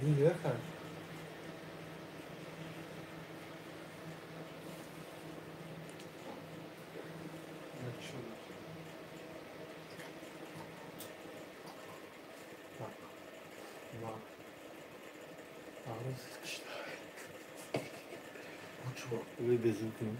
این بخر. Ve bezirdim.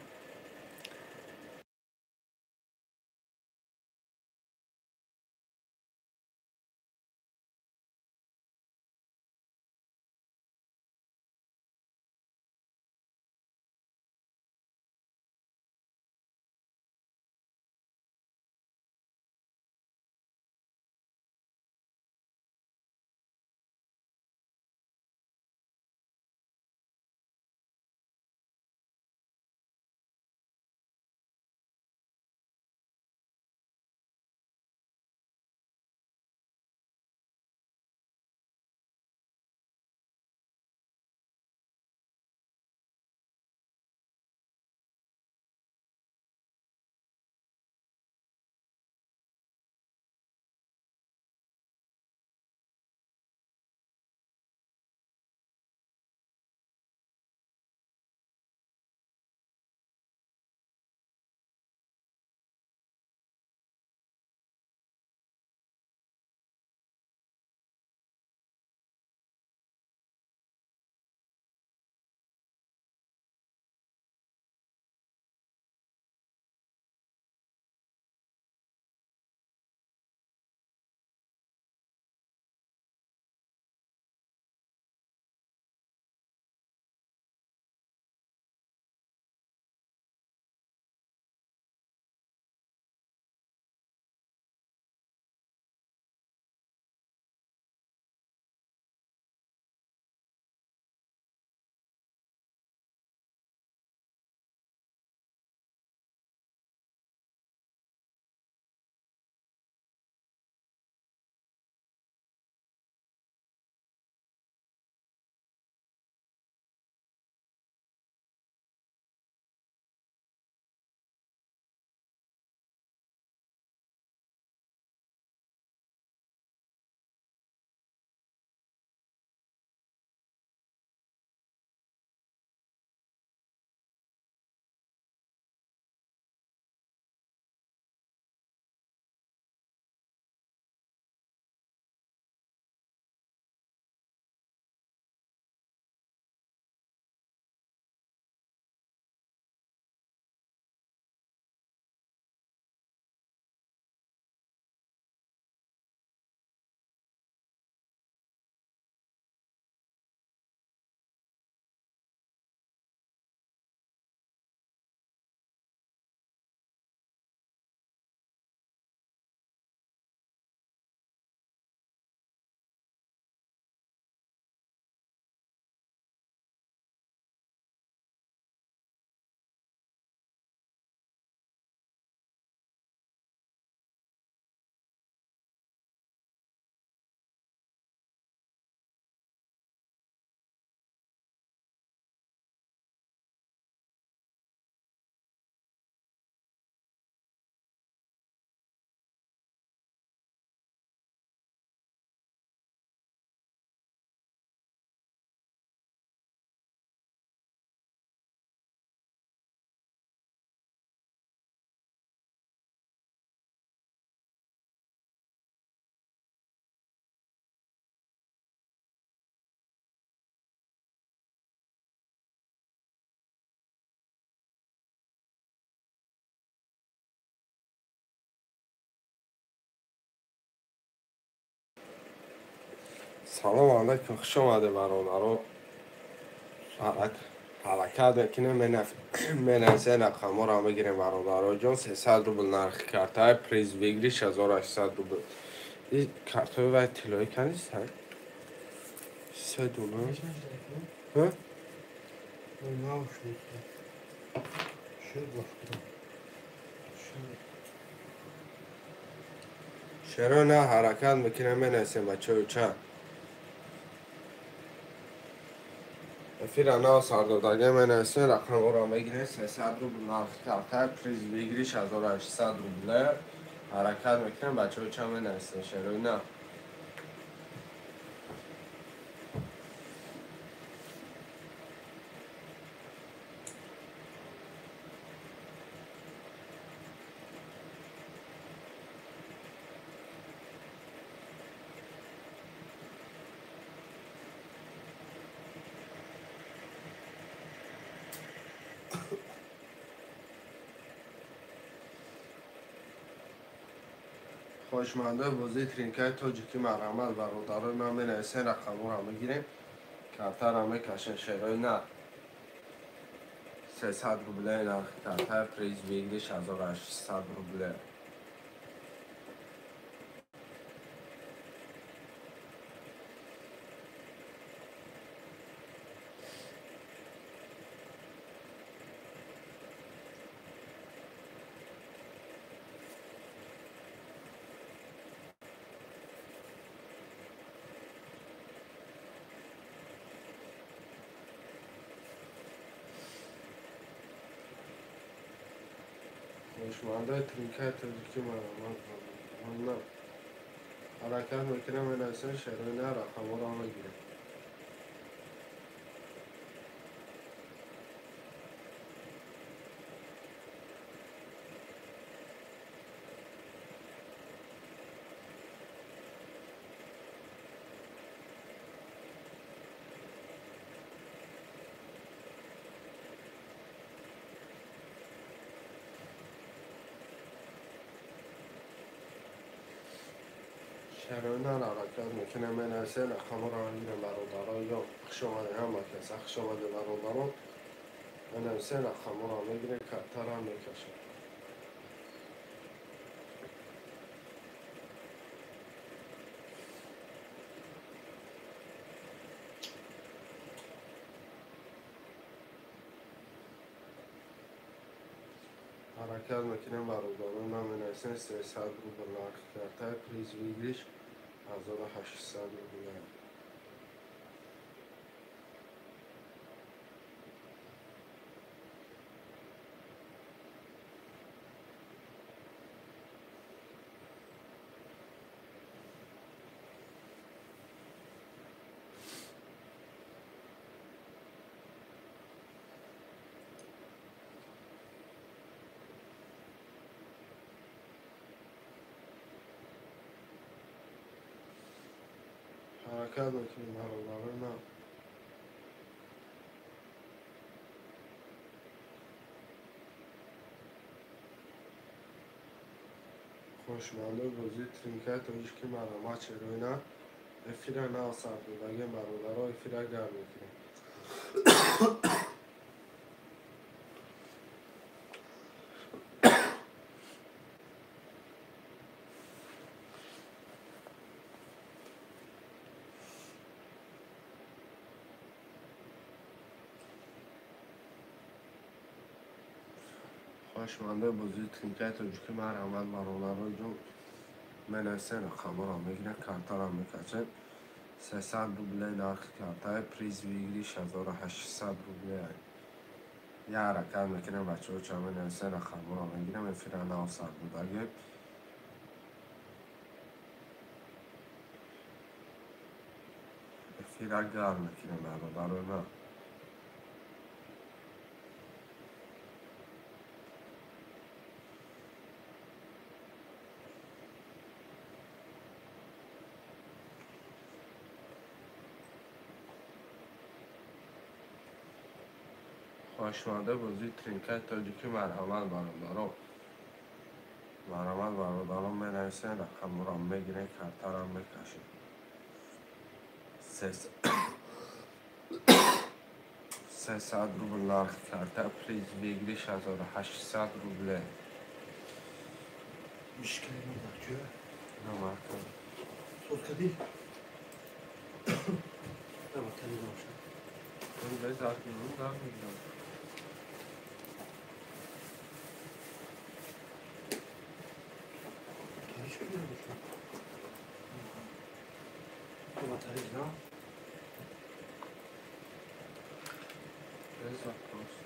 سلام علیکم، خوش آمده برادران. حرکت میکنیم منزه رقم را بگیریم برادران جان. 300 روبل نرخ کارت پریز بگیریش 1800 روبل. این کارت های باید طلایی کنیست ها؟ $3 ها؟ چرا نه حرکت میکنیم منزه بچه چه افیر نه سردادگه منزه رقم را بگیریم 300 روبل نرخ کارت پریز بگیریش 1800 روبل. حرکت میکنیم بچه ها چه منزه چرا نه خوشمنده بازی ترینکای تاجیکی مرحمت برادران ما می نویسین رقم را میگیریم کارتا را میکشین شیرای نه 300 روبله نرخ کارتا پریز ویگلیش 1800 روبله خوشمنده ترینکای تاجیکی مرحمت برادران حرکت میکنم می نویسین شیرای نه رقم را میگیریم شیرای نه حرکت میکنم می نویسین رقم را میگیریم برادران یا خوش آمده هم کسی خوش آمده برادران می نویسین رقم را میگیریم کارتا را میکشیم حرکت میکنیم برادران ما می نویسین 300 روبل نرخ کارتا پریز ویگلیش 1800 روبله حرکت میکنیم برادران ما خوشمنده بازی ترینکای تاجیکی مرحمت شیرای نه افیره نه سر بودگه برادران افیره گرم میکنیم خوشمنده بازی ترینکای تاجیکی مرحمت برادران جون می نویسین رقم را میگیریم کارتا را میکشیم 300 روبله نرخ کارتا پریز ویگلیش 1800 روبله یه حرکت میکنیم بچه ها چه می نویسین رقم را میگیریم افیره نه سر بودگه افیره گرم میکنیم برادران ما خوشمنده بازی ترینکای تاجیکی مرحمت برادران می نویسین رقم را میگیرین کارتا را میکشین 300 روبل نرخ کارتا پریز ویگلیش 1800 روبله مشکلی نداره که نمارکن صوت کدی tamam televizyon şu این به ذات نمون دار میگم hiç bilmiyorum şu tamam televizyon به ذات کنست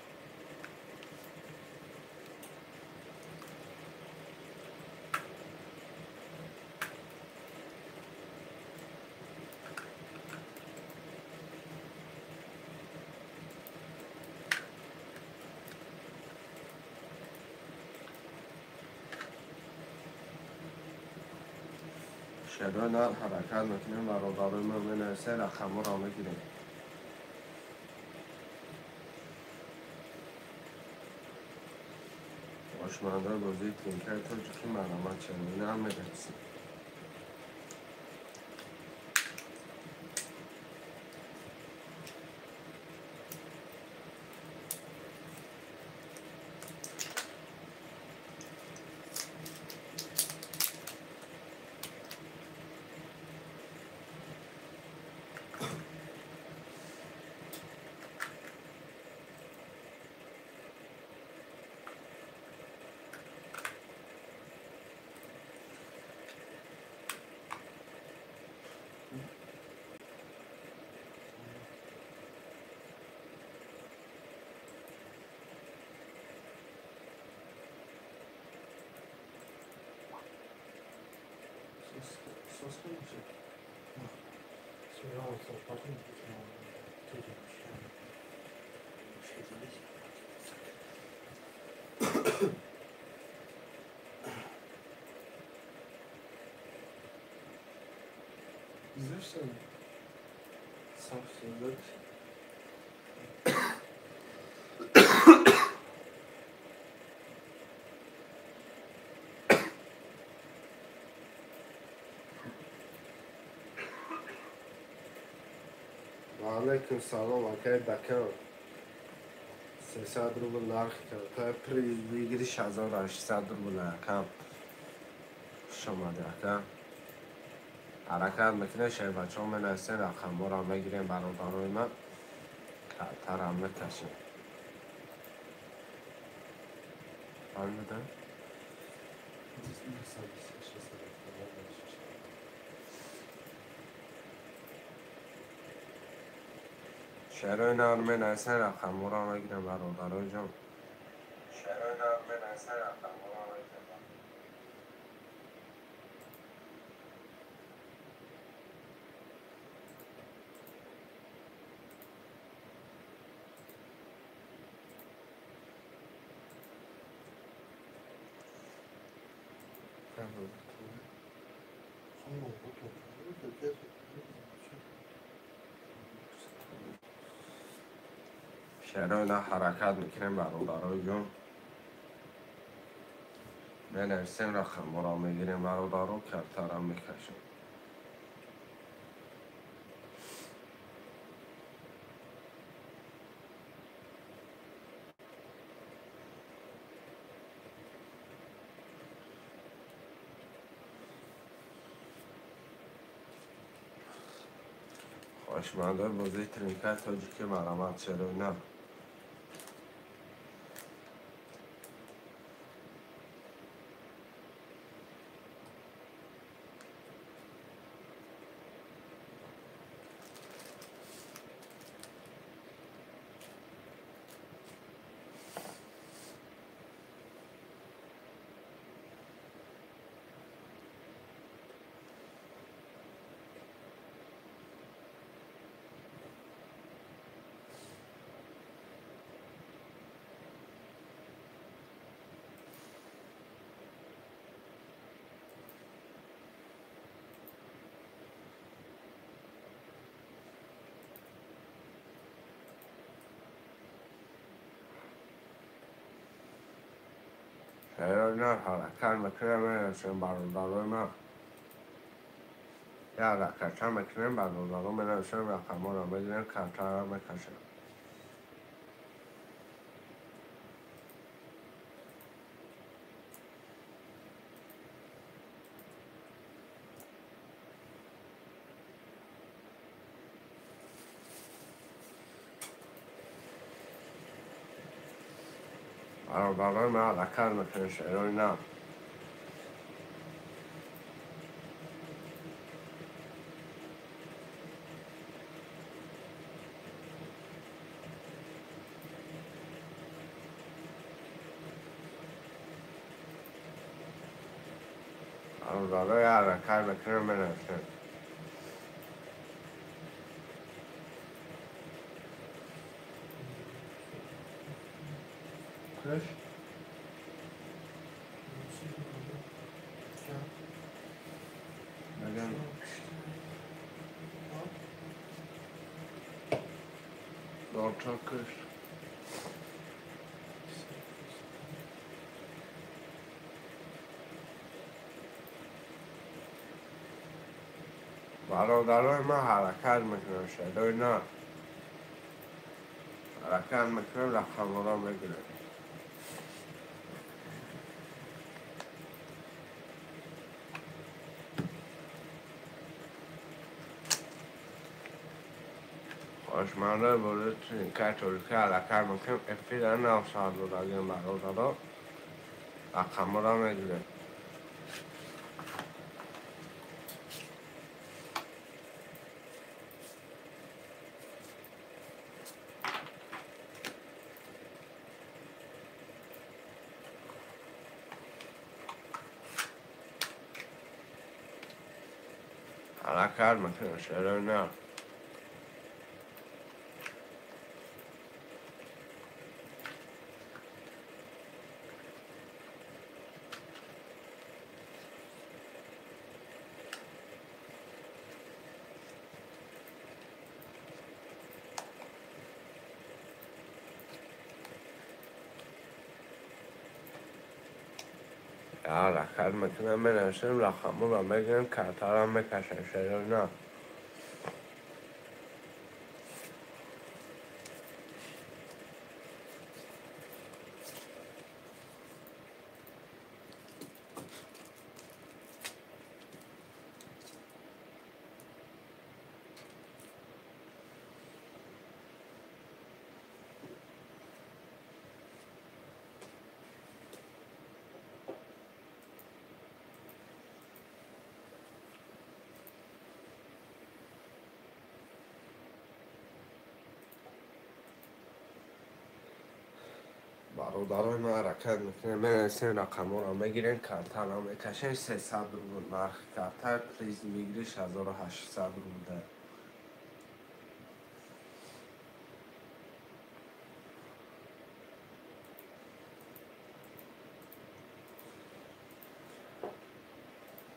شیرای نه حرکت میکنیم برادران ما می نویسین رقم را میگیریم خوشمنده بازی ترینکای تاجیکی مرحمت شیرای نه می نویسین Soska misin? Bak. Sonra olsa bakın ki tutulmuş yani. Bir şey değil. İzlersen saf sözler Aleyküm selam arkadaşlar. Bakın. Sesad ruble narx کرده پریز بگیری 6800 روبل رقم شما رقم حرکت میکنه شهر بچه هم منسته رقم ما را بگیریم برادرای من کلتر هم میکشیم فهمیدن؟ شهرهای نرمه نسته رقم ما را بگیریم برادرای جان شهرهای نرمه نسته رقم ما را بگیریم شهرهای نه حرکت میکنیم برادرای جان بنویسیم رقم ما را میگیریم برادرها کلتر هم میکشیم خوشمنده بازی ترینکت تاجیکی مرامت چرا نه شهرهای نه حرکت میکنیم بنویسیم برادرای من یا حرکت هم میکنیم برادرها بنویسیم رقم ها را میگیریم کلتر هم میکشیم برادرای من حرکت میکنیم شهرهای نه برادرای حرکت میکنیم بنویسیم Kaç? بگم دارچا کش برادرای من حرکت میکنیم شهرهای نه حرکت میکنیم رقم ها را میگیریم خوشمنده بازی ترینکت تاجیکی حرکت میکنیم افیل 900 رو بگیریم برادرها رقم ها را میگیریم حرکت میکنه چرا نه حرکت میکنم بنویسیم رقم رو بگیریم کارتر هم بکشیم چرا نه برادرای ما حرکت میکنیم بنویسیم رقم رو بگیریم کارتر هم بکشیم 300 روبل نرخ کارتر پریز میگیریش 1800 روبل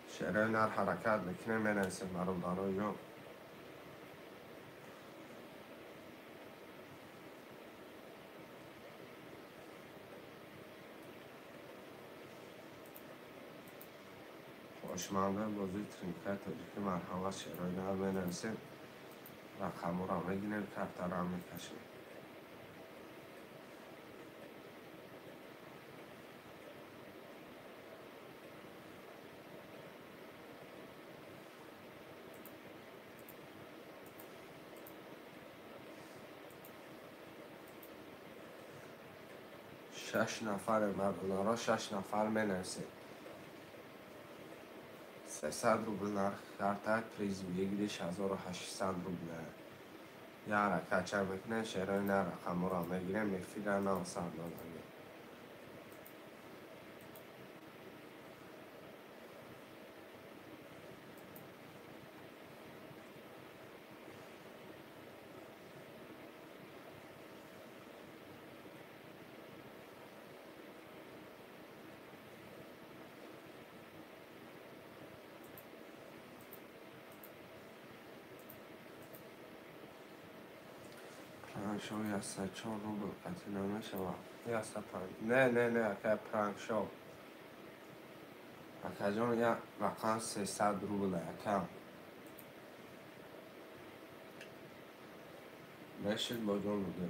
شعره نر حرکت میکنیم بنویسیم برادرای ما خوشمنده بازی ترینکت تاجیکی مرحمت شعرهای نر بنویسیم رقم رو بگیریم کارتر هم میکشیم شش نفر مردارا 6 نفر بنویسیم 300 روبل نرخ کارتر پریز میگیریش 1800 روبل یه حرکت چه میکنه شعرهای نر رقم رو بگیریم میفیرن و سردادنی پرانک شو یا سه 4 روبل قطعی نمیشه یا سه پرانک نه اکه پرانک شو اکه جان یا رقم 300 روبل اکه بشید با جان بوده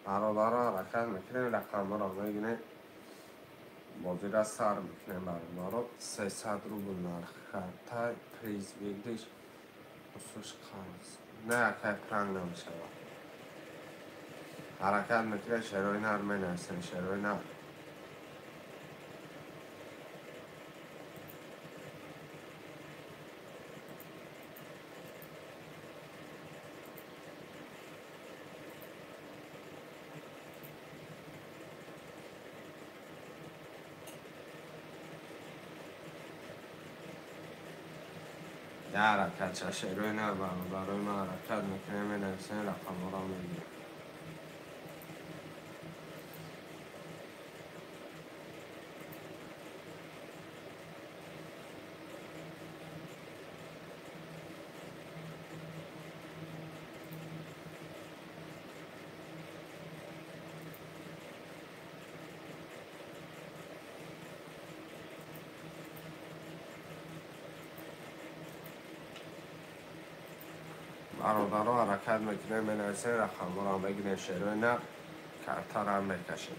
برادرها حرکت میکنیم رقم رو بگیریم بازی را سر میکنیم برادرها 300 روبل نرخ کارتر پریز بگیریش خصوص قرض نه اکه پرانک نمیشه حرکت میکنه شعرهای نر مینویسیم شعرهای نر یه حرکت چه شعرهای نر برای ما حرکت میکنه مینویسیم رقم رو میگیریم برادرها حرکت میکنه مینویسیم رقم رو بگیریم شعرهای نر کارتر هم بکشیم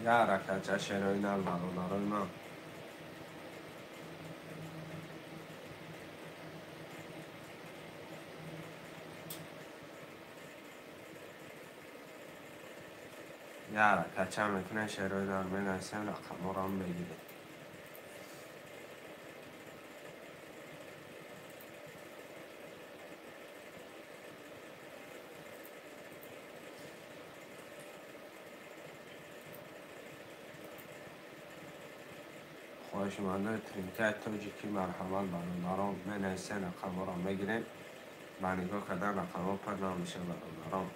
یه حرکت چه شعرهای نر برادرای ما یه حرکت هم میکنه شعرهای در بنویسیم رقم رو هم بگیریم. خواهشمنده ترینکت تاجیکی مرحمت برادران بنویسین رقم رو هم بگیریم. با نگاه کردن رقم ها پیدا میشه برادران.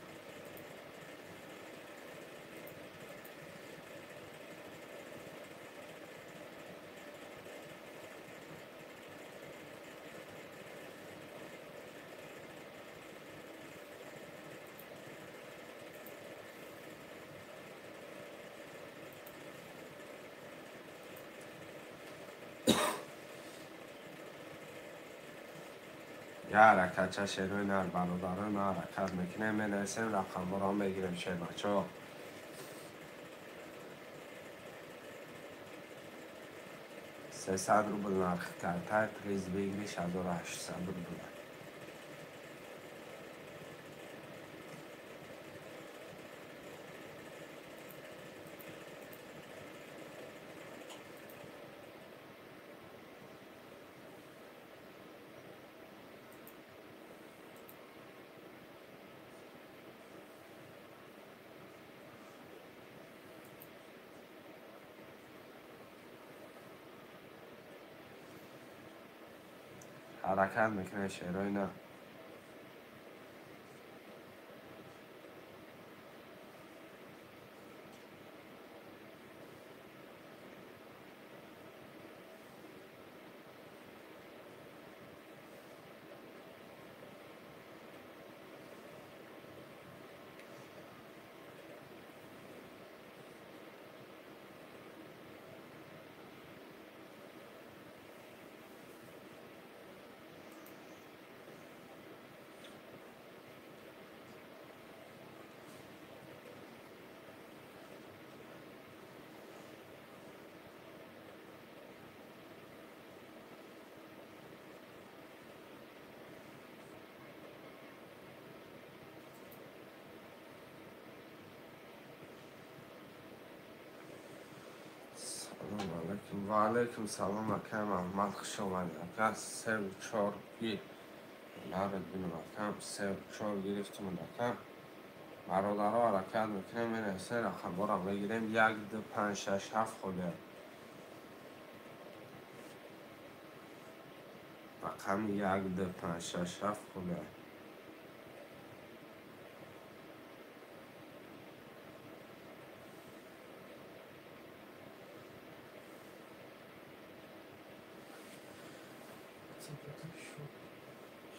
یه حرکت شعرهای نر برادران ما حرکت میکنه بنویسیم رقم رو هم بگیریم شعر بچه ها. 300 روبل نرخ کرده پریز بگیریش 1800 روبل. حرکت میکنه شعرهای نه. و علیکم سلام اکرم احمد خوش آمدید. اکرم 3 و 4 گیر نرد بینم اکرم 3 و 4 گرفتیم اکرم برادرها حرکت میکنیم بنویسین رقم رو هم بگیریم 1 2 5 6 7 خوده رقم 1 2 5 6 7 خوده.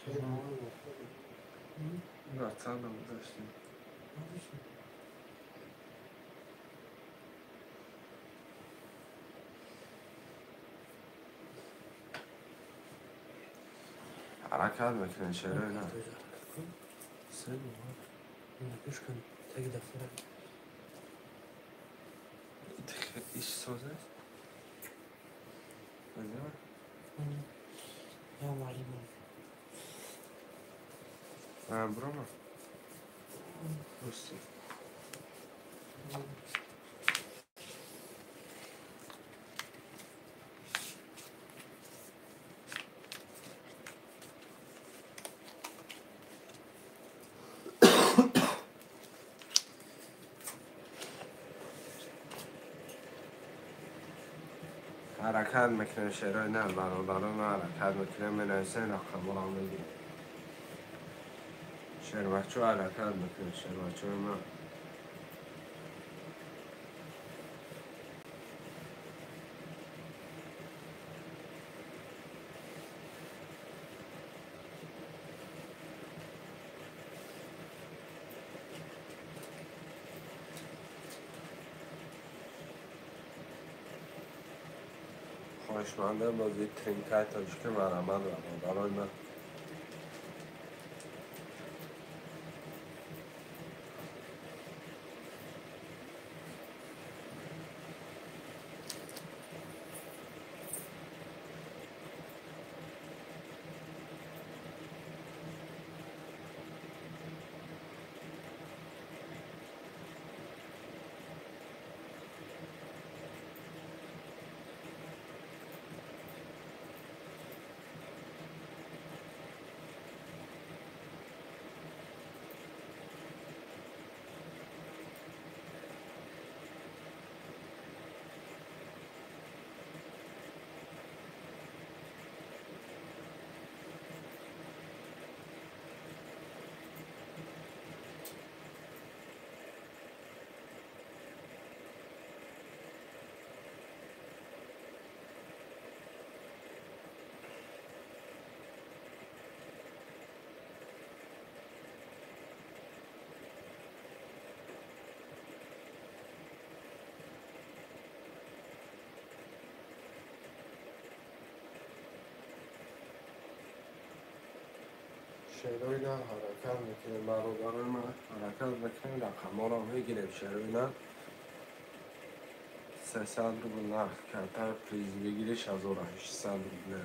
شعر ما رو بخوریم. نه چند هم داشتیم حرکت میکنیم شعرهای نه. سه بار نکش کن تک دفتر ایش سوزه بزن یا معلومه برام دوستی حرکت میکنیم شعرهای نه برادران حرکت میکنیم بنویسین رقم رو هم بگیریم شعر بچه ها حرکت میکنیم شعر بچه های من. خواهشمنده بازی ترینکت تاجیک مرحمت برادران من. شعرهای حرکت میکنیم برادران من حرکت بکنیم رقم ها را میگیریم شعرهای 300 روبل نرخ کرده پریز بگیریش 1800 روبل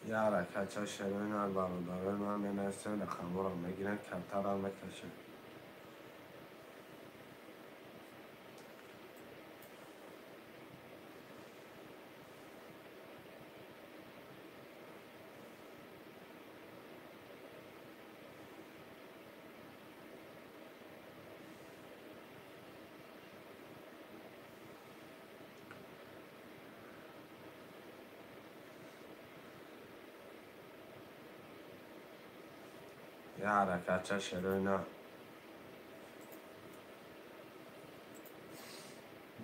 یه حرکت ها شعرهای برادران من مینویسیم رقم ها را میگیریم کمتر هم میکشیم یه حرکت ها شعرهای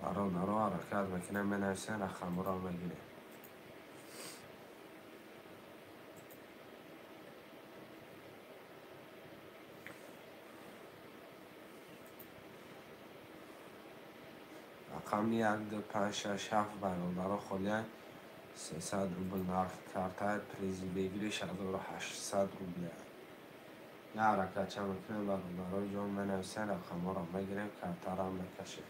برادران حرکت میکنیم مینویسیم رقم ها را میگیریم رقم 1 2 5 6 7 برادران خالیه 300 روبل نرخ کرده پریزی بگیریش 1800 روبله یه حرکت چه میکنیم برادران جان مینویسیم رقم ها را میگیریم کمتر هم میکشیم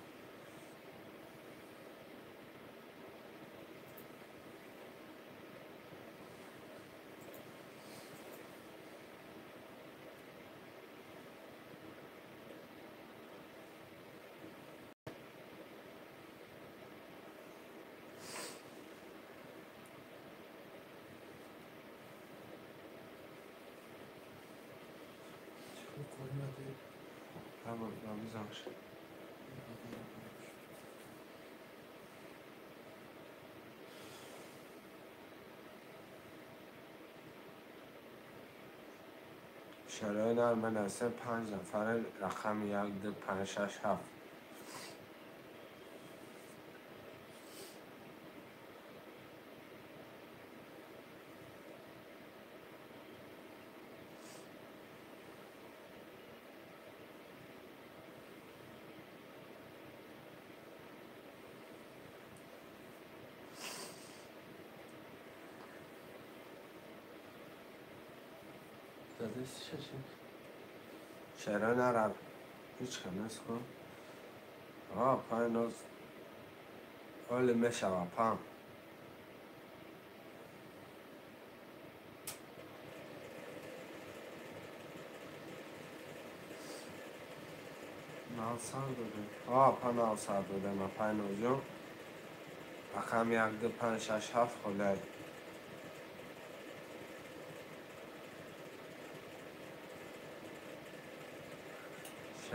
چون قدمت همون رمزش شعرهای مینویسیم 5 نفر رقم 1 2 5 6 7 شعرهای را هیچ کنیست کن پای نوز اولی میشوه پام نالسار بوده پا نالسار بوده ما پای نوزم رقم 1 2 5 6 7 خالی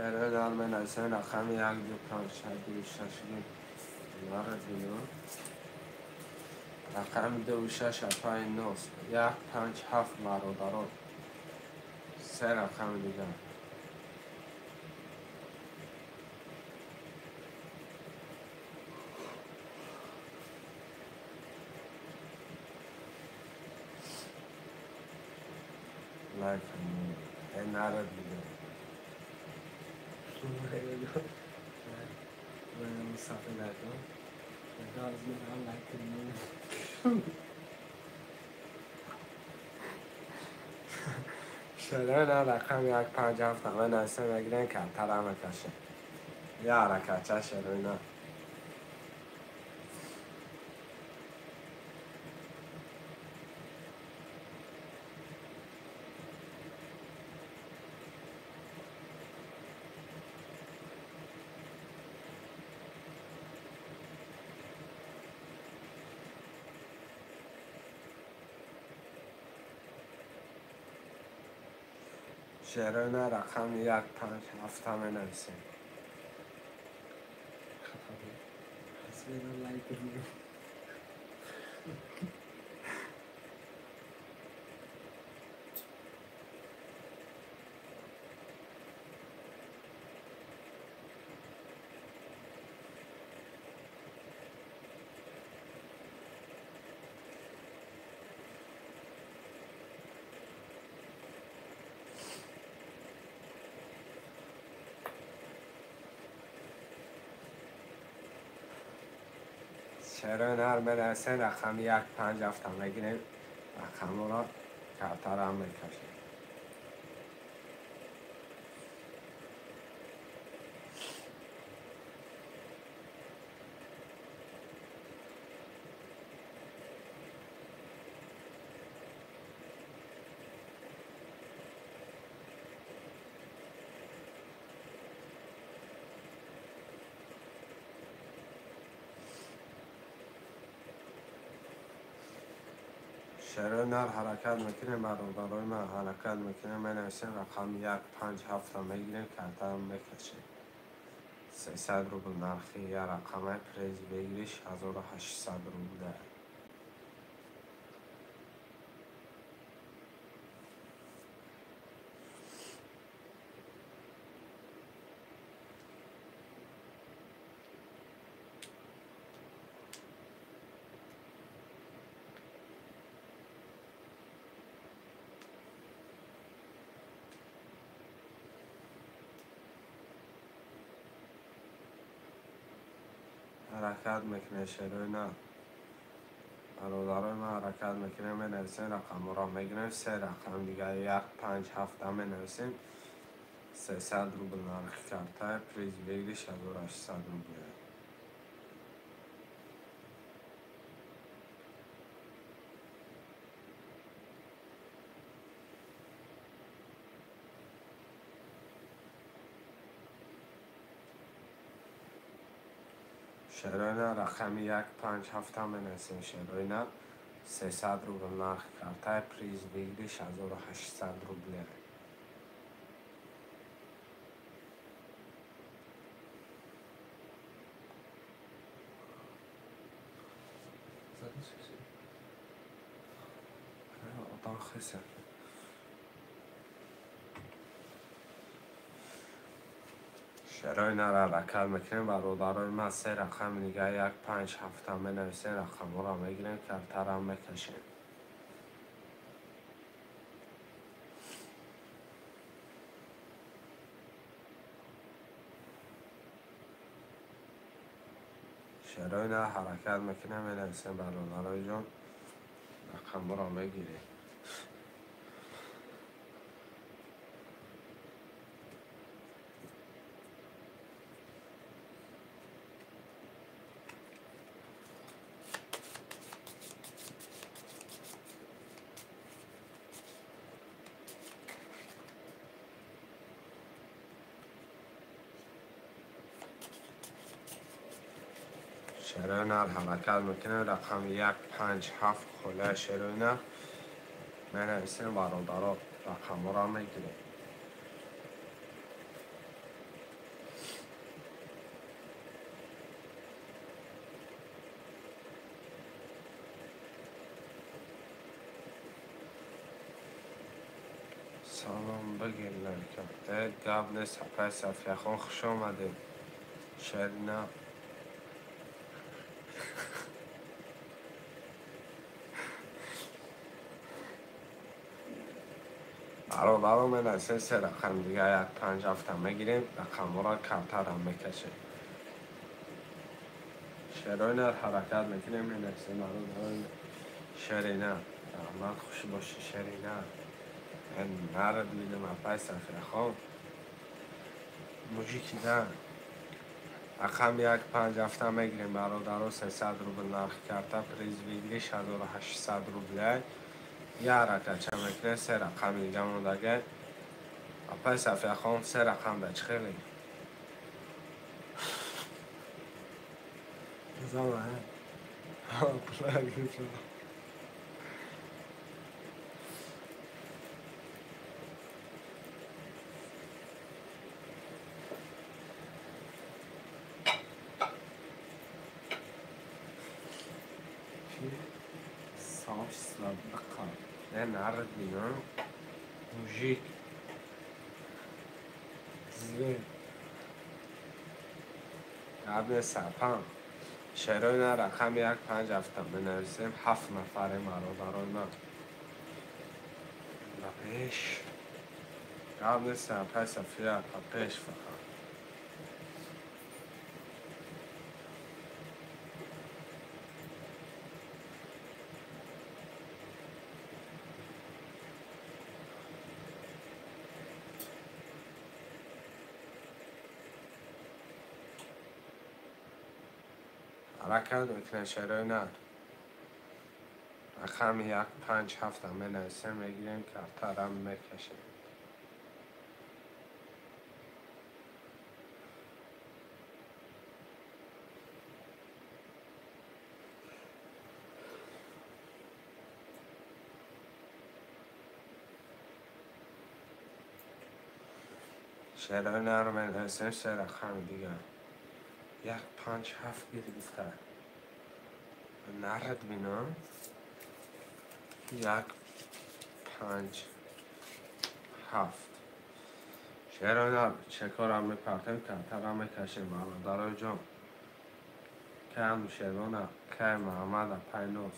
شعرهای مینویسیم رقم 1 2 5 6 2 6 رقم 2 6 پای نوز 1 5 7 برادران 3 رقم دیگر لایک این نرد دیگر من صفحه نکن از من هم لایک کنیم شعرهای رقم 1 5 7 همه نویسیم بگیرین کمتر هم میکشیم یه حرکت چه شعرهای شعرهای رقم 1 5 7 همه نویسیم از من لایک کنیم شعر هنر منویسه رقم 157 بگیریم رقم را کارتا را هم بکشیم. شعر هنر حرکت میکنیم برادرای من حرکت میکنیم منویسیم رقم 157 بگیریم کارتا هم بکشیم. 300 روبل نرخی یا رقم پریز بگیریش 1800 روبله. حرکت میکنه شعر هنر برادرای من حرکت میکنیم منویسیم رقم را میگیریم 3 رقم دیگه 157 منویسیم 300 روبل نرخ کارتا پریز بگیریش 1800 روبله. شعر هنر رقم 157 منویسیم شعر هنر 300 روبل نرخ کارتا پریز بگیریش 1800 روبله. Odan خسر شعر هنر حرکت میکنیم برادرای من 3 رقم دیگه 157 منویسیم رقم را میگیریم کارتا را هم بکشیم. شعر هنر حرکت میکنیم منویسیم برادرای جان رقم را میگیریم. شعر هنر حرکت میکنیم رقم 157 خله شعر هنر منویسیم برادرها رقم را میگیریم. سلام بگیرلر کرده گبل سپه صفیه خان خوش آمدید. شعر هنر برادرها منویسیم 3 رقم دیگه 157 میگیریم رقم را کارتا را میکشیم. شعر هنر حرکت میکنیم منویسیم برادرای شعر هنر رحمت خوشی باشه شعر هنر من نرد میدم اپای صفیه خان موجیکی نه رقم 157 میگیریم برادرها 300 روبل نرخ کارتا پریز بگیریش 1800 روبله. یه حرکت چه میکنه 3 رقم دیگه موندگه اپای صفیه خان 3 رقم بچ خیلی زمان صاف سلبقا نه نرد بینم موجیک زیر قبل سپم شعر هنر رقم 157 بنویسیم 7 نفر برادرای من پیش قبل سپه صفیه پیش فقط حرکت میکنه شروع نه. رقم 1 5 7 هم بنویسیم میگیریم کارتا را میکشیم. شروع نه رو بنویسیم 3 رقم دیگه. 1 5 7 گرفته. نرد بینم 1 5 7 شهرانر چکار هم میپرتیم کارتا را میکشیم. برادر جان کم شهرانر که محمد پینوز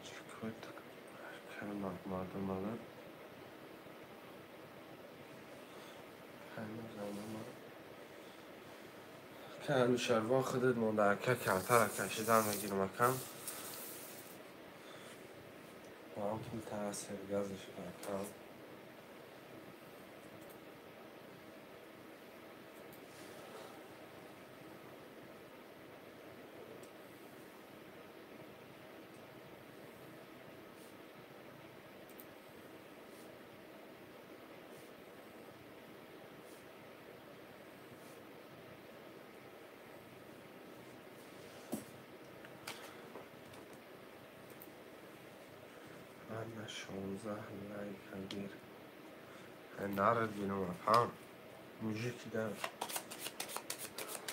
چکار کلمات مردم آدم پینوز آدم که همی شروع خودت مونده که کارتا را کشیدن میگیرم کم با هم پول تاثیر گازش کم من 16 لایک گیر نرد بینم افهم موزیکی در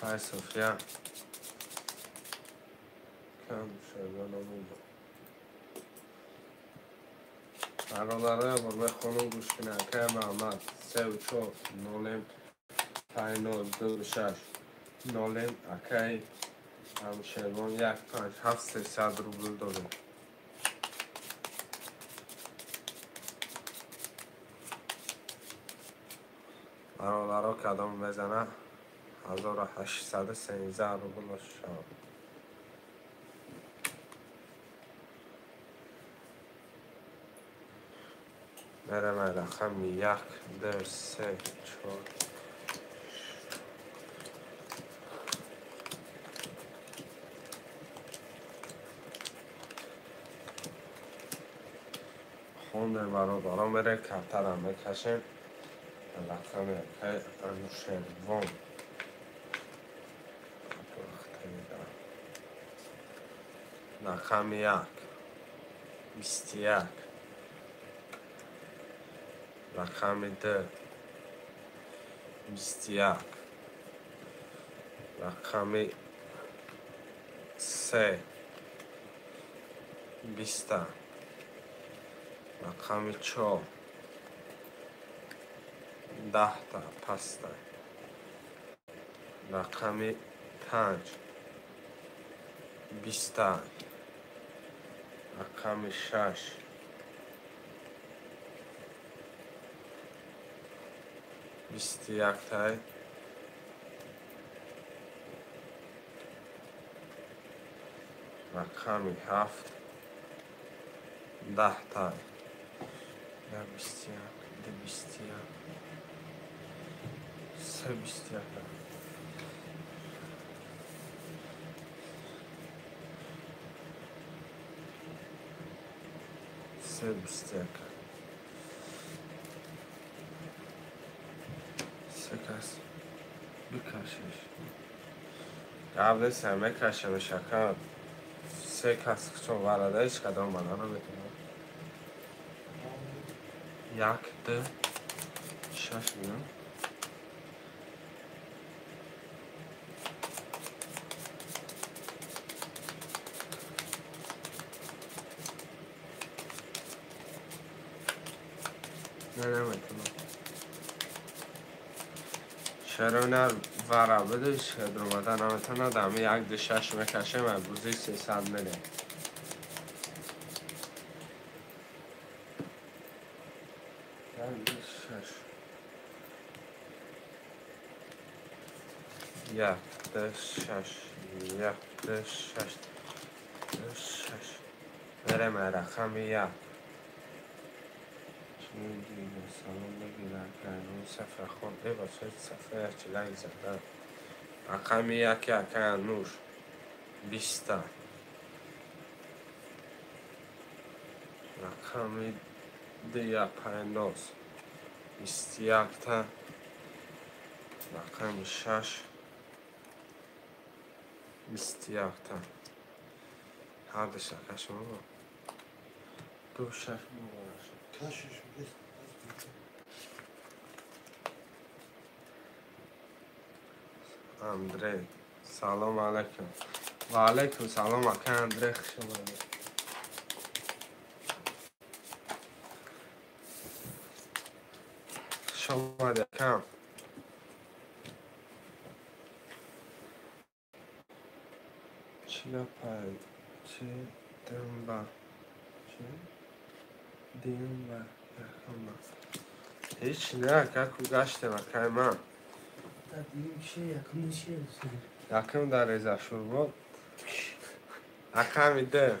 های صوفیا کم شروع نمونده برادره برمه خونم گوش کنه که محمد 3 و 4 نولیم 5 0 2 6 نولیم اکی هم شروع 1 5 7 300 روبل داره. برادرها کدام بزنه 1813 روبل شد. میره من رقم 1 2 3 4 خونده برادرها میره کارتا را میکشیم. رقم که انوشیروان رقم 1 21 رقم 2 21 رقم 3 20 رقم 4 10 تا پسته رقم 5 20 رقم 6 21 تای رقم 7 10 تای 21 21 3 21 3 21 3 کس بکشش قبل سمه کشه شکر 3 کس چون ورده ایش کدام بنا رو بتونه 1 2 6 میان نمیتونم شرونه ورا بدهش که درمده نمیتونه دمی 1 2 6 میکشه من بوزی 300 میده 1 2 6 1 2 6 6 برم رقم 1 چون دیگه سلام بگیرم کنون صفحه خونده باشه صفحه چلنگ زده رقم 1 یکن نور 20 رقم 2 پناز 21 رقم 6 21 هر دشتکه شما دو شش مبارش کاشش بگیست اندره سلام علیکم و علیکم سلام اکا اندره شما شما دکم چیا پای چه دنبا چه دنبا یکم هیچ نه که گشتم اکای من دیدیم چیه یکم چیه یکم در ریزه شور بود اکا میده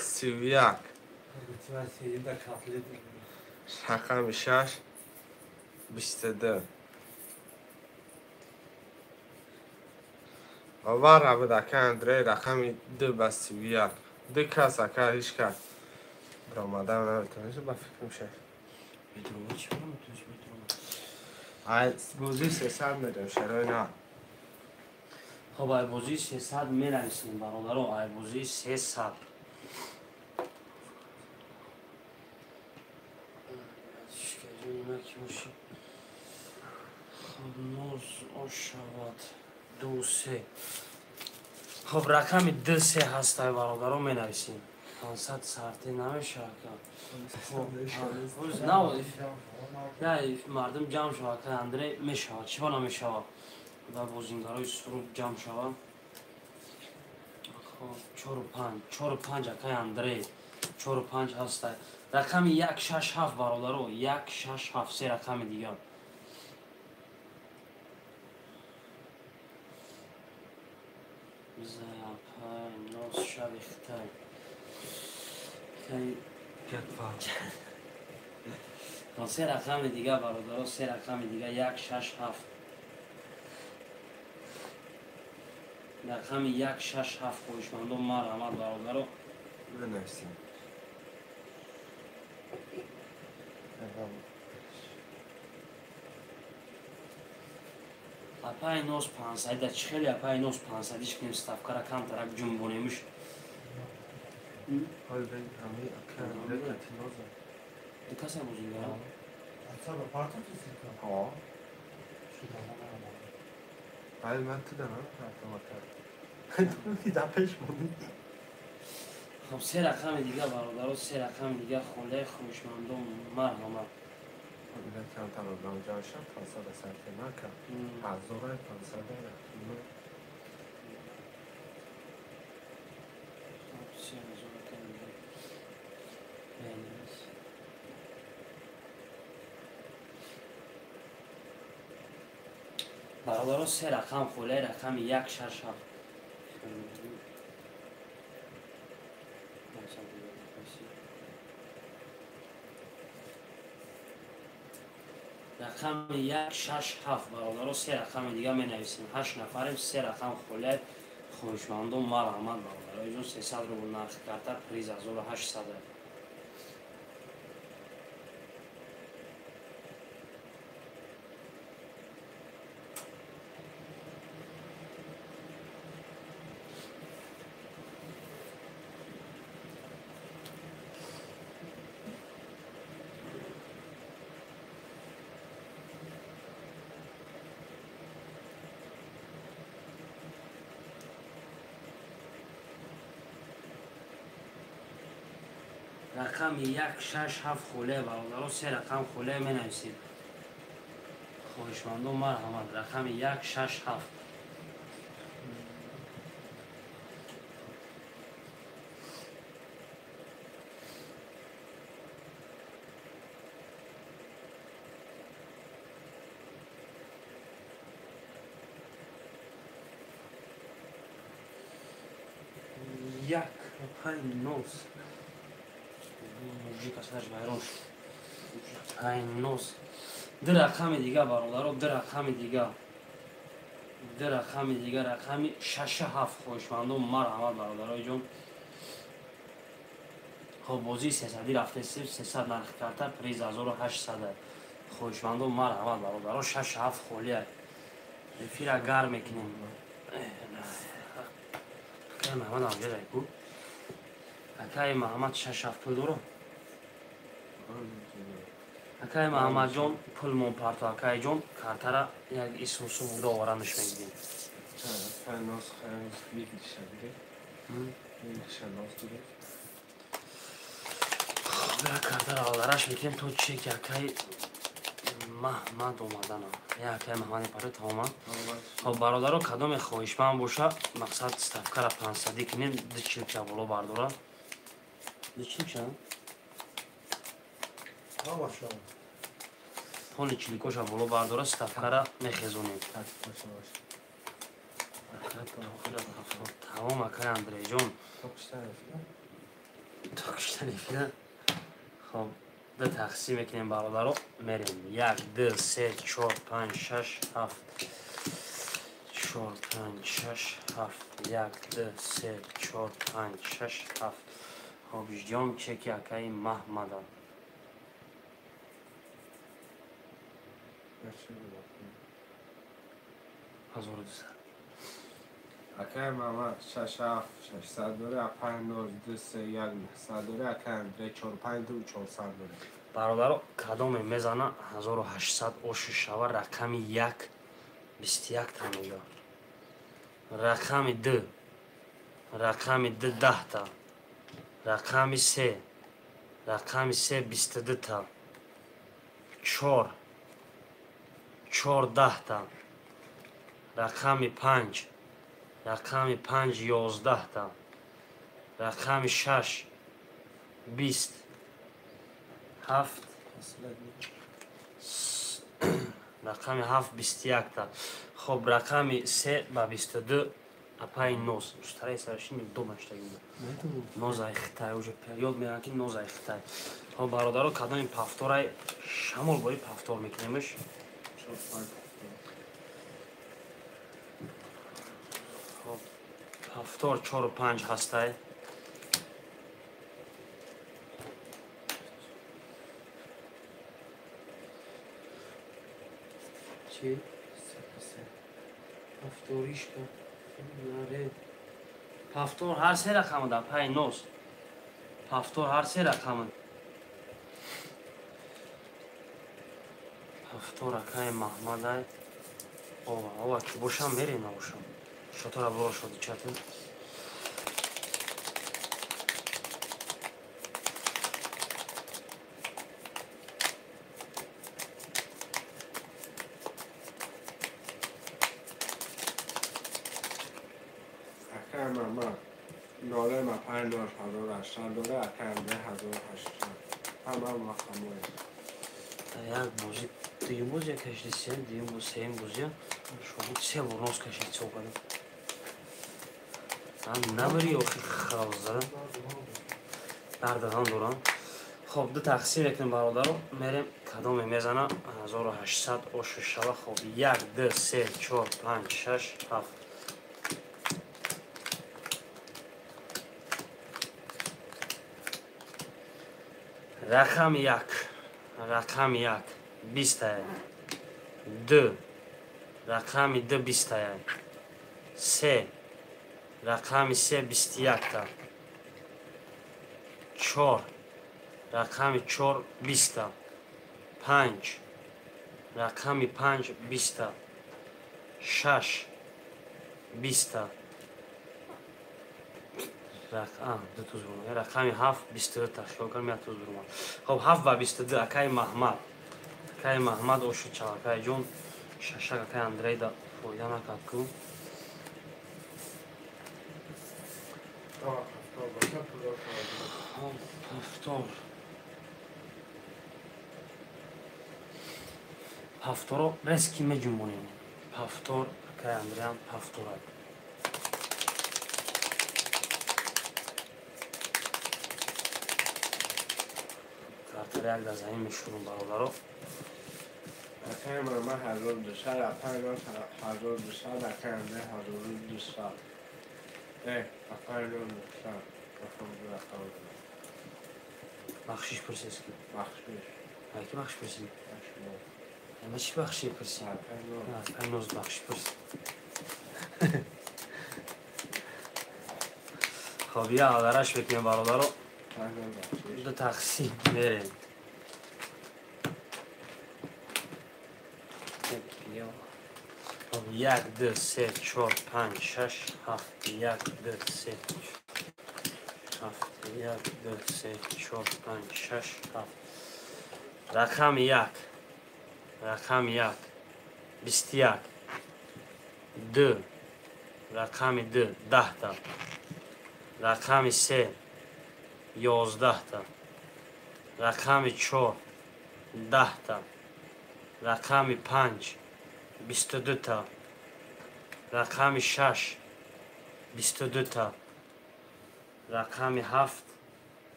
31 بتونم سیدیم در کافلی دیم رقم 6 22 آوار بود اکا اندره رقم 2 به 31 دو کس اکا هیچ کس برآمده و نمیتونیش با فکر میشه بدرو چی برم توش بدرو از بوزی 300 میدم شرای نه خب ایبوزی 300 می نویسیم برادر رو ایبوزی 300 شکرین نکی باشی خب نوز او شود 2 3 خب رقم 2 3 هست ای برادر رو می نویسیم 500 سرطه نمیشه نه مردم جمع شود که اندره می شود چی با نمی شود و بازینگرای سرود جمع شود خب 4 و 5 اکای اندره 4 و 5 هست رقم 1 6 7 برادرو 1 6 7 سه رقم دیگه زپای نوز شب اختای که سه رقم دیگه برادرو سه رقم دیگه 1 6 7 رقم 1 6 7 خوشمندم مرحمت برادرو بنویسیم اپای نوز 500 در چی خیلی اپای نوز 500 ایش کنیم ستافکارا کم ترک جنبونیمش حال بین همی اکا اندره کتی نازم دی کسی بزرگه اصلا با پارتا کسی کن ها شده همه باید من تو دارم پرتم اکا تو دیده پیش بودی خب سه رقم دیگه برادرو سه رقم دیگه خونه خوشمندم مرحمت بیده کم تمام جان شد 500 سرطه نکن هزاره 500 برادرو سه رقم خونه رقم 1 6 7 رقم 1 6 7 برادرو سه رقم دیگه می نویسیم 8 نفریم سه رقم خله خوشمندم مرحمت برادر ایجون 300 رو نرخ کرده پریز از اون 800 رقم 1 6 7 خله برادرو سه رقم خله می نویسیم خوشمندم مرحمت رقم 1 6 7 یک Paynos. Mujik aslаш вайрон шуд. Paynos. Ду рақами дига бародаро, ду рақами дига. Ду рақами дига, рақами 6-7 хоҳишмандон марҳамат бародарои ҷон. خب بازی 300 رفته 300 نرخ کرده پریز 1800 خوشمندون مرحمت برادرها 6-7 خالیه رفیق گرم میکنیم اکای محمد آنجا رایکو اکای محمد 6-7 پول دارو اکای محمد جان پولمون پارتو اکای جان کارتره یک اسمسو بوده آورندش میگیدیم فناس خیلی میگیشه دیگه میگیشه ناس دیگه برای کارتر آلدارش میکنیم تو چی که اکای محمد اومدن یا اکای محمد پارت آمد خب برادرها کدام خواهشمند باشه مقصد ستفکر 500 کنیم دو چیل که بالا برداره دو چیل که پول چیلیکوش بالا برداره ستفکر میخیزونیم تمام اکای اندری جون تا کشتن خب دو تقسیم میکنیم برادرها میریم 1 2 3 4 5 6 7 4 5 6 7 1 2 3 4 5 6 7 خب جان چکی اکای محمد 1200 اکای محمد 6-7-600 داره اپای نوز 2-3-1-900 داره اکای اندره 4-5-2-400 داره برادرها کدام میزنه 1800 اوش شوه رقم 1 21 تا میگه رقم 2 10 تا رقم 3 22 تا 4 10 تا رقم 5 11 تا رقم 6 20 7 رقم 7 21 تا خب رقم 3 با 22 اپای نوز مشتری سرشین دو مشتری نوز ایختای اوجه پریود میرن که نوز ایختای خب برادرها کدام پافتورای شمال بایی پافتور میکنیمش پافتور 4 و 5 هستای چی؟ پافتوریش کن ناره پافتور هر 3 رقم ده پای نوز پافتور هر 3 رقم پافتور اکای محمد های اوه که باشم میریم نباشم شطور ابرار شدی چطور اکای محمد ناله ما 5800 داره اکای اندره 1800 همه هم رقم یک بازی دیگه بازی کشیدی سیم دیگه بازی سیم بازی شما 3 برنوز کشیدی چو کنم هم نبری آخی خراب زدن درد هم دارم خب دو تقسیم میکنیم برادرها میریم کدام میزنه 1800 اوش شوه خب 1 2 3 4 5 6 7 رقم 1 20 2 رقم 2 20 3 رقم 3 21 تا 4 رقم 4 20 5 رقم 5 20 6 20 دو توز برون رقم 7 22 تا خیال کنم یک توز برون خب 7 و 22 اکای محمد اوشو چل اکای جون ششک اکای اندری دا فویده نکد کن پافتور رسکی میجونیم پافتور اکای اندری هم پافتور Reak da zayin mishurun barodaro. Akay mama hazır dışarı, akay mama hazır dışarı, akay anne hazır dışarı. Akay mama dışarı. Kafamda akay. Baxshish pursiz ki. Baxmış. Ayki baxshish pursiz. Baxmış. Nima chi baxshish pursiz? Akay mama. Akay noz baxshish pursiz. Xo'p, ya agarash bekmen barodaro. Akay mama baxmış. Du taqsim berem. یک دو سه چهار پنج شش هفت یک دو سه هفت یک دو سه چهار پنج شش هفت رقم یک رقم یک 21 دو رقم دو 10 تا رقم سه 11 تا رقم چهار 10 تا رقم 5 22 تا رقم 6 22 تا رقم 7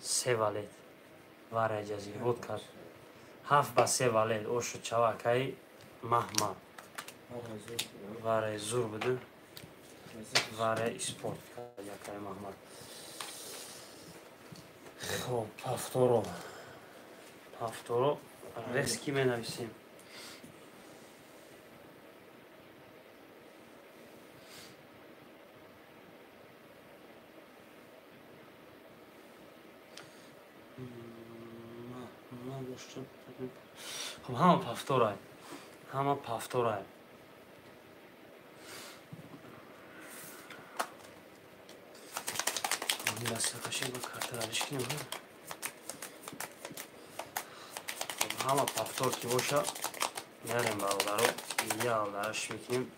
3 ولید واره جزی بود کرد 7 با 3 ولید اوشو چواکای محمد واره زور بده واره اسپورت کرد یکای محمد خب پفتورو رسکی می نویسیم خب همه پفتورای این دسته قشنگ با کارترالش کنیم خب همه پفتور که باشه میاریم برادرو یا درش میکنیم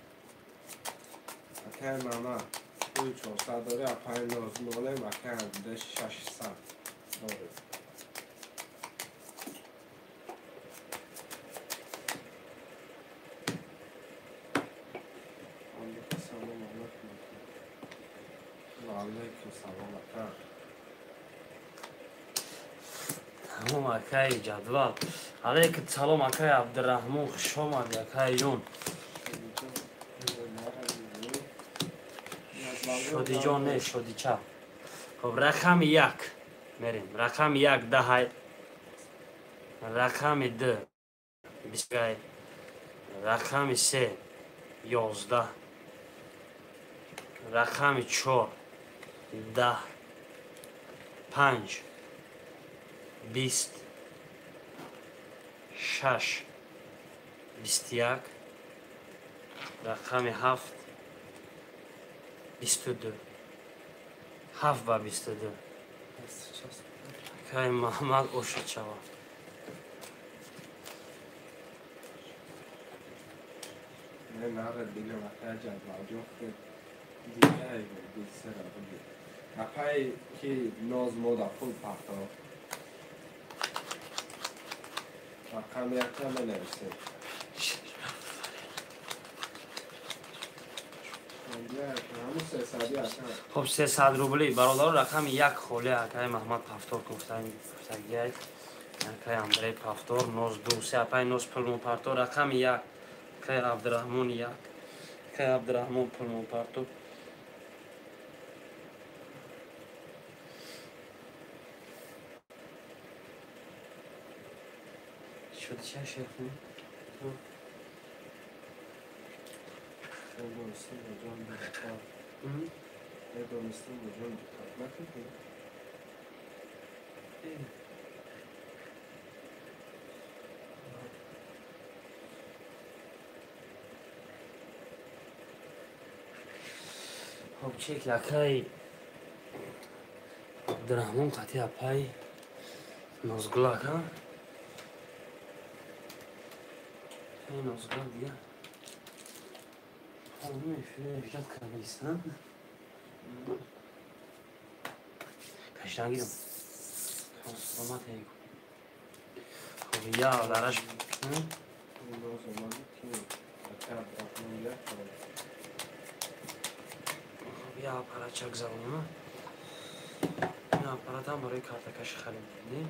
Akay mama 400 داره اپای ناز موله مکه هم 600 داره همون اکای جدول علیکم سلام اکای عبدالرحمن خوش آمد اکای جون شدی جان نه شدی چپ خب رقم یک میریم رقم یک 10 رقم دو 20 رقم سه 11 رقم 4 10 5 20 6 21 رقم 7 22 7 و 22 که محمد اوشد شود نه نره دیگه مکه جدول جفت دیگه ای بود سر بود اپای که ناز مودا پول پختا رقم یک تا بنویسیم همون 300 اصلا خب 300 روبلی برادر رقم یک خوله اکای محمد پفتور گفتن گفتگی اکای اندری پفتور نوز دو سه اپای نوز پلمون پرتو رقم یک اکای عبدالرحمن یک اکای عبدالرحمن پلمون پرتو شد چه شیخ دونستیم و جان بیرکار دونستیم و جان بیرکار نکنیم خب چیک اکای عبدالرحمن قطعی اپای نوزگلاک ها این نوزگلاک دیگه نمیشه فکرت کنیست ها کشتن گیرم آمد هیگو خب یا درش این ناز اومده که اکر رقم یک خب یا پرچک زبانیم ها аппаратам барои картакаши харидем.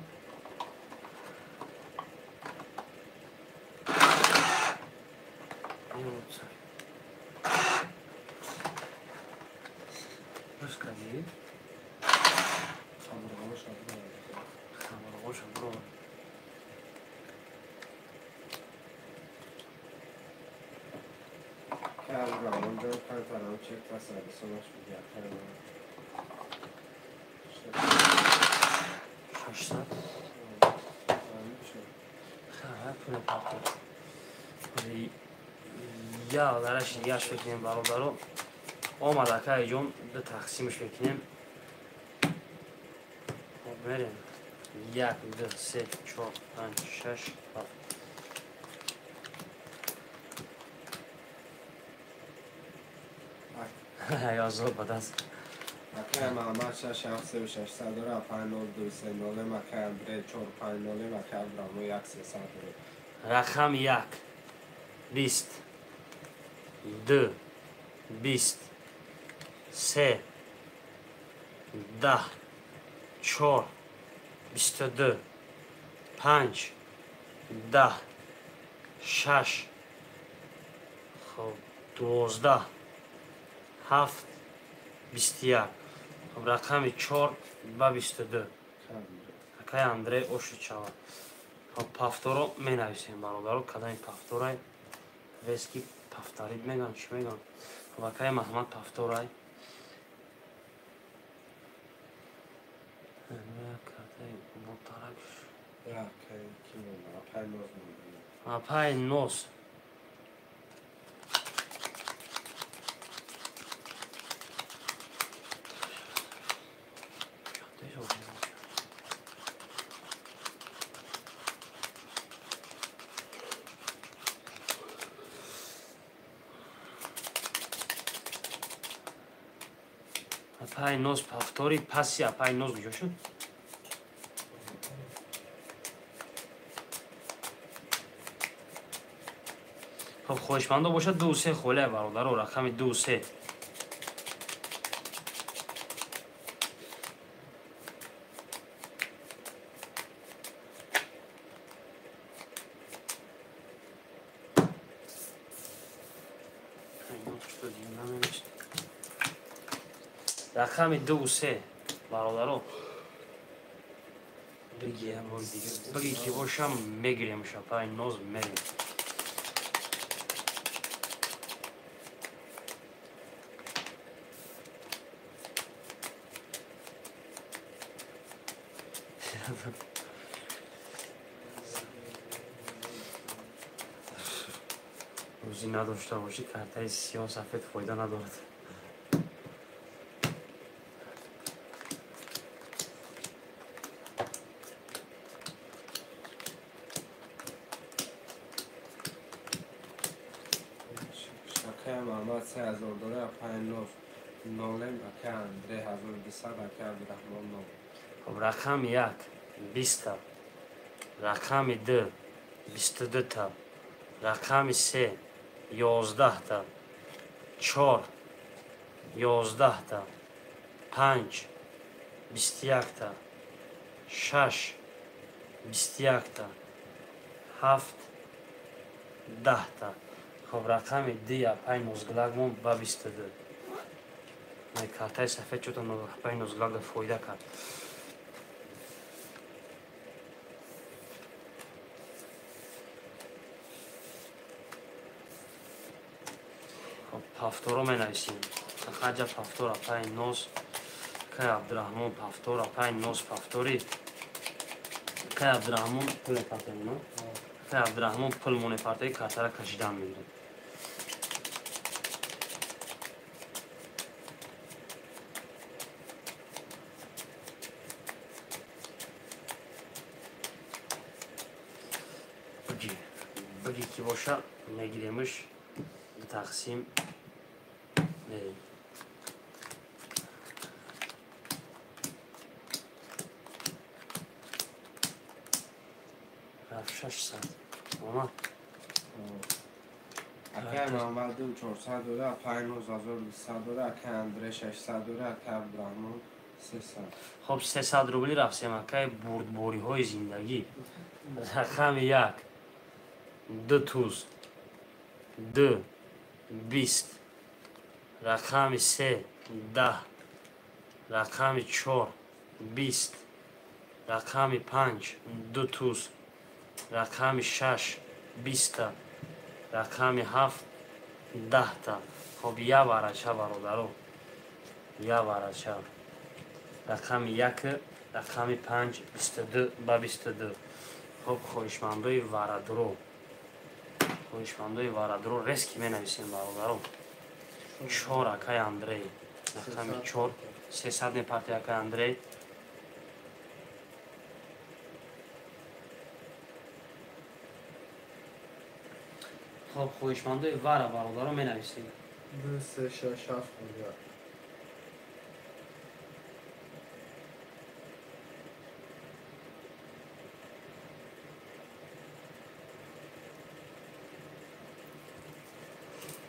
Баш кади? Хамаргош абро. Brahman dön kantarım çek tasarı sonuç bir yakar. 600. Ha, pul papo. Yağlara şimdi yaş bekleyen barodaru. Olmadı akayacağım da taksimmiş bekleyen. Verin. Yak, dı, se, çok, panç, şaş, bak. Yazıl badaz. Akayam amaçla şahsı ve şahsadura apanol duyse nole makayam bre çor panole makayam bramo yak sesadura. Rakam yak. Bist. Dı. Bist. Se. Da. Çor. Bistı. Panç. Da. Şaş. Xo'p, 12. 7. 21. Xo'p, raqami 4 va 22. Akay Andrey Oshichava. Xo'p, повторо менависем бародаро, кадаи повторай. Вески повторид мегам, чӣ мегам? Xo'p, akay Маҳмад повторай. Кадаи мотарак. Akay kim olur? Apay noz mu? Apay noz. Апай ноз повтори, паси апай ноз куҷо шуд? Хоб хоҳишмандо бошад 2-3 холе бародаро, рақами 2-3. рақами 2-3 бародаро. Биги ки бошам мегиремш апай ноз мерем. рӯзи надошта бошӣ картаи сиёҳ сафед фоида надорад. Akayam Ahmad 3000 dolar, apay noz. Nolem akayam 3200, akayam Rahman nol. Xo'p, raqami 1 20 ta, raqami 2 22 ta, raqami 3 11 ta, 4 11 ta, 5 21 ta, 6 21 ta, 7 10 ta. Xo'p, raqami 2 apay nozgилагмон ба 22. Май картаи сафед чӯта апай нозгилак да фоида кард. Повторо менависем. Хаҷа повтор апай ноз. Кай Абдураҳмон повтор апай ноз повтори. Кай Абдураҳмон пул партои но. Кай Абдураҳмон пул моне партои картара кашидан мегирад. Биги ки боша мегиремш тақсим мерем. рафт 600 омад. Akayam Ahmad 400 dolar, apay noz 1200 dolar, akayam Andrey 600 dolar, akayam Rahman 300. خب 300 روبلی رفتیم اکای بردباری های زندگی. رقم 1 2000 2 20 رقم 3 10 رقم 4 20 رقم 5 2000 رقم 6 20 رقم 7 10 تا. خب یا ورچه برادرو یا ورچه رقم 1 رقم 5 22 با 22. خب خویشمندوی وردرو رسکی می نویسیم برادرو. 4 اکای اندری رقم 4 300 میپرتی اکای اندری. خب خویشمندوی برادرو می نویسیم. 2 3 6 7 میلیارد.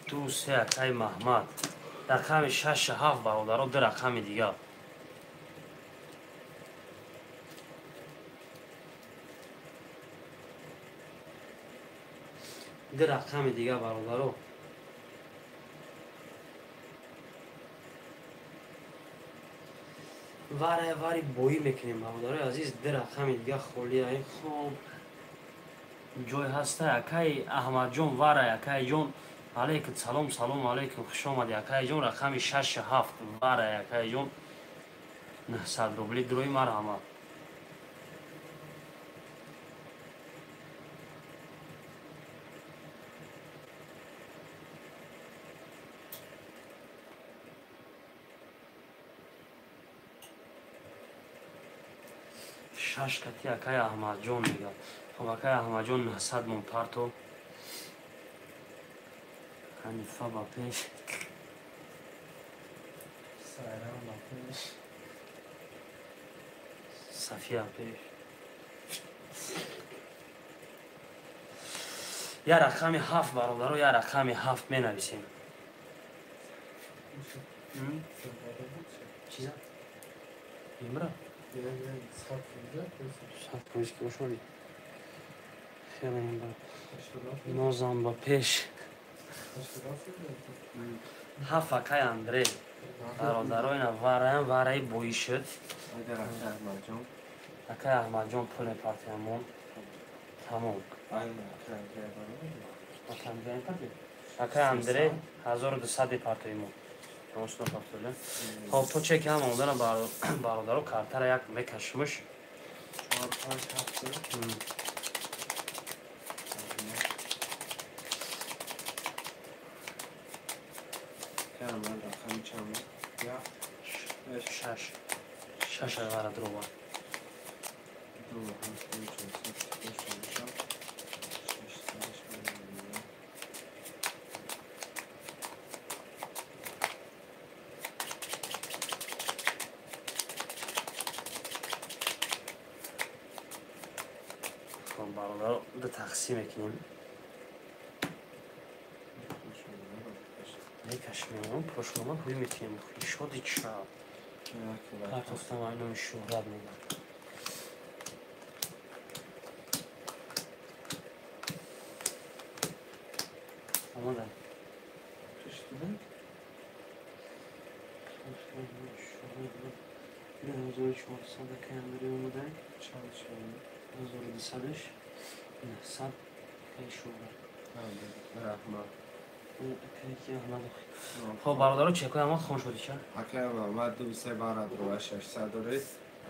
دو سه اکای محمد رقم 6 7 برادرو. دو رقم دیگه برادرو. واری بویی میکنیم برادرو عزیز. دو رقم دیگه خولی های. خب جای هسته اکای احمد جون واره اکای جون علیکم سلام علیکم خوش آمدی اکای جون. رقم 6 7 واره اکای جون 900 روبلی دروی مرحمت. شش کتی اکای احمد جون میگه. خب اکای احمد جون 900 من پرتو حنیفه با پیش سایران با پیش صفیه پیش. یا رقم 7 برادرو یا رقم 7 می نویسیم. چیزا؟ ایمرا؟ سخت کنیش که باشوری خیلی من با نازم با پیش 7 اکای اندری برادرو اینا واره بویی شد. اگر اکای احمد جون اکای احمد جون پول پرتی همون تمام. اکای اندری 1200 پرتویمون نوستو پرتویمون. خب تو چک هم آمدن برادرو کارتر یک میکشمش 4 5 هفته. من رقم چند یا 6 برادرو با 2 7 برادرو دو تقسیم کنیم. میکشمیم پروشنامه خوی میکنیم. خوی شدی چرا پرتفتم اینو شهرت میدم. آمدن پشتونه 1400 که اندری اومدن چند شد 1200 900 که شهرت رحمت. خب برادرو چکای اما خون شدی چه؟ اکای محمد 2 3 برادرو 600 دوره.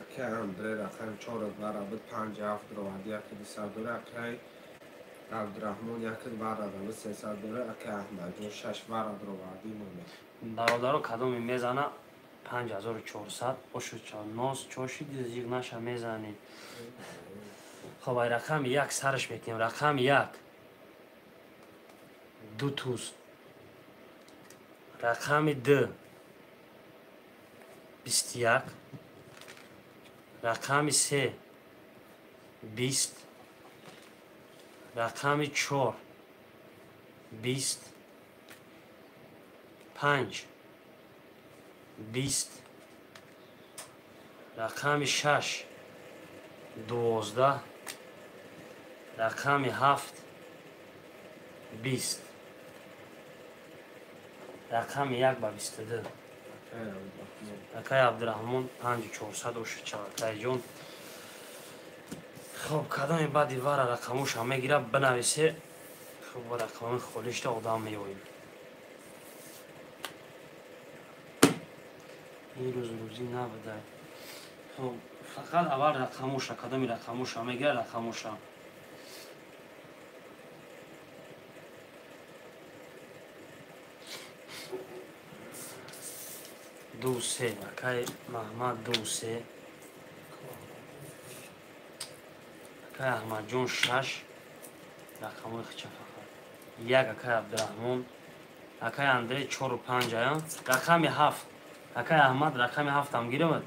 اکای اندری رقم 4 برابر 5 7 دوره 200 دوره. اکای عبدالرحمن یک برادر 300 دوره. اکای احمد جون 6 برادرو وردی مونه. برادرو کدومی میزنه 5400 باشو چه ناز چاشی دیگه نشه میزنی. خب ای رقم 1 سرش میکنیم. رقم 1 2000 رقم 2 21 رقم 3 20 رقم 4 20 5 20 рақами 6 12 рақами 7 20 рақами 1 ба 22 акай Абдураҳмон 5400 чавакай ҷон. хуб кадоми баъди вара рақамуша мегира бинависе. хуб ва рақами холишта одам меоим. ин рӯз рӯзӣ набуда. хуб фақат аввал рақамуша кадоми рақамуша мегира рақамуша. ду се акай маҳмад ду се акай аҳмадҷон 6 рақамои хича фақат 1 акай Абдураҳмон акай Андрей 4 5 ая рақами 7 акай Аҳмад рақами 7 ам гирамад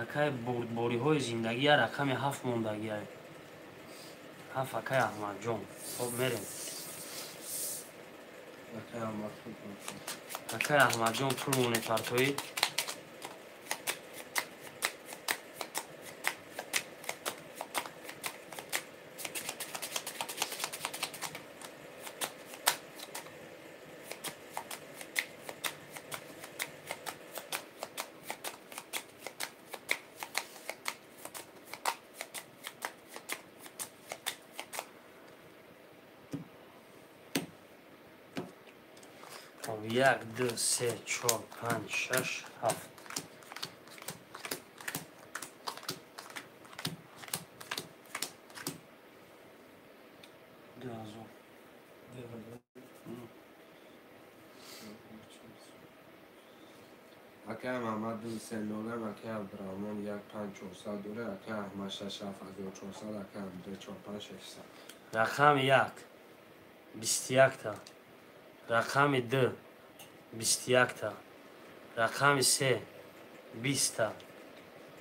акай бурдбориҳои зиндагия рақами 7 мондагия 7 акай Аҳмадҷон. хоб мерем акай Аҳмадҷон пул монетартоӣ як ду се чор панҷ шаш ҳафт акай маҳмад 239 акай Абдураҳмон 1400 дуре акай Аҳмад 67400 акай Андрей 45600 рақами 1 21 та рақами 2 21 та рақами 3 20 та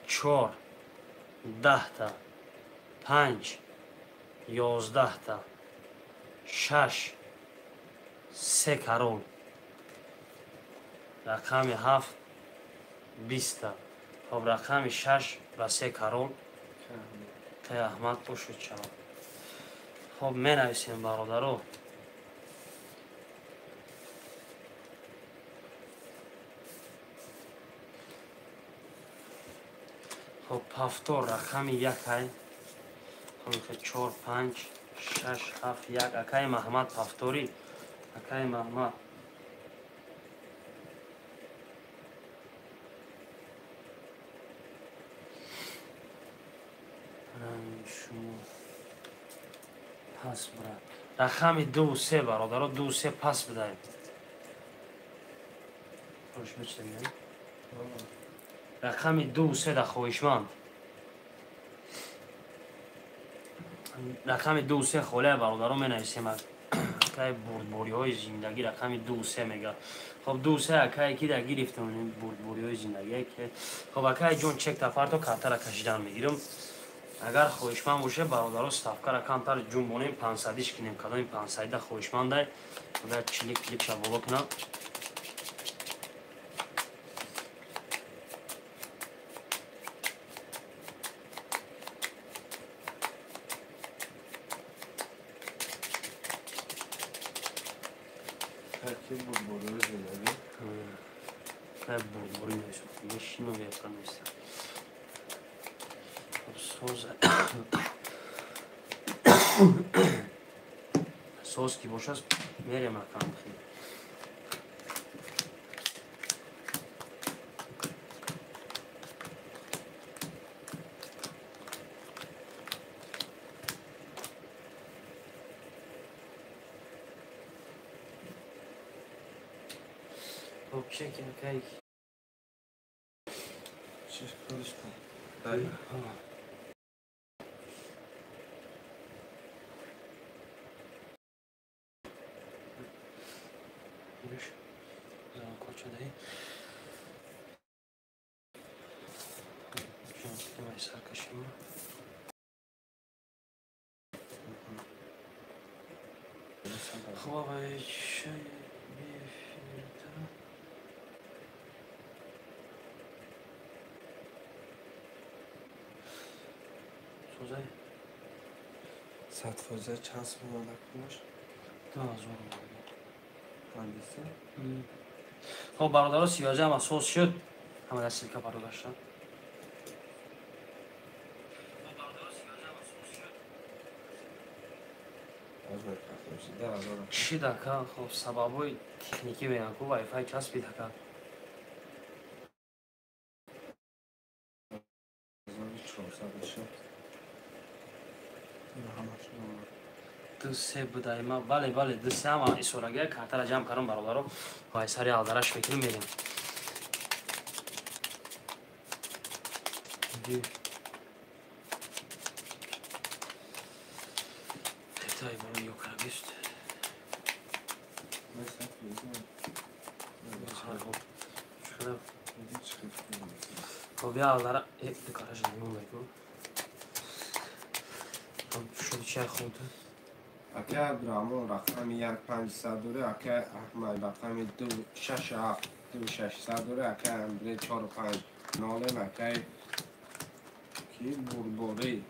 4 10 та 5 11 та 6 3 карол рақами 7 20 та хоб рақами 6 ва 3 карол кай Аҳмад бошуд чавад. хоб менависем бародаро. хоб ҳафтор рақами 1 ай 4 5 6 7 1 акай Маҳмад ҳафторӣ акай Маҳмад шумо пас бурад рақами 2 3 бародаро 2 3 пас бидаем. рақами 2 3 да хоҳишманд рақами 2 3 холия бародаро менависем акай бурдбориҳои зиндагӣ рақами 2 3 мега. хоб 2 3 акай ки да гирифтем бурдбориҳои зиндагие ки хоб акай ҷон чек тафарто картара кашидан мегирам. агар хоҳишманд боше бародаро ставкара камтар ҷунбонем 500 кинем кадоми 500 да хоҳишмандай агар чилик клипша боло кунам. Кай бурдбори месо шино яка нест соз ки бошад мерем рақам бихем. хоб чек акай саркашима хуб صدفوزه صدفوزه چند سال مونده کنش؟ 2000 هندسه؟ خب برادرها 13 هم اساس شد همه در سیلکا پردو داشتن از من کفتم شده چی دکا خب سببای تکنیکی بیان که وای فای چسبی دکا 1400 شد اینا همش دو سه بوده ما بله دو سه هم این سورگه کارتر جمع کردم برادرها وای سری آدرش فکر میریم تای برای یوکرگیست مثل فیزه خب بیا آدره یک دکارش نمون بگو خب شد چه خود اکه عبدالرحمن رقم 1500 دوره اکه احمد رقم 267 2600 دوره اکه امبره 45 نالم اکه کی برباری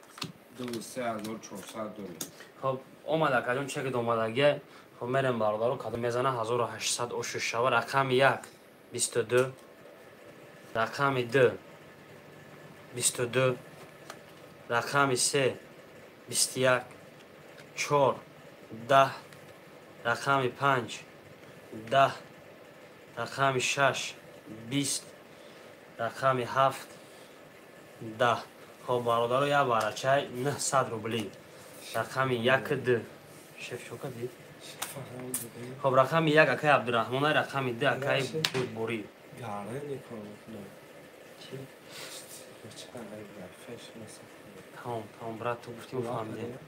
3400 دوره خب اومده کدوم چه که اومدگه خب میرم برادرو کدوم میزنه 1800 اوشو شوه رقم 1 22 رقم 2 22 رقم 3 21 4 10 رقم 5 10 رقم 6 20 رقم 7 10 خب برادرو یا بارچای 900 روبلی رقم 1 2 شف شو کدی خب رقم 1 اکای عبدالرحمن رقم 2 اکای بوری گاره نکنه چی؟ بچه فش مثل تمام برات تو گفتیم فهمیدیم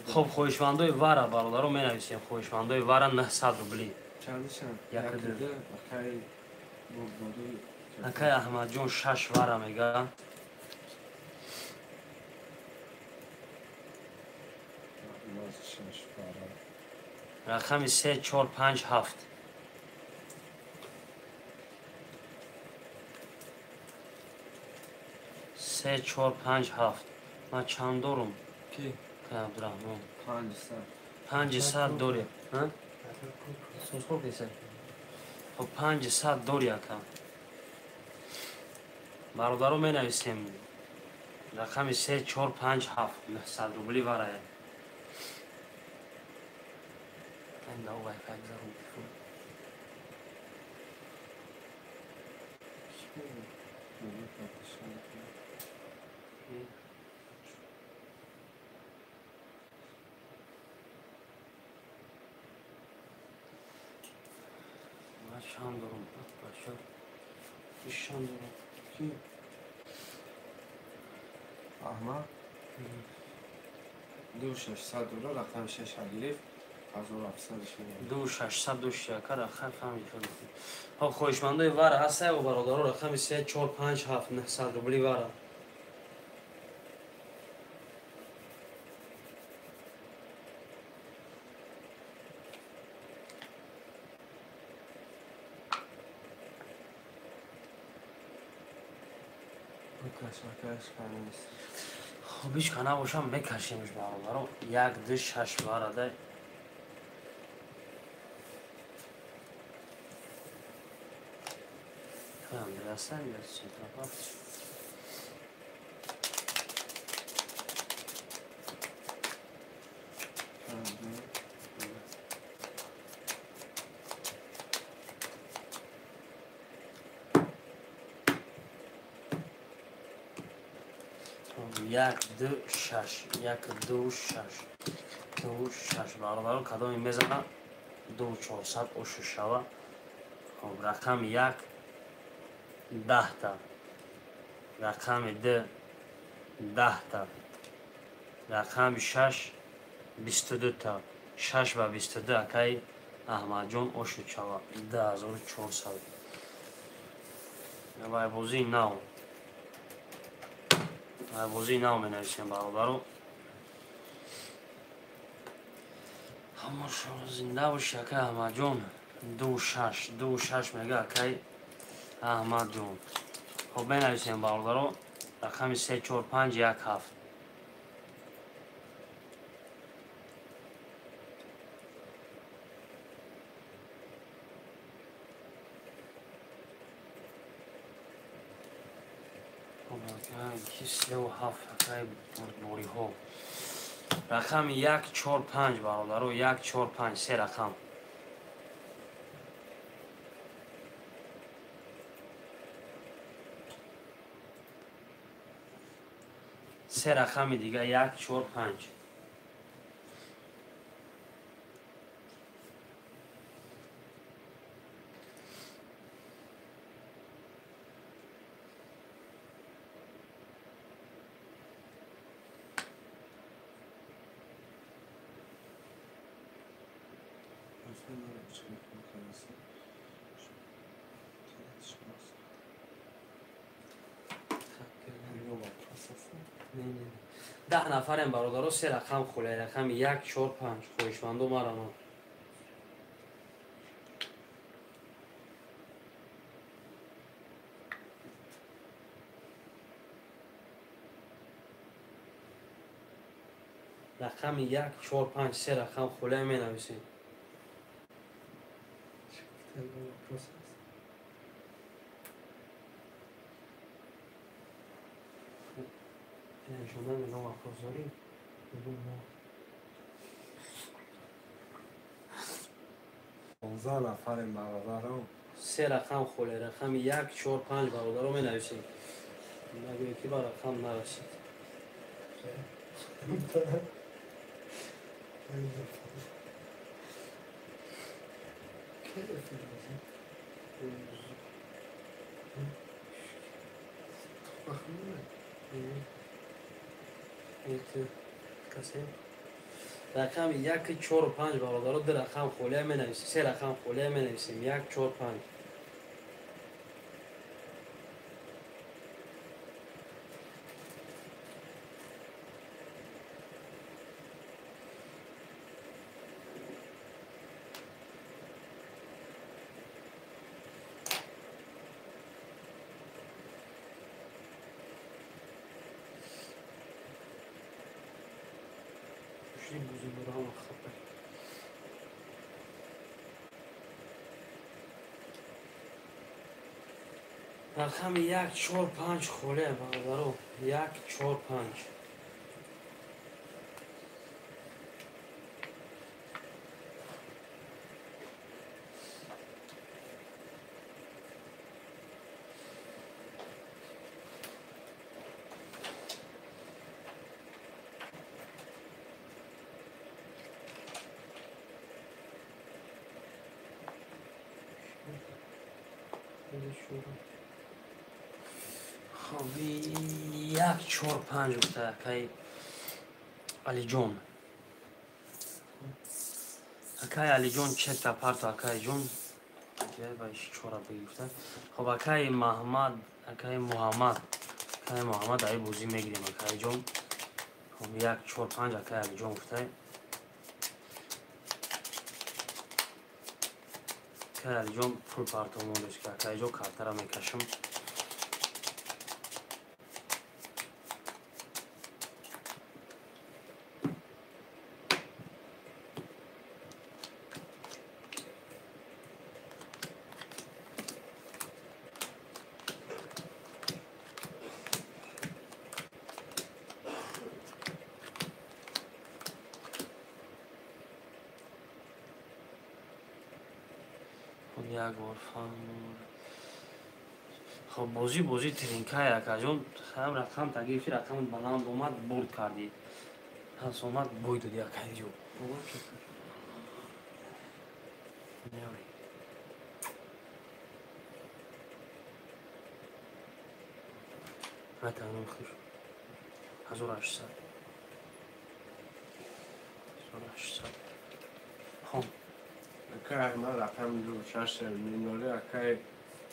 خب خویشمندای واره برادرو می نویسیم خویشمندای واره 900 روبلی چندشن؟ یک یک دو. ده اکای برباری اکای احمد جون 6 واره میگه باز شش باره رقم 3 4 5 7 3 4 5 7 من چند دارم کی؟ که عبدالرحمن 500 500 دوری ها؟ سوز خور دیسه خب 500 دوری اکم برادرو می نویسیم رقم 3 4 5 7 900 روبلی واره این دو وای فای زرم من چند دارم بچه چند دارم کی؟ احمد 2600 دلار رقم 6 الف 1700 میاد 2600 دو شکر اخر فهمی شد خب خوشمندای واره هسته و برادرو رقم 3 4 5 7 900 روبلی واره کش کنیست خب هیچ کنه باشم بکشیمش برادرو 1 2 6 واره ده هم درسته یا چی طرف یک دو شش یک دو شش دو شش برادرو کدامی میزنه 2400 اوشو شوه خب رقم 1 10 تا رقم 2 10 تا رقم 6 22 تا 6 و 22 اکای احمد جون اوشو شوه 10400 یا بازی نو بازی نو می نویسیم برادرو همه شما زنده باشی اکای احمد جون 2 6 میگه اکای احمد جون خب می نویسیم برادرو رقم 3 4 5 1 7 یکی 37 اکای بردباری ها. رقم 1 4 5 برادرو 1 4 5 سه رقم. سه رقم دیگه 1 4 5. ده نفریم برادرها سه رقم خوله رقم 1 4 5 خویشمندو مرا رقم 1 4 5 سه رقم خوله می نویسیم. شما نگاه افرازاری 15 نفریم برادرم. سه رقم خوله رقم 1 4 5 برادرها می نویسیم. نگه یکی با رقم نرسید. رقم 1 4 5 برادرها دو رقم خوله می نویسیم. سه رقم خوله می نویسیم 1 4 5. رقم 1 4 5 خوله برادرو 1 4 5. خب 1 4 5 بوده اکای علی جون. اکای علی جون چک تا پارتو اکای جون اکای بایش چورا بگیفته. خب اکای محمد اکای محمد ای بوزی میگیریم اکای جون. خب 1 4 5 اکای علی جون بوده. اکای علی جون فول پارتو مونش که اکای جون کارتر میکشم. خب بازی ترینکای اکاجون هم رقم تگیفی رقم بلند اومد برد کردی. پس اومد بوی دادی اکاجو. متانم خوش 1800 خب اکای من رقم 26 مینوری اکای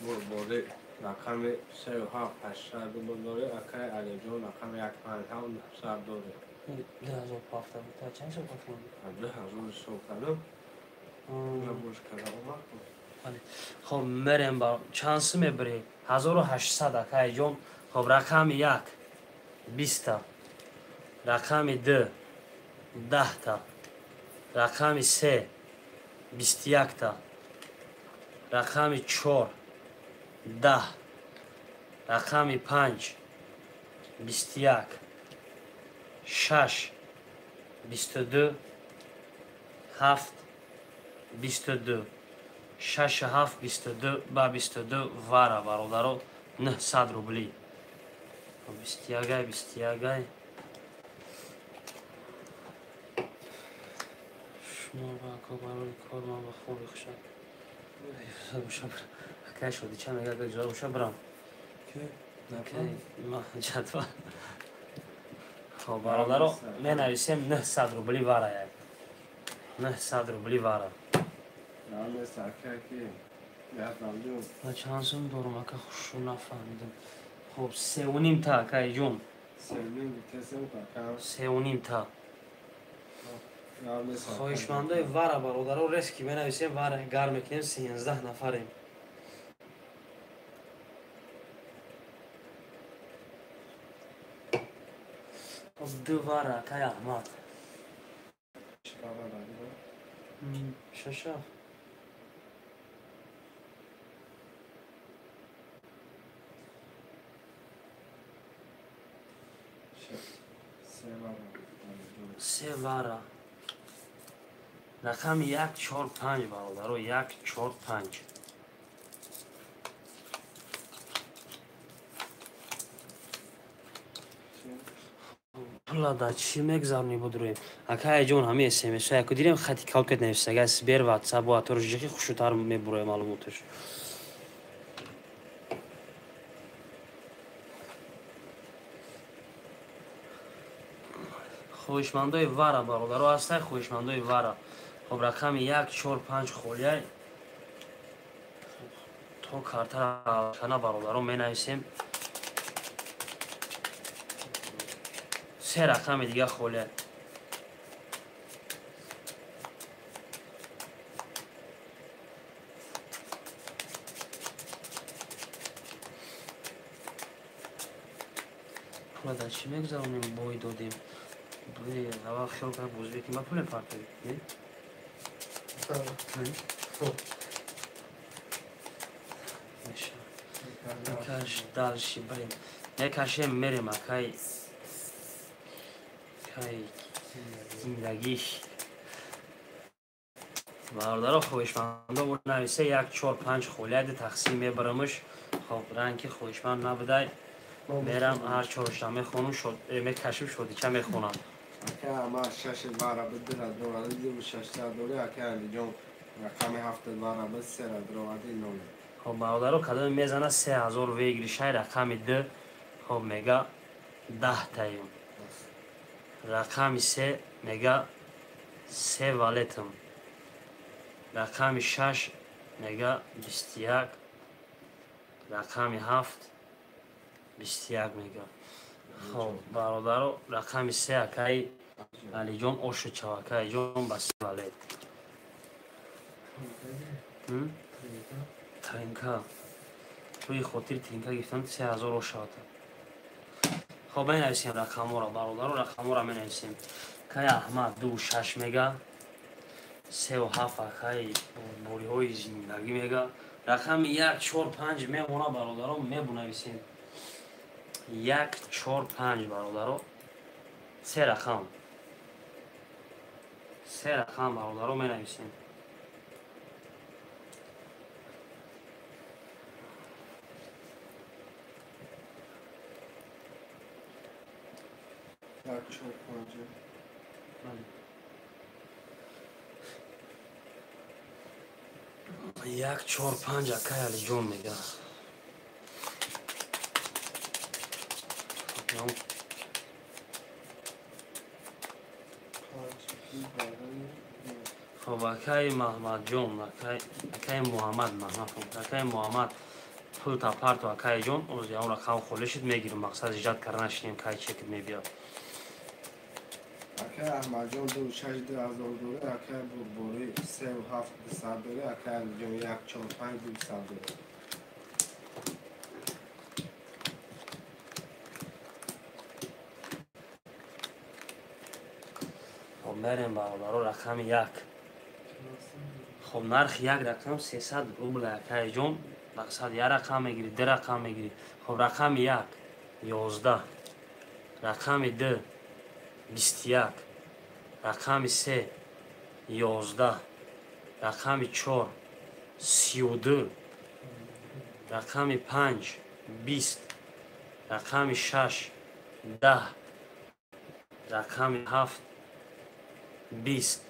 بردباری رقم 37 800 بردباری اکای علی جون رقم 1 5 900 دوره 2000 پافتا بود. تا چند سو پافتا بود؟ 2000 سو کنم. نبوش کنم اومد. خب مریم با چانس میبری 1800 اکای جون. خب رقم 1 20 تا، رقم 2 10 تا، رقم 3 21 تا، رقم 4 10، رقم 5 21 6 22 7 22 6 7 22 ба 22 вара бародаро 900 рубли 21 шумо ба барои кор ман ба хоби хушам акай шуди ча мега ҷо уша брам ҷадвал хоб бародаро менависем 900 рубли вара 900 рубли вара ва чанд сум дорум ака хушу нафаҳмидам хоб 3.5 та акай ҷон 3.5 та хоҳишмандои вара бародаро рески менависем вара гар мекунем 13 нафарем ду вара акай аҳмад шаша се вара рақами 145 бародаро 145 пулада чӣ мегзарни будруем акай ҷон ҳами смс яку дирем хати калкет нависага сбер ватсап бо атор ҷихи хушутар мебуроя маълумоташ хоҳишмандои вара бародаро ҳастай хоҳишмандои вара хоб рақами 145 холияй то картара бародаро менависем се рақами дига холияй пулада чӣ мегзаронем бой додем ава хел как ӯзбекӣ ба пулем партави каш далши барем мекашем мерем акай зиндагӣ бародаро хоҳишмандо нависе 145 холияди тақсим мебарамш хоб ранги хоҳишманд набудай мерам ҳар чоршам мехонам мекашим шодича мехонам Akea ama şaşı var abi dira drovadı diye şaşı adore akea lijon rakami hafta var abi sera drovadı nol. хоб бародаро кадом мезана 3000 вегришай рақами 2 хоб мега 10 таим рақами 3 мега 3 валетам рақами 6 мега 21 рақами 7 21 мега хоб бародаро рақами 3 акай алиҷон ошучав акай ҷон ба 3 валет тринка рӯи хотири тринка гирифтам 3000 ошавата хоб менависем рақамора бародаро рақамора менависем кай аҳмад 26 мега 37 акай бориҳои зиндагӣ мега рақами 145 мемона бародаро мебунависем 145 бародаро се рақам бародаро менависем як чор панҷ акай алиҷон мега хоб акай маҳмадҷон акай муҳаммад акай муҳаммад пулта парту акай ҷон оз яон рақам холӣ шуд мегирам мақсад иҷод кардан шидем кай чек мебиёд Akea ahmajon do şaşı de azor dore akea bu bori 37 sadore akea lijon 145 sadore. хоб мерем бародаро рақами 1 хоб нархи як рақам 300 рубл акай ҷон мақсад як рақам мегирӣ ду рақам мегирӣ хоб рақами 1 11 рақами 2 21, рақами 3 11, рақами 4 32, рақами 5 20, рақами 6 10, рақами 7 20.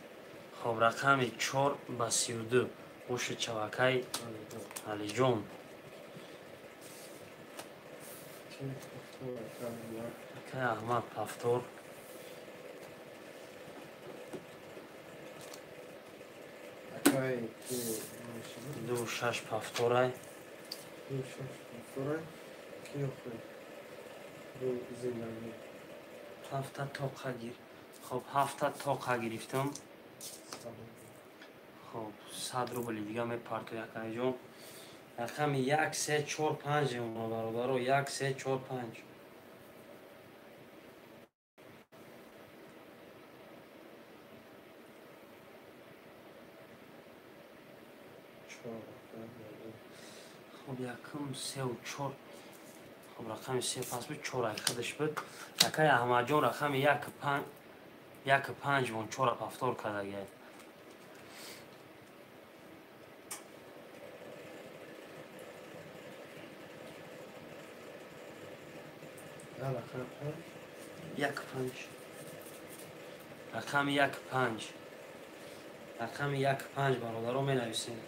хоб рақами 4 ба 32. гӯши чавакай алиҷон. акай аҳмад пафтор. ду 6 пафторай. ҳафта тоқа гир. хоб ҳафта тоқа гирифтам. хоб 100 рубли дига мепартояд акайҷон. рақами 1 3 4 5 бародаро 1 3 4 5. хоб якум 3 و 4. хоб рақами 3 пас буд 4 худаш буд. акай аҳмадҷон рақами 1 5 вон 4 пафтор кардагия. рақами 1 5. рақами 1 5 бародаро менависем.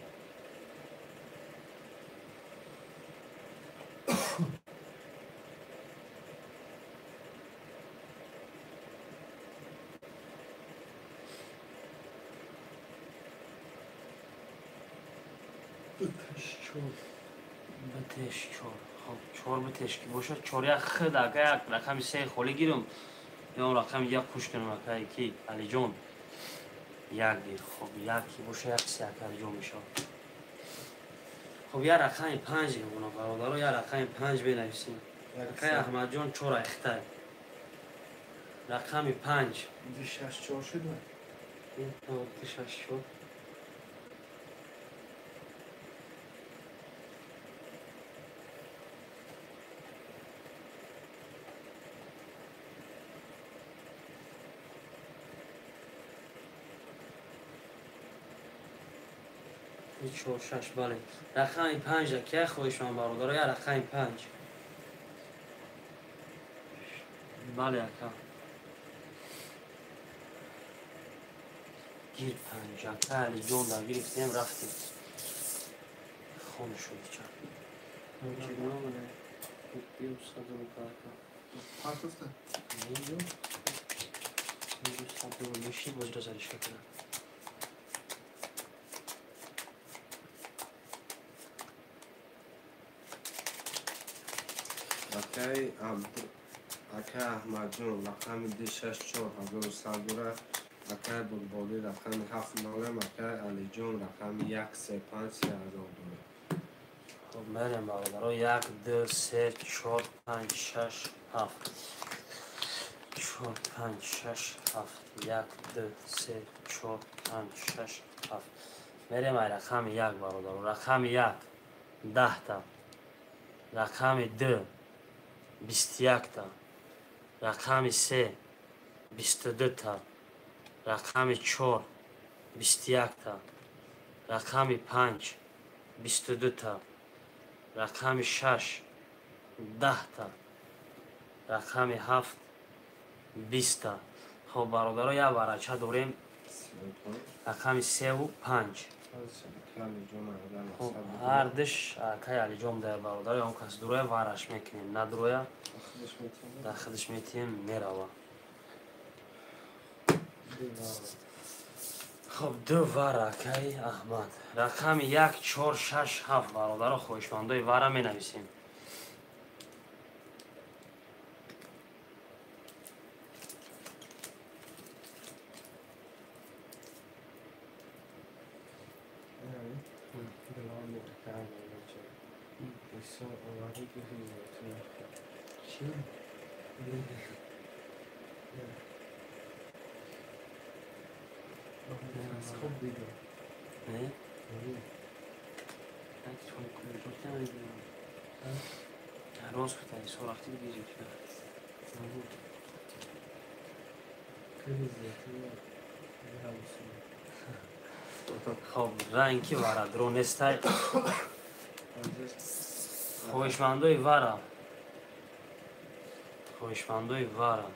битеш 4. хоб 4 битеш ки бошад 4 як худ акай як рақами 3 холӣ гирам. ё рақами 1 пуш кунам акай ки алиҷон. як гир. хоб як ки боша як 3 акай алиҷон мешавад. хоб я рақами 5 гирам бародаро я рақами 5 бенависем. акай аҳмадҷон 4 ахтай. рақами 5 6 4 шуд. 6 4. چهار شش بله. رقم 5 که خواهشمند برادر یا رقم 5. بله اکا. گیر 5 اکا علی جون دا گرفتیم رفتیم. خون شد چه. چگونه بله. بیو صدر اکا. پاسسته. نیو. نیو صدر میشی باز دازش کنه. акай аҳмадҷон рақами 264 садура акай булболӣ рақами 7 малам акай алиҷон рақами 135 3000 дора. خب بریم برادرها 1 2 3 4 5 6 7 4 5 6 7 1 2 3 4 5 6 7 بریم رقم 1 برادرها رقم 1 10 تا رقم 2 21 تا رقم 3 22 تا رقم 4 21 تا رقم 5 22 تا رقم 6 10 تا رقم 7 20 تا. خب برادرها یا ورقه داریم رقم 3 و 5. خب هر دش که علی جام در برادر اون کس دروی ورش میکنیم نه دروی داخلش میتیم میروه. خب دو ورقه احمد رقم 1 4 6 7 برادر خوشمندای ورا می نویسیم. Ne? Roz kutayı soraklı bir gecik. خب رنگی وارا درونستای خوشمندوی وارا خوشمندوی وارا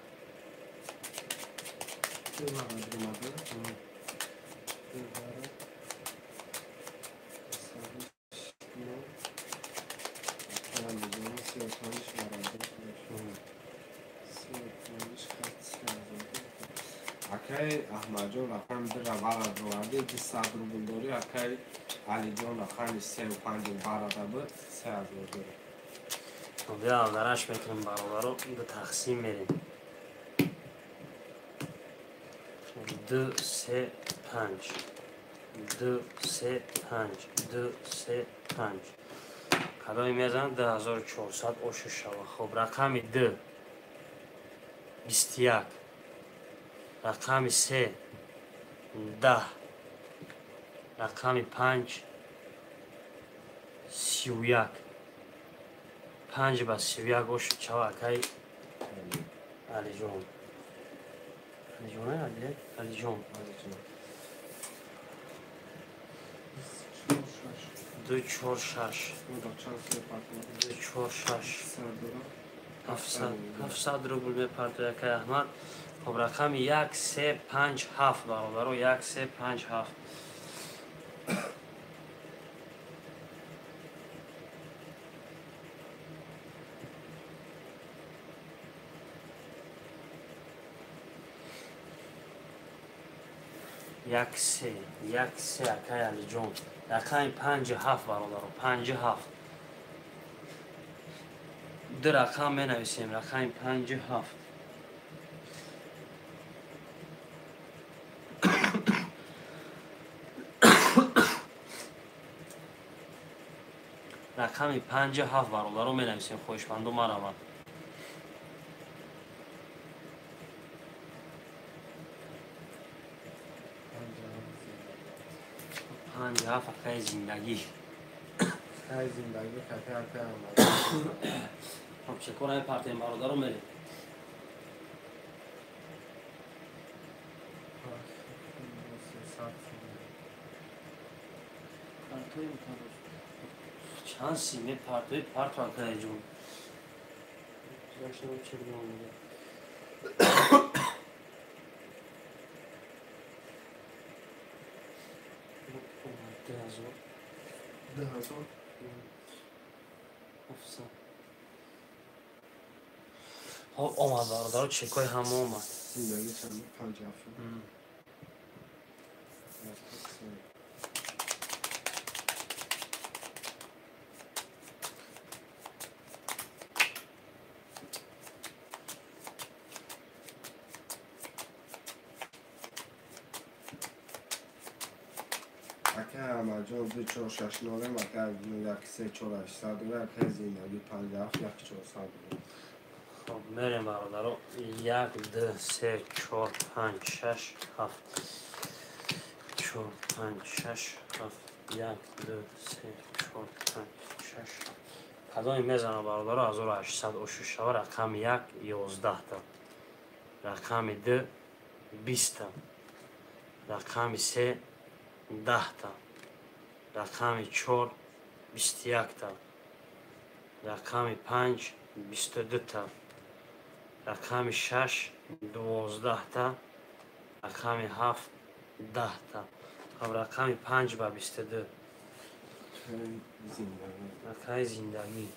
Akay Ahmadjon raqam bir vara do'radi 200 rubl dori akay Alijon raqam 35 barada bu 3000 dori. خب یا درش میکنیم برابر دو تقسیم میریم 2 3 5 2 3 5 2 3 5 کدای میزنم 10400 اوشو شوا خب رقم 2 21 رقم 3 10 رقم 5 31 5 با 31 اوشو شوا اکای علی جون علی جون علی جون دو چهار شش دو چهار شش 700 روبل میپرد یکی احمد خب رقم 1 3 5 7 برابر 1 3 5 7 1 3 1 3 اکای علی جون رقم 5 7 برابر 5 7 دو رقم می نویسیم رقم 5 7 رقم 5 7 برابر رو می نویسیم خوشمند و مرامت 5 7 اکای زندگی Akay zindagi akay Ahmadjon. خب چکار های پرتیم برادر رو میریم چند سیمه پرتوی پرت اکای جون چه بیان 1000 خب آمد برادر چکای همه آمد zindagi chandi 50 Akay Ahmadjon 2469 akay 13800 dori akay zindagi 57 1400 dori. خب میریم برادر 1 2 3 4 5 6 7 4 5 6 7 1 2 3 4 5 6 7 کدای میزنه برادر 1800 اوشو شوا رقم 1 11 تا رقم 2 20 تا رقم 3 10 تا رقم 4 21 تا رقم 5 22 تا رقم 6 12 تا رقم 7 10 تا خب رقم 5 با 22 Akay zindagi اکای زندگی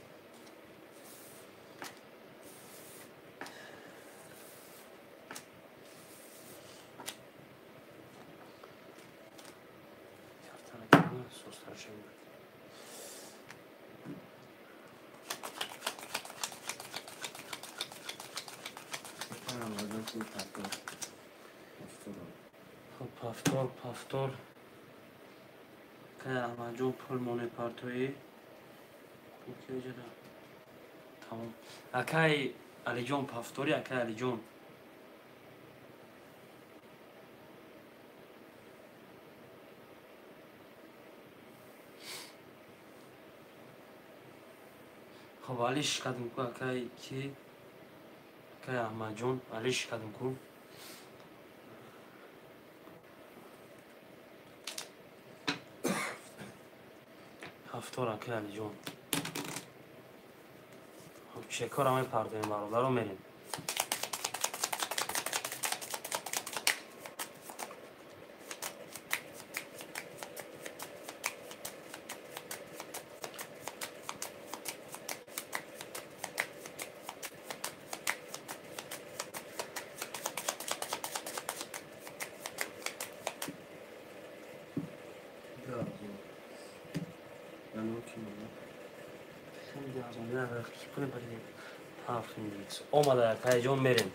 Akay Ahmadjon pul tartib. خب پافتور که احمد جون پول مونه پرتویی اوکی جدا تمام اکای علی جون پافتوری اکای علی جون خب علیش کدوم کو اکای کی اکای احمد جون علیش کدوم کو ҳафтор ака алиҷон. Хоб чекора мепардоем бародаро мерем. Омада акаҷон мерем.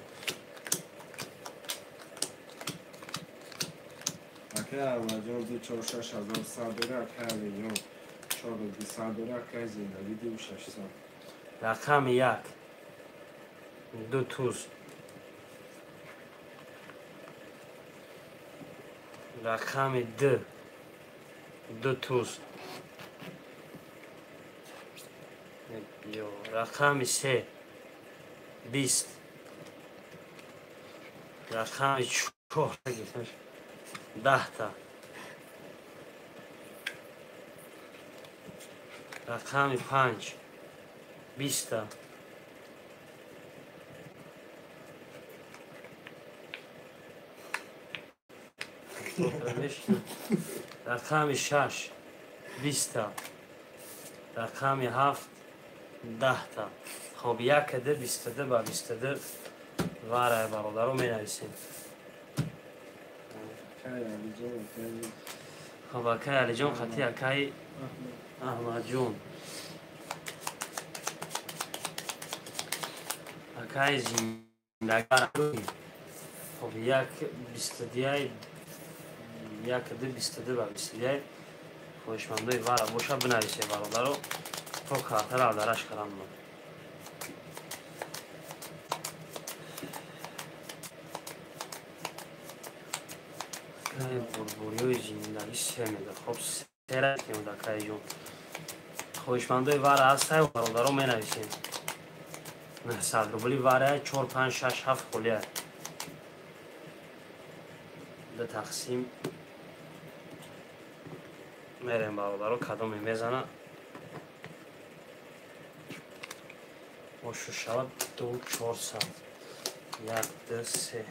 Ака Амаҷон 246,100 дора, ака Алиҷон 4200 дора, ака Зиндагӣ 2600. Рақами 1 2 туз. Рақами 2 2 туз. Рақами 3 20. Рақами 4 10 та. Рақами 5 20 та. рақами 6 20 та. рақами 7 10 та. хоб 1 22 ба 22 вараи бародаро менависем. хоб акаи алиҷон хати акаи аҳмадҷон. акаи зиндагӣ. хоб 1 22 1 22 ба 22 хоҳишмандои вара боша бинависе бародаро то картара алдараш карам. бурбуриёи зиндагӣ се меда. хоб сера кемуда кайҷон. хоҳишмандои вара ҳастаю бародаро менависем. 100 рубли варая 4 5 6 7 холия. ду тақсим мерем бародаро кадоме мезана. ошу шавад 2 400 1 2 3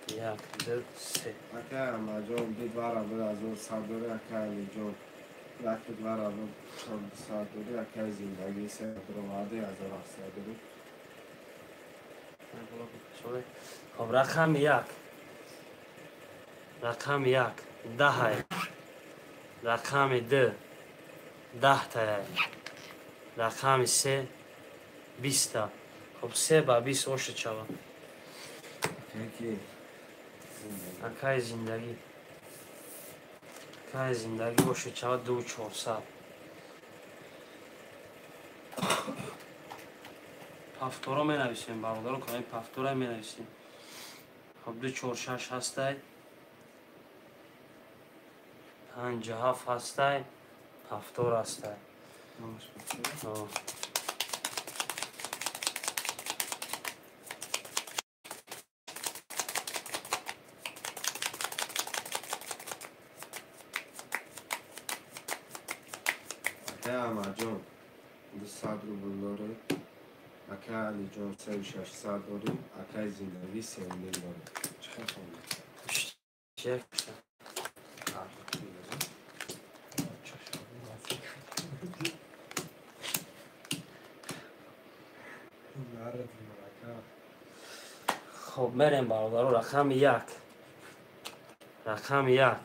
1 2 3. Ака Амаҷон бид вара буд 1100 дора, ака Алиҷон лакид вара буд 400 дора, ака Зиндагӣ 3 дора ваъдаи 1700 дора. хоб рақами 1 рақами 1 10 рақами 2 10 тая. рақами 3 20 та. хоб 3 ба 20 ошид шавад. акаи зиндагӣ. акаи зиндагӣ ошид шавад 2 400. пафтора менависем бародаро ками пафтора менависем. хоб 2 4 6 ҳастай. 5 7 ҳастай. пафтор ҳастай. Ака Амаҷон 200 рубл доред, ака Алиҷон 3600 дорем, акаи Зиндагӣ 3000 дорем. Чӣ хел хоб мерем бародаро рақами 1 рақами 1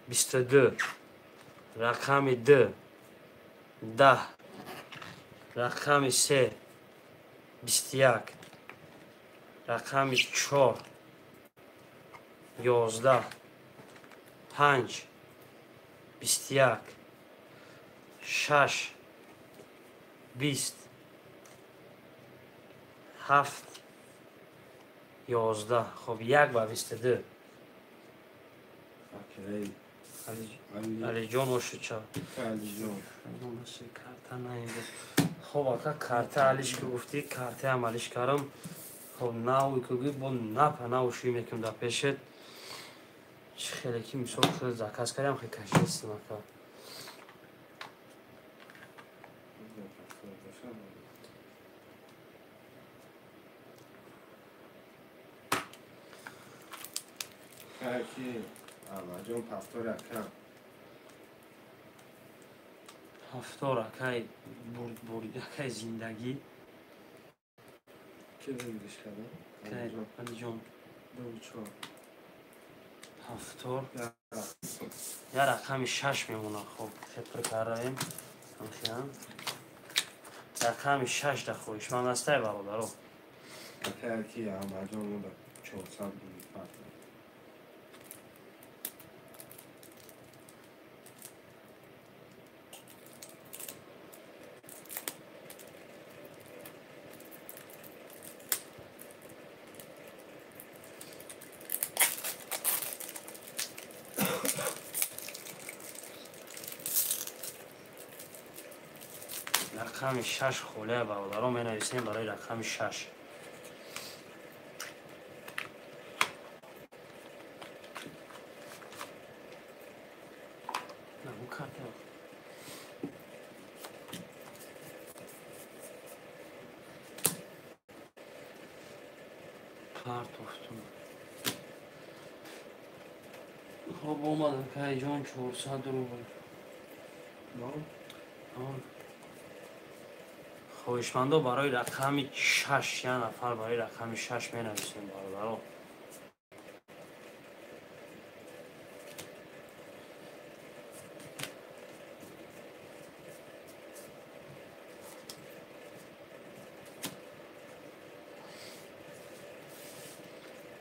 22 рақами 2 10 рақами 3 21 рақами 4 11 5 21 6 20 7 11. хоб 1 ба 22. алиҷон ошуд шавад. карта наинда. хоб ака карта алиш ки гуфтӣ картаам алиш кардам. хоб навуи куги бо напа навушуи мекунам дар пешет. чӣ хеле ки мисол заказ кардам хе кашистим ака. Belki Amacım pastor yakın. ҳафтор акай акай зиндагӣ Ki gidiş kadar? акай алиҷон Doğuço. ҳафтор Ya. я рақами 6 мемонад. Хоб хепр кардаем ҳамширам рақами 6 да хоҳишманд астае бародаро. Belki amacım o da çok sağ farklı. рақами 6 холияи бародаро менависем барои рақами 6. Наму карта партофтум. Хоб омад акайҷон 400 рубл. хоҳишмандо барои рақами 6 як нафар барои рақами 6 менависем бародаро.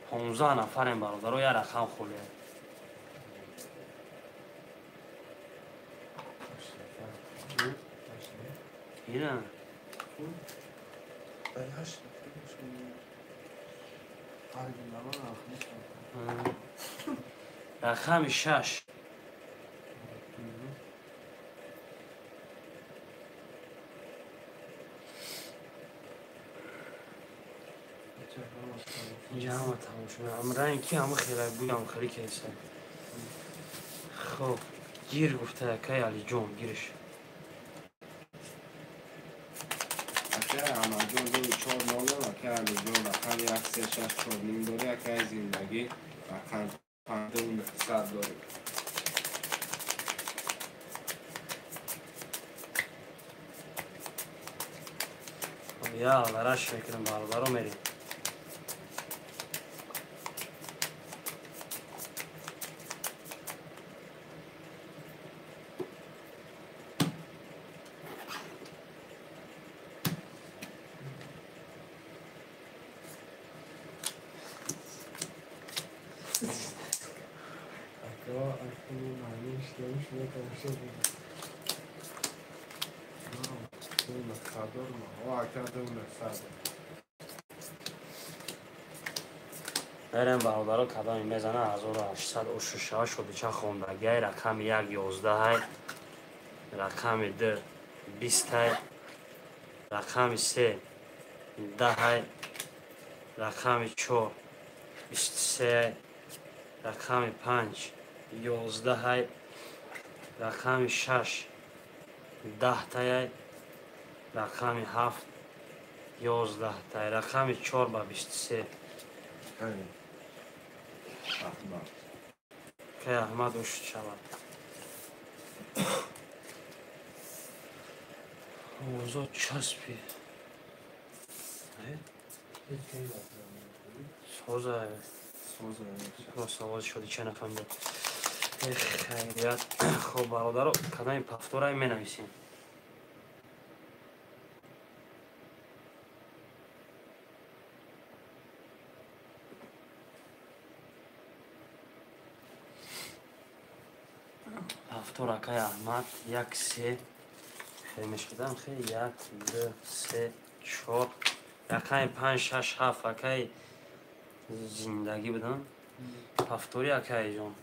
понздаҳ нафарем бародаро як рақам холия. ина рақами 6. инҷа ҳама тамом шуда. Амраин ки ҳама хелак будам хеле кеса. Хоб гир гуфта якай Алиҷон гирш. Amacım doğuço nolu ki Amacım rakam yak 3-6 nim dori akay zindagi rakam pandum sad dori. Я гараж мекунем бародаро мерем. Aklımın halini işlemiş ve konuşabilirim. Una kadar mı? O akada una sad. мерем бародаро кадоми мезана 1866 шудича хондагиай рақами 111 рақами 2 20 рақами 3 10 рақами 4 23 рақами 5 11 рақами 6 10 рақами 7 11 рақами 4 ба 23. Yani. Ahmak. Кай Аҳмад ушуд шавад. озод часпи. Соза. Соза шуди ча нафаҳмидам. Хайрият. Хоб бародаро кадоми пафтораи менависем. ҳафтор акай Аҳмад 1 3 хеле мешкидам хе 1 2 3 4 рақами 5 6 7 акай зиндагӣ будам. ҳафтори акайҷон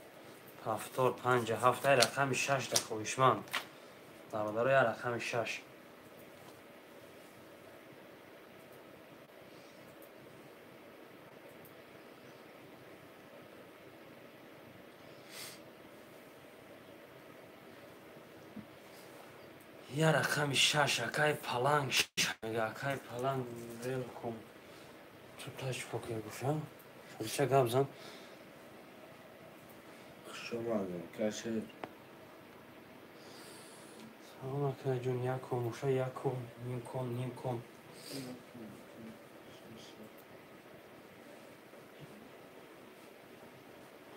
ҳафтор 57 ай рақами 6 да хоҳишманд бародаро як рақами 6. Я рақами 6 акай паланг мега акай паланг велком чуташ покер гушам шадиша габзан شما کشه سلام اکای جون یکم موشه یکم نیم کن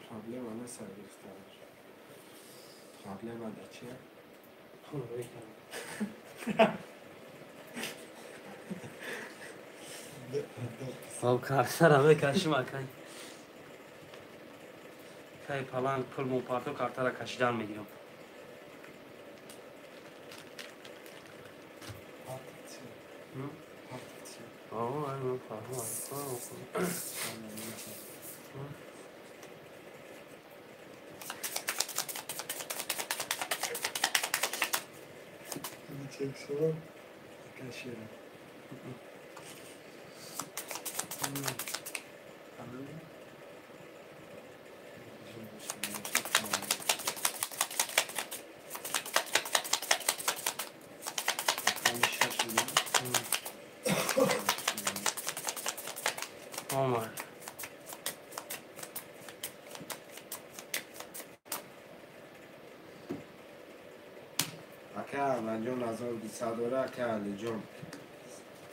Problema ne servisler? Problema da çiğ. خب کارتر همه کشیم اکای کای پلنگ پل موپارتو کارتر کشیدن میگیرم آه من فهمم Çeksin. Kaşıyorum. Omar Aka ben John Azor Sadora Aka Ali John.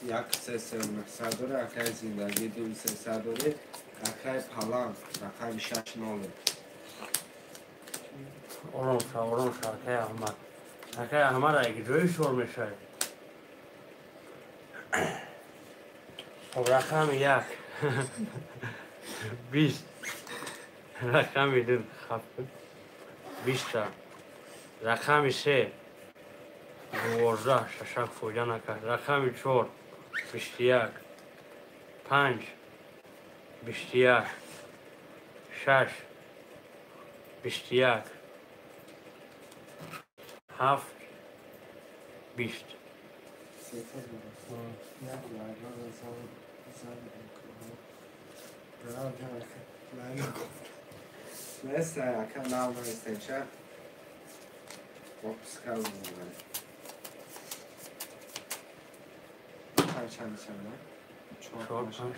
Yak ses Sadora Aka zindagi dil ses Sadore Aka palan Aka bir şaş ne olur? Orumsa Akay Ahmad Akay Ahmad اگه جوی شور میشه خب رقم یک 20 رقم دو خفت 20 رقم سه 12 ششک فوجا نکرد رقم 4 21 5 21 6 21 7 20 Neyse Aka ne almak isteyeceğim? Ops kaldım ben. Kaç tane sana? 4 5 Çok 6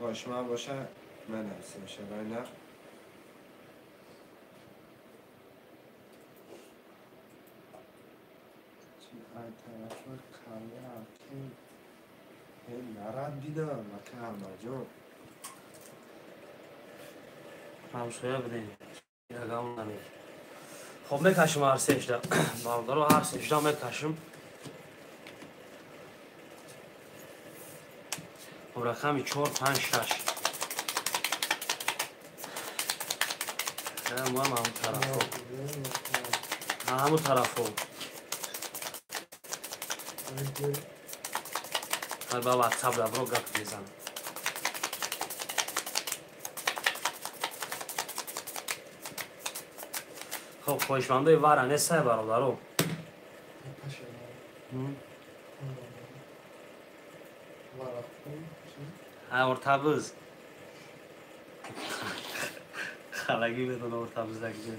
hoşuma başa ben hepsini şöyle. Ay tarafı kalya kim? Narad دیدم Aka amacım. همسایه بدین یکم نمید خب میکشم هر سهشده بالده رو هر سهشده میکشم خب رقمی 4 5 6 مهم همون طرف همون طرف هر با واتساپ رو گفت میزنم خب خوشمنده وارانه سه برادرو ها ارتبز خلاقی بدون ارتبز دکتر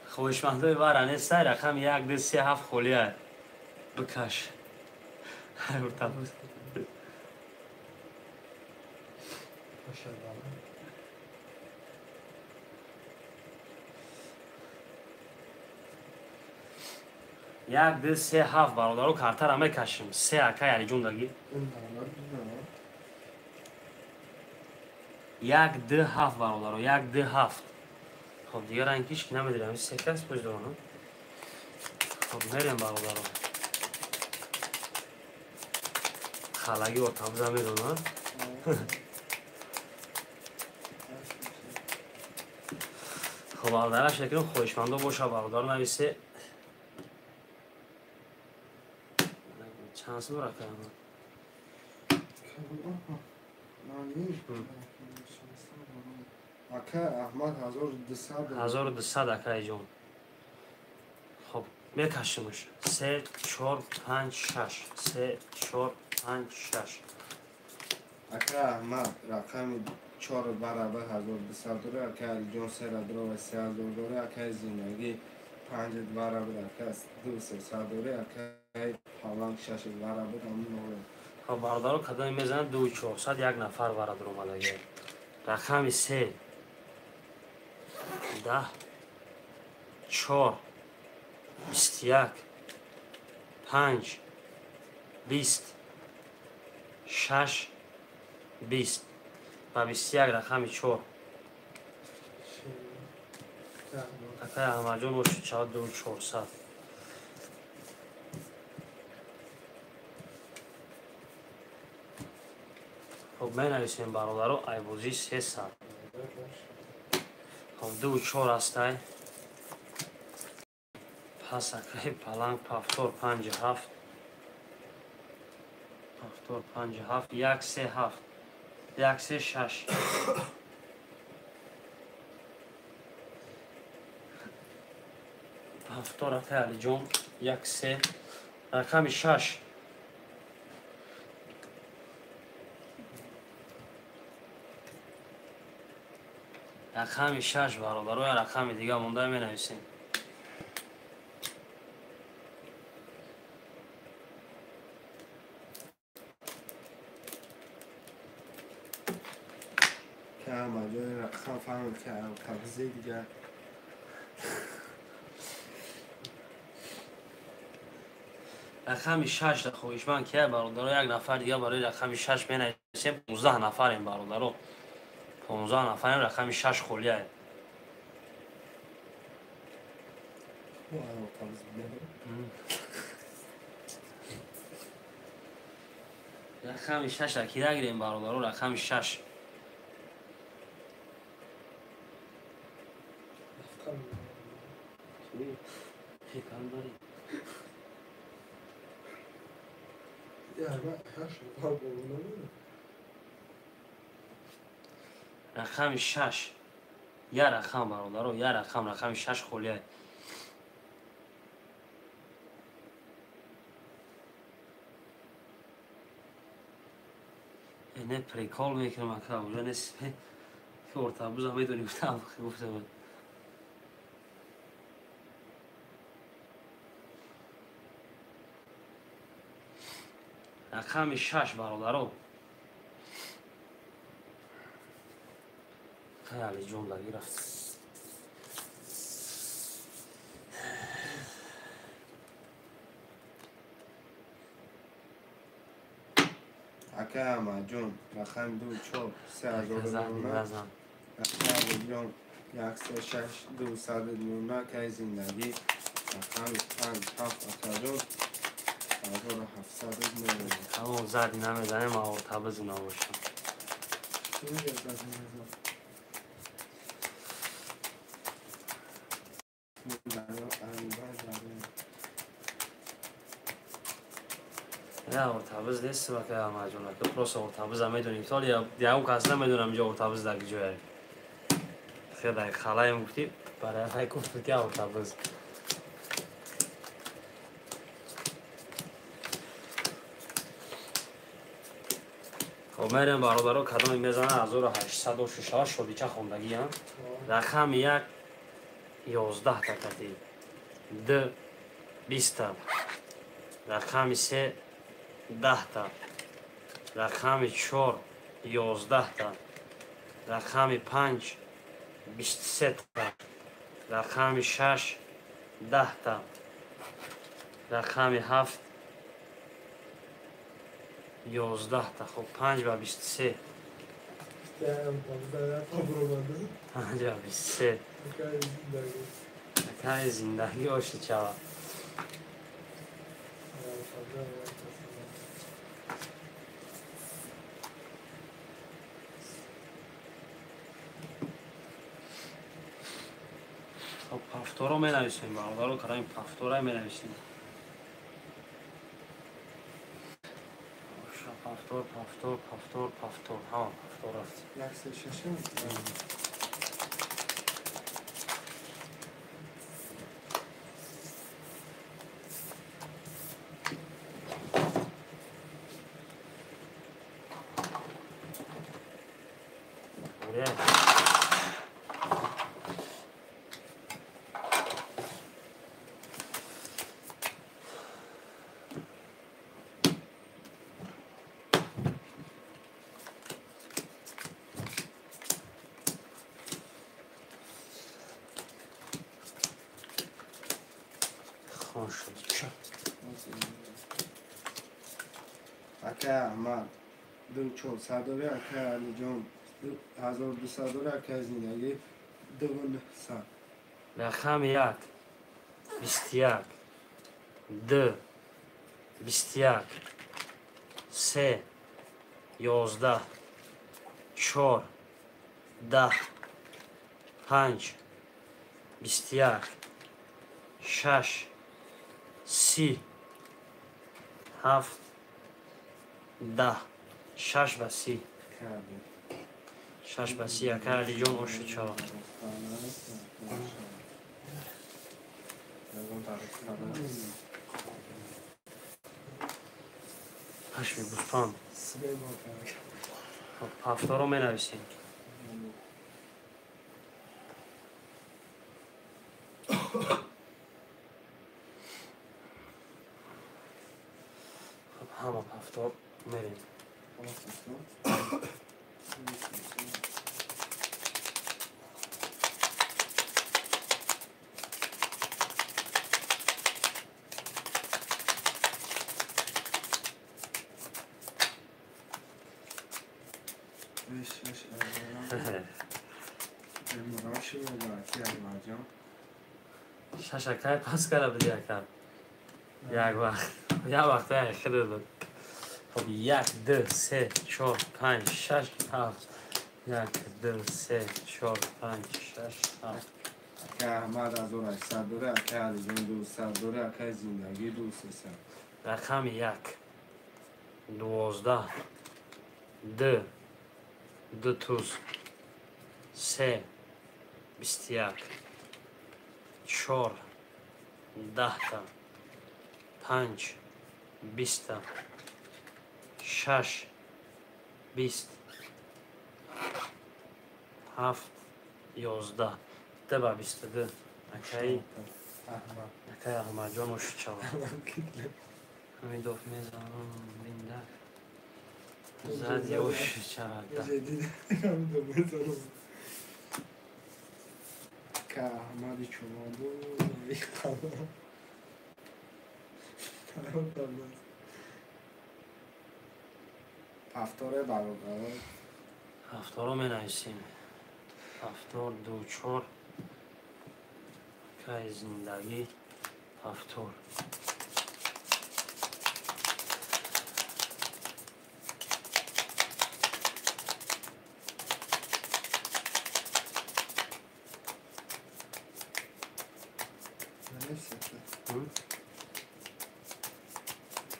خوشمنده وارانه سه رقم 1 2 3 7 خلیه بکش ارتبز یک دو سه هفت برادرو کارتر همه کشیم سه اکای علی جون داگی یک دو هفت برادرو یک دو هفت خب دیگه رنگیش که نمیدونم این سه کس پشت دارم خب میریم برادرو خلاقی و تبزه میدونم خب برادر شکل خوشمنده باشه برادر نویسه چند سو رقم Aka Ahmad 1200 1200 اکای جون خب میکشیمش 3 4 5 6 3 4 5 6 Aka Ahmad rakami 4 barabar 1200 dora Aka Ali John sera dora ve 3 dora Aka zindagi 5 برابر کس 200 دوره که پالانگ 6 برابر همون نوره. خب برادرو کدام میزنن 2400 یک نفر برادر اومده. رقم 3 10 4 21 5 20 6 20 و 21 رقم 4 اکای احمد جان باشه چهار 2400 خب می نویسیم برادرو ایوازی 300 خب 2 4 هسته پس اکای پلنگ پفتور 57 پفتور 57 1 3 7 1 3 6 پفتور اکای علی جان 1 3 رقم 6 رقم 6 برابروی رقم دیگه مونده می نویسیم که مجال رقم فهم که تبزی دیگه رقم 6 خویش من که برادرو یک نفر دیگه برای رقم 6 می نویسیم 15 نفریم برادرو 15 نفریم رقم 6 خولیه رقم 6 اکیده گیریم برادرو رقم 6 فکرم داری رقم 6 یه رقم برادرو یه رقم 6 خولیه اینه پریکال میکنم اکا اونجا نیست که ارتبوز هم میدونی گفتم رقم 6 برادرو خیلی جون لگی رفت اکه احمد جون رقم 2 4 3 زنی بزن رقم جون 1 3 6 209 که زندگی رقم 5 7 اکه جون 1700 همون زدی نمیزنیم ما ارتبوز نباشم نه ارتبوز نیست و که همه جونه که پروس ارتبوز هم میدونیم تال یا اون کس نمیدونم اینجا ارتبوز در جایی خیلی در خلای مفتی برای خیلی گفت که ارتبوز خب میریم برادرو کدام میزنه 1806 شدی چه خوندگی هم رقم 1 11 تا کتی 2 20 تا رقم 3 10 تا رقم 4 11 تا رقم 5 23 تا رقم 6 10 تا رقم 7 11 تا خب 5 و 23 5 و 23 اکای زندگی باشی چوا خب پفتور رو می نویسیم برادر رو کرایم پفتور رو می نویسیم پفتور ها پفتور رفت لکس ششم شد اکه احمد 2400 داره اکه علی جان 1200 داره اکه زندگی 2900 رقم یک 21 دو 21 سه 11 4 10 5 21 6 30 7 10 6 و 30 کردیم 6 و 30 اکه علی جان اوشو چاوا هشمی بوسپان هفته رو می نویسیم همه هفته میریم ششکای پس کرده بودی اکر یک وقت یک وقت خیلی بود خب 1 2 3 4 5 6 7 1 2 3 4 5 6 7 اکه احمد 1800 داره اکه علی جان 200 داره اکه زندگی 2300 رقم 1 12 2 2 توز 3 21 4 10 تا 5 20 تا 6 20 7 11 تبع 22 اکای احمد جان اوشو چاوا همین دوف میزنم بینده زدی اوشو چاوا که احمدی چما بود هفتاره برادر هفتار رو می نویسیم هفتار دو چار که زندگی هفتار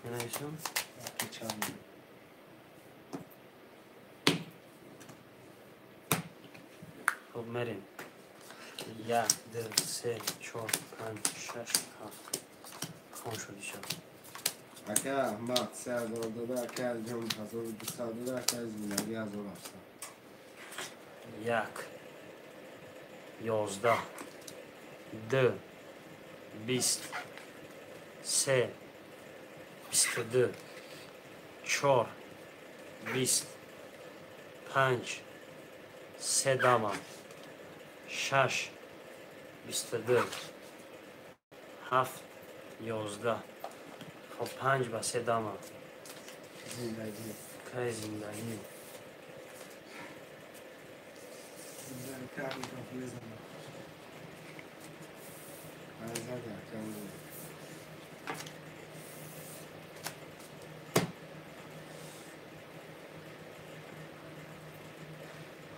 می نویسیم خب میریم 1 2 3 4 5 6 7 خون شدی شد اکه احمد 3000 داره اکه علی جان 1200 داره اکه زندگی 1700 1 11 2 20 3 22 4 20 5 3 داما 6 22 7 11 خب 5 با 3 داما زندگی که زندگی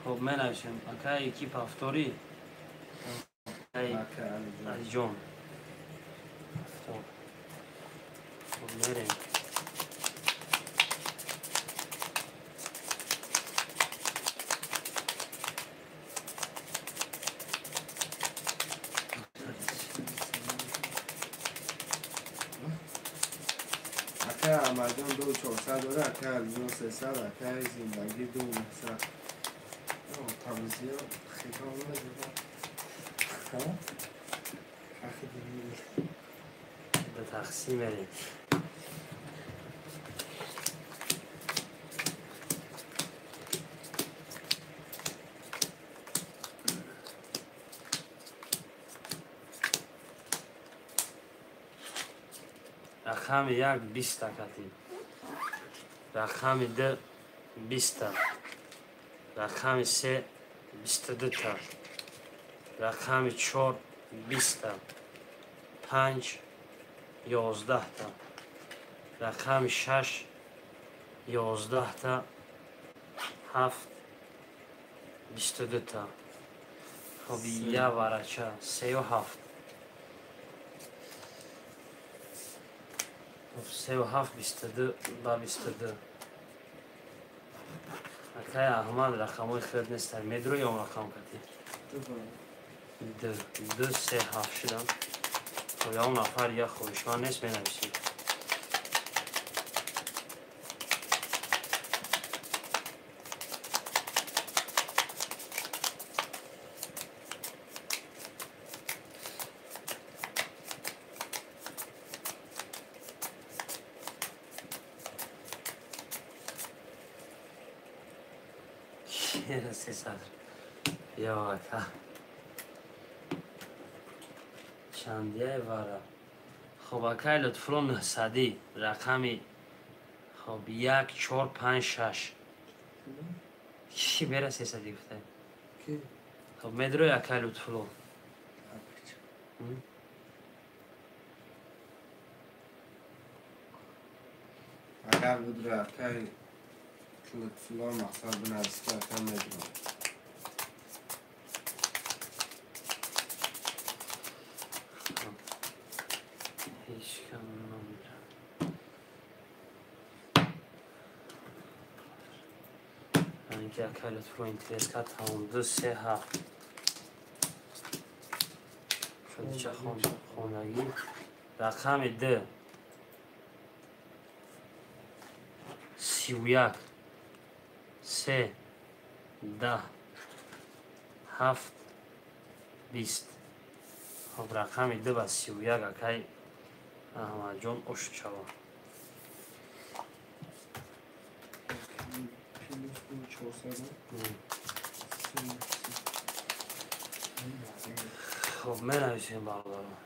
خب می نویسیم اکه اکیپ هفتاری علی جان هفتار خب میریم اکه احمد جان 2400 داره اکه علی جان 300 اکه زندگی 2900 تابزی ها خیلی آمده به تقسیم میریم рақами 1 20 катӣ. Рақами 2 20. Рақами 3 22. Рақами 4 20. 5 11. Рақами 6 11. 7 22. خب یا ورچه 3 و 7. 3 و 7 22 با 22. اکای احمد رقمای خیلی نیست. میدرو یا رقم کتی؟ 2 3 7 شدم. خب یا اون نفر یا خوشمان نیست بنویسیم. سه صدر یا اکا چندیه واره. خب اکای لطفاً 900 رقمی خب 1 4 5 6 چی بره 300 گفته. خب میدروی اکای لطفاً اگر بود رو اکای لطفلا مقصد بنویسی که اکای میدرو هیچ کم نمیدونم. اینکه اکای لطفاً اینترس کرد همون 2 3 7 شده چه خونگی. رقم 2 31 3 10 7 20. خب رقم 2 و 31 اکای احمد جان اشت شود. خب می نویسیم بردارم.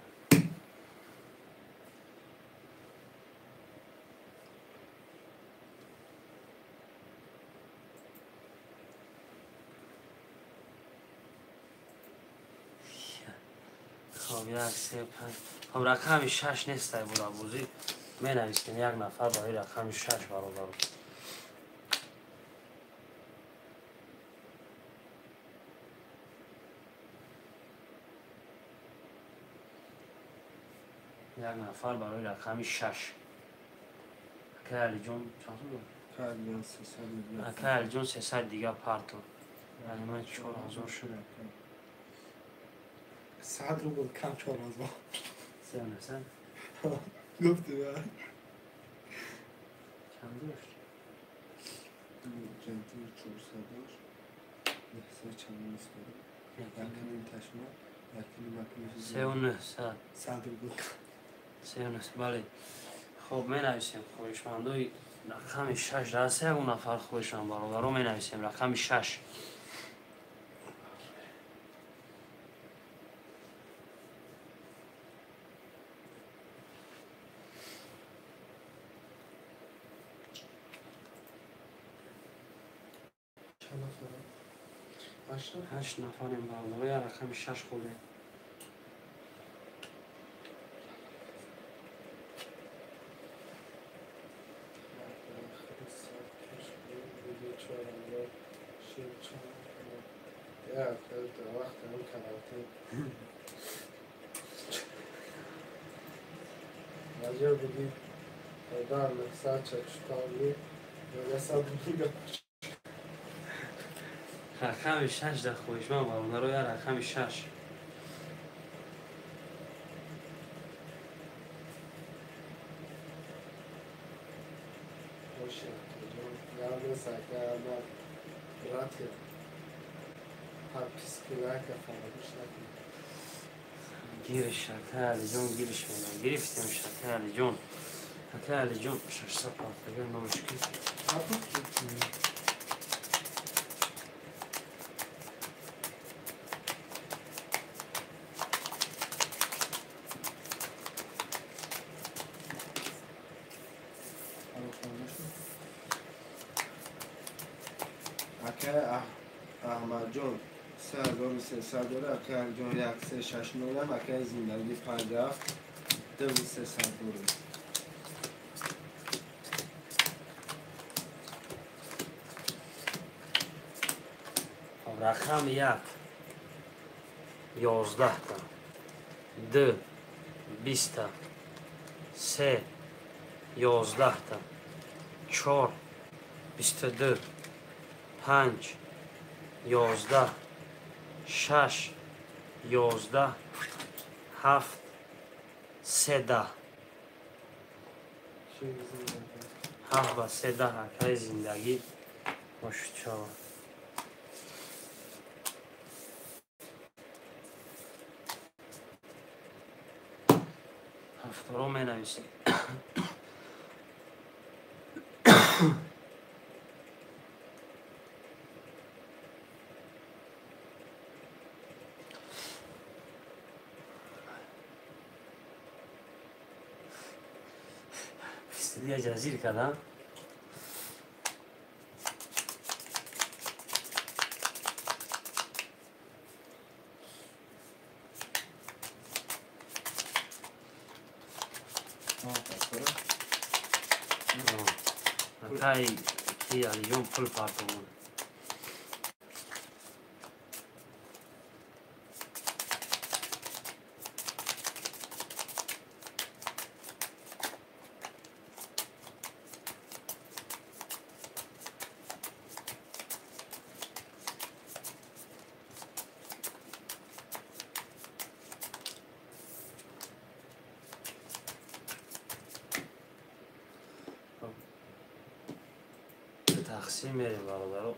خب 1 3 5. خب رقم 6 نیست بود آبوزی. می نویسیم یک نفر برای رقم 6 برادرم. یک نفر برای رقم 6. اکای علی جون چند بود؟ اکای علی جون 300 دیگه پارتو. یعنی من 4000 شد. صد رو بود کم 4000 سه نسن گفتی به چند داشت؟ جنتی 400 نحسه چند نیست کنم یکنیم تشمه یکنیم مکنیش 3 و 900 صد رو بود 3 و 900 بله. خب می نویسیم خویشمندوی رقم 6 راسته اون نفر خویشمند برادرو می نویسیم رقم 6. چند نفره؟ 8 نفریم برادرو یا رقم 6 خوده. یا خیلی در وقت هم کرده راجع بودی در نحسه چکشتانی یا نحسه بودی رقم 6 در خویشمند برادرو یا رقم 6. باشه یاد سکه اما راتی هر پیسکیلای که فراموش نکنی گیرش اکای علی جون گیرش میدن گرفتیمش اکای علی جون. اکای علی جون 600 پارتگر نمشکی. اکه احمد جان 3300 داره، اکه جان 1369 اکه زندگی 57 2300 داره. رقم 1 11 تا 2 20 تا 3 11 تا 4 22 5 11 6 11 7 13 7 و 13 حکای زندگی باشد شود. هفتارو می نویسیم. فستدی جزیر کدام؟ Akay ki aliyon pul partomun. تقسیم میریم برادرو.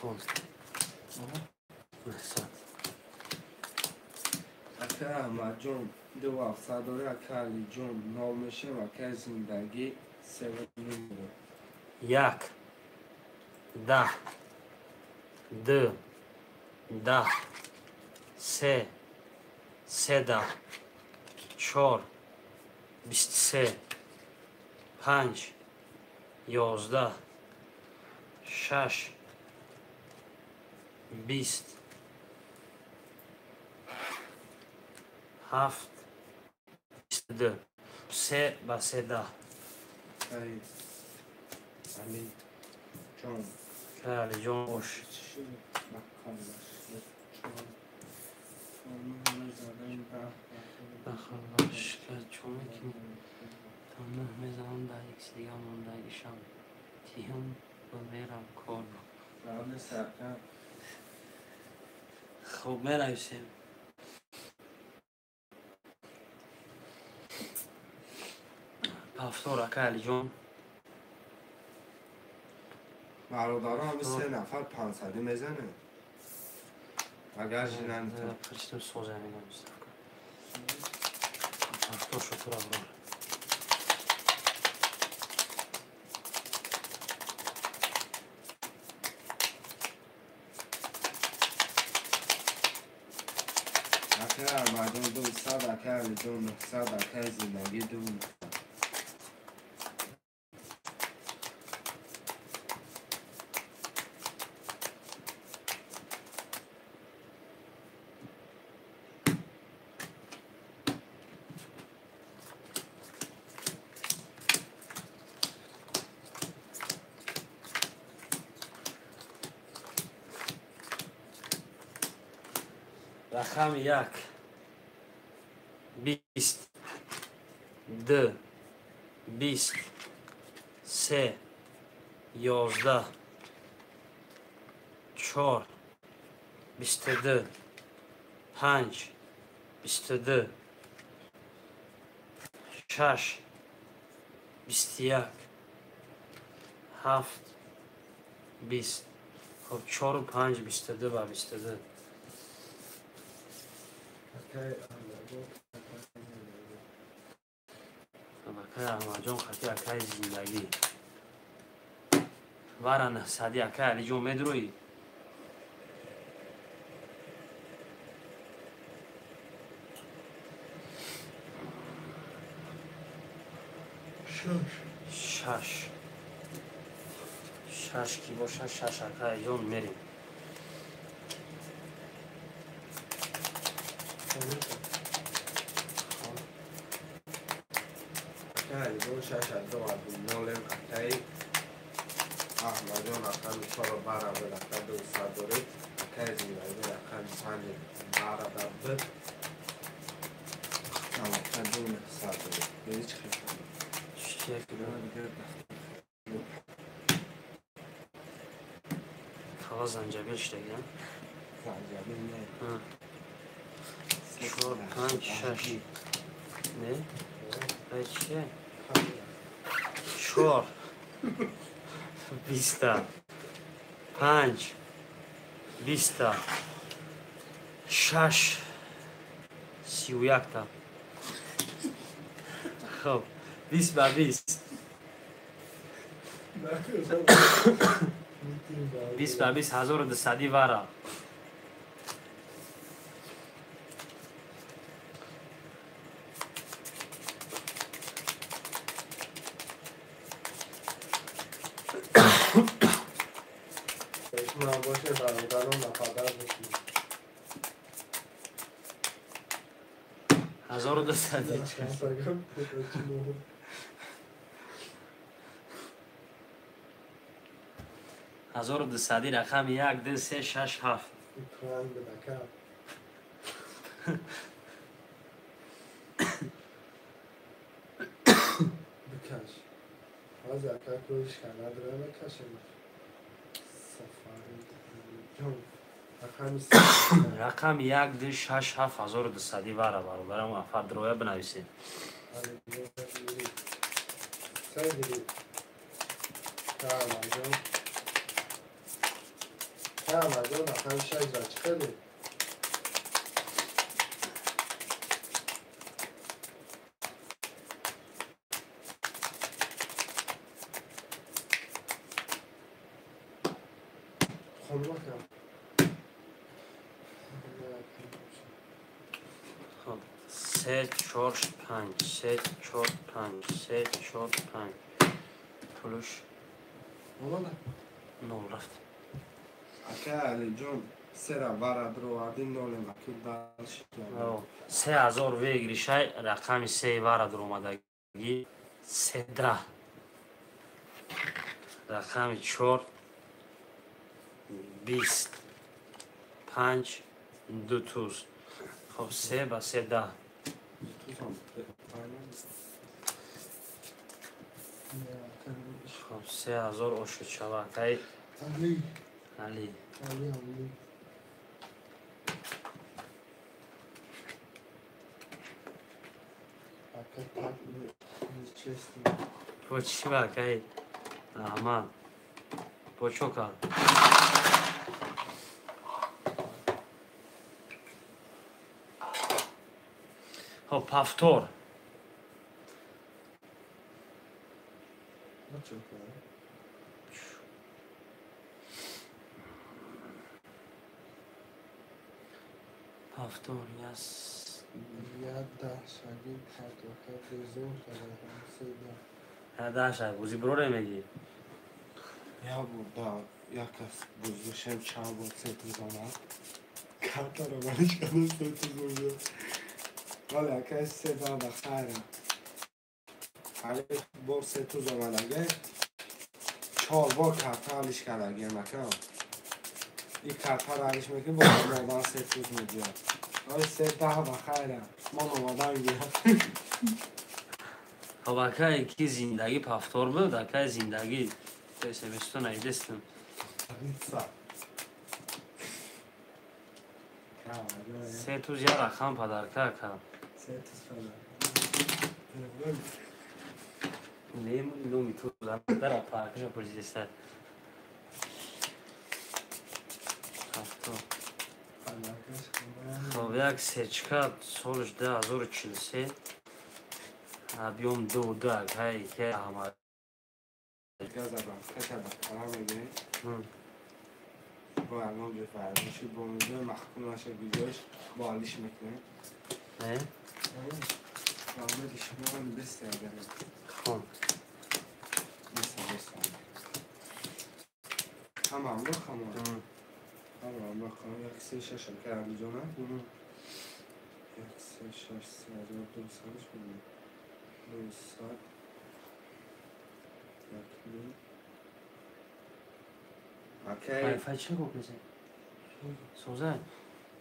خون محسن اکه احمد جان 2700 داره، اکه علی جان نامشه و اکه زندگی 7 یک 10 2 10 3 13 4 23 5 11 6 20 7 22 3 و 13 ای علی جان که علی جان باش چی مکان باشه چون همه زدن بخواهش که چون که تمام میزنم در یک دیگه مونده ایشم تیم و میرم کار قبل سرکن خب می نویسیم هفتار اکه علی جان برادرها همه 3 نفر 500 میزنه اگر جنن تا پرستم سوزه میگم هفتار شطور ابرار اکه مردم 200 اکه علی جان 900 اکه زندگی 2 رقم 1 20 2 20 3 11 4 22 5 22 6 21 7 20 خب 4 و 5 22 و 22 اکه احمد جان خطی اکه زندگی ورن سادی اکه علی جان میدروی شش شش کی باشه شش اکای جون میریم Yani bu şaşırdı vardı. Nolem akay. Ahmacan akan sonra bara ve akadı usadori. Akay ziraydı akan sani bara da bir. Ama akadı usadori. Beni çıkıyor. hava zancabil işte ya. Zancabil ne? Hı. Şor, panç, şaş. Ne? Ayçe. Şor. Bista. Panç. Bista. Şaş. Siyuyakta. Хоб. Бис ба бис. Бис ба бис 1200 вара. Eşma boşe darımdanın nafadar bişim. 1200. 1200 рақами 1 2 3 6 7. Bikaş. Az akar koyuş kanadına mı kaşınır? Safari. Can. Akami safari. رقم 1 2 6 7 1200 вара баробарам афардроя бинависед. Sevgili Kahramancan. Kahramancan akar şeyler çıkardı. Konu bakalım. خب 3 4 5 3 4 5 3 4 5 پولش Ola da. نول رفت. Akar John sera vara drovardin nolem akil dalış. او 3000 ویگری شای رقم 3 وارا در اومدگی 13 رقم 4 20 5 200 خب 3 با 13 خب 3000 اوشو چواکای Ali. علی Ali Ali. Akar tatlı. Nişestin. با چی واکای احمد با چوکا خب پفتور Ne çok var? پفتور یس Ya da şagin tatlıka bezon kadar seda. داشت بوزی برو میگی Ya burada yakas buzlaşan çabuk seti zaman. Karta romanış kadar seti buluyor. Valla yakas seda da khayra. Ali bor seti zaman age. Çorba karta aliş kadar girmek ha. İlk karta aliş mekin bu roman seti buluyor. Ay seda da khayra. Monomadan gir. خب اکای کی زندگی پفتور بود اکای زندگی سمستون ایدستم Ritsa. سه توز یا رقم پدرکه که Seti falan. نیم نومی توز در پارکش پولیسته پفتور خب یک سچکا سالش 1043 объем до اکای که احمد Gazadan, kaçadan karar vermeyi bu anlam cefayı. Şu bonuzu mahkumlaşa gidiyor. Bu alışmakla. نه Ahmet işime onu beste ederim. خب Beste. Tamam bakalım. Tamam bakalım. Yakısı şaşır kârlı cana. Yakısı şaşır. Dursanız mı? Dursa. Yakını. Okey. فای چه گفت بزن سوزن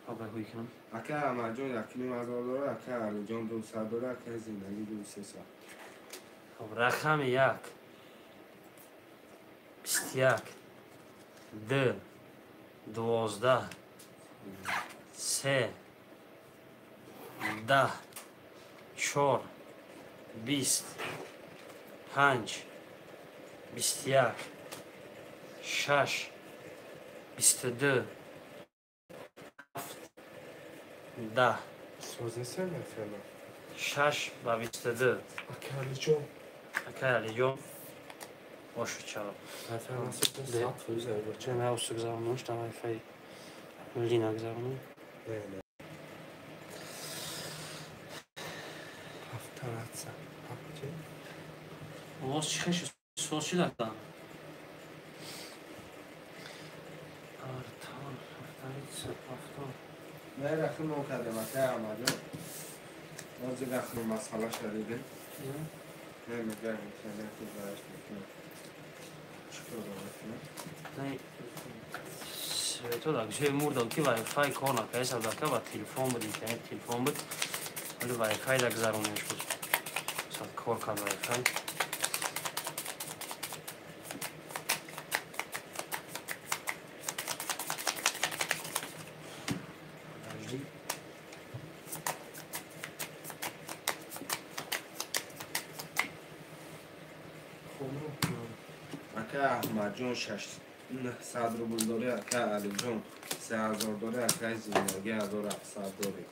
آبه خوی کنم Okey ama John yakını mazalları okey Ali John dursaları okey zindagi dursesa. خب رقم یک 21 2 12 3 10 4 20 5 21 6 22 10 Sözlesene falan. 6 و 22 Okey Ali John. Окей, идем. Ошу чао. Efendim nasıl De. saat füze bu. Чем я усук завну, что Wi-Fi линак завну. Böyle. Hafta atsa. Hafta. У вас чехеш сочи да там. Артар, авторица, автор. Ne rakım o kadar okey ama John. Nasıl rakım masala şeridin. Ne mi gelmiş ne kızarmış ne. Çıkıyor orasına. Дай то да, где мурдал ки Wi-Fi кона, кайса да ка ба телефон буд, интернет телефон буд. Вали Wi-Fi да гзаронеш буд. Сад кор кад Wi-Fi. Подожди. Okey Ahmet John 600 ruble dori okey Ali John 3000 dori okey zindagi 1700 dori.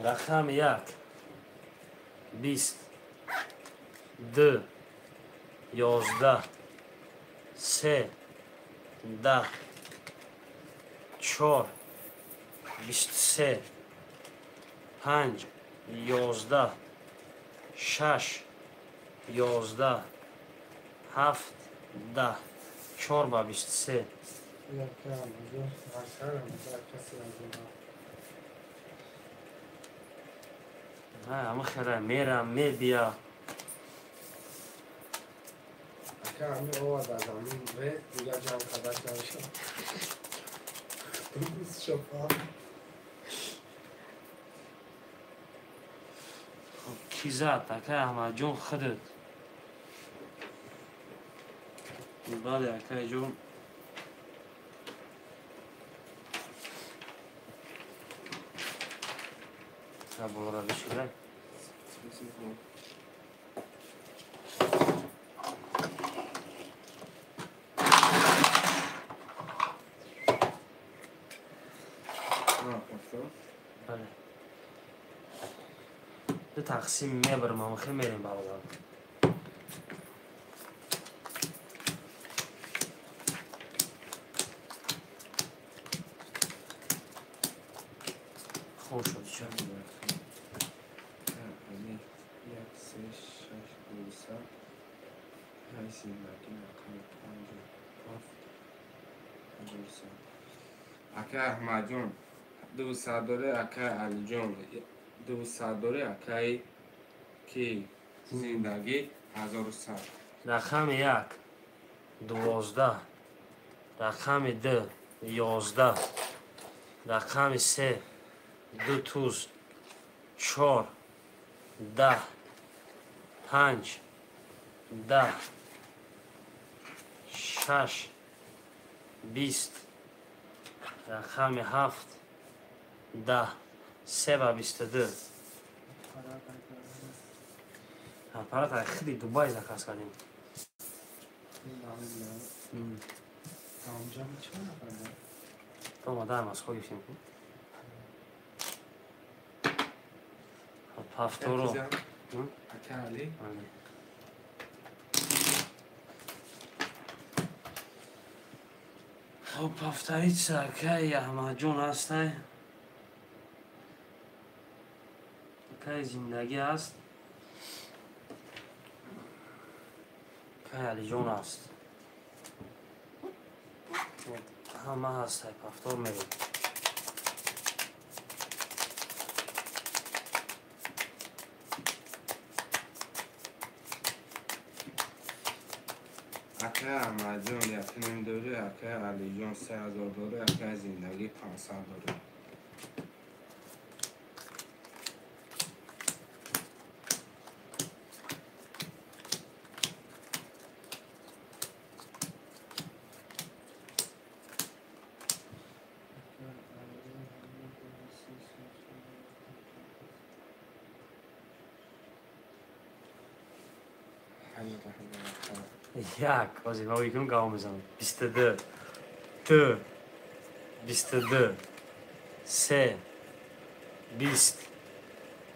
رقم یک 20 2 11 3 10 4 23 5 11 6 11 7 10 4 با 23 Okey ama John. Arkadaşlar arkası yazıyor. ها مخرا میرم میبیا Okey abi o adamın ve diğer can arkadaşlar. Biz şofa. کی زد تکه احمد جون خودت بله اکه جون ها بورا بشیره بله دو تقسیم میبرم اما خیلی میریم برادر خوش شد چه Okey Ahmet John 200 dori okey Ali John 200 dori okey ki zindagi 1100. رقم یک 12 رقم دو 11 رقم سه 2000 4 10 5 10 6 20 رقم 7 10 3 و 22 аппарат خیلی دبی заказ کردیم Amcam için mi efendim? تو مادرم از خوی فیلم کن هفتو رو Okey Ali. خب پافتریچه اکای احمد جون هسته اکای زندگی هست اکای علی جون هست همه هسته پافتار میریم اکای احمد جون یک نیم دوره اکای علی جون 3000 دوره اکای زندگی 500 دوره یک بازی ما بیکنم گام بزنم 22 2 22 3 20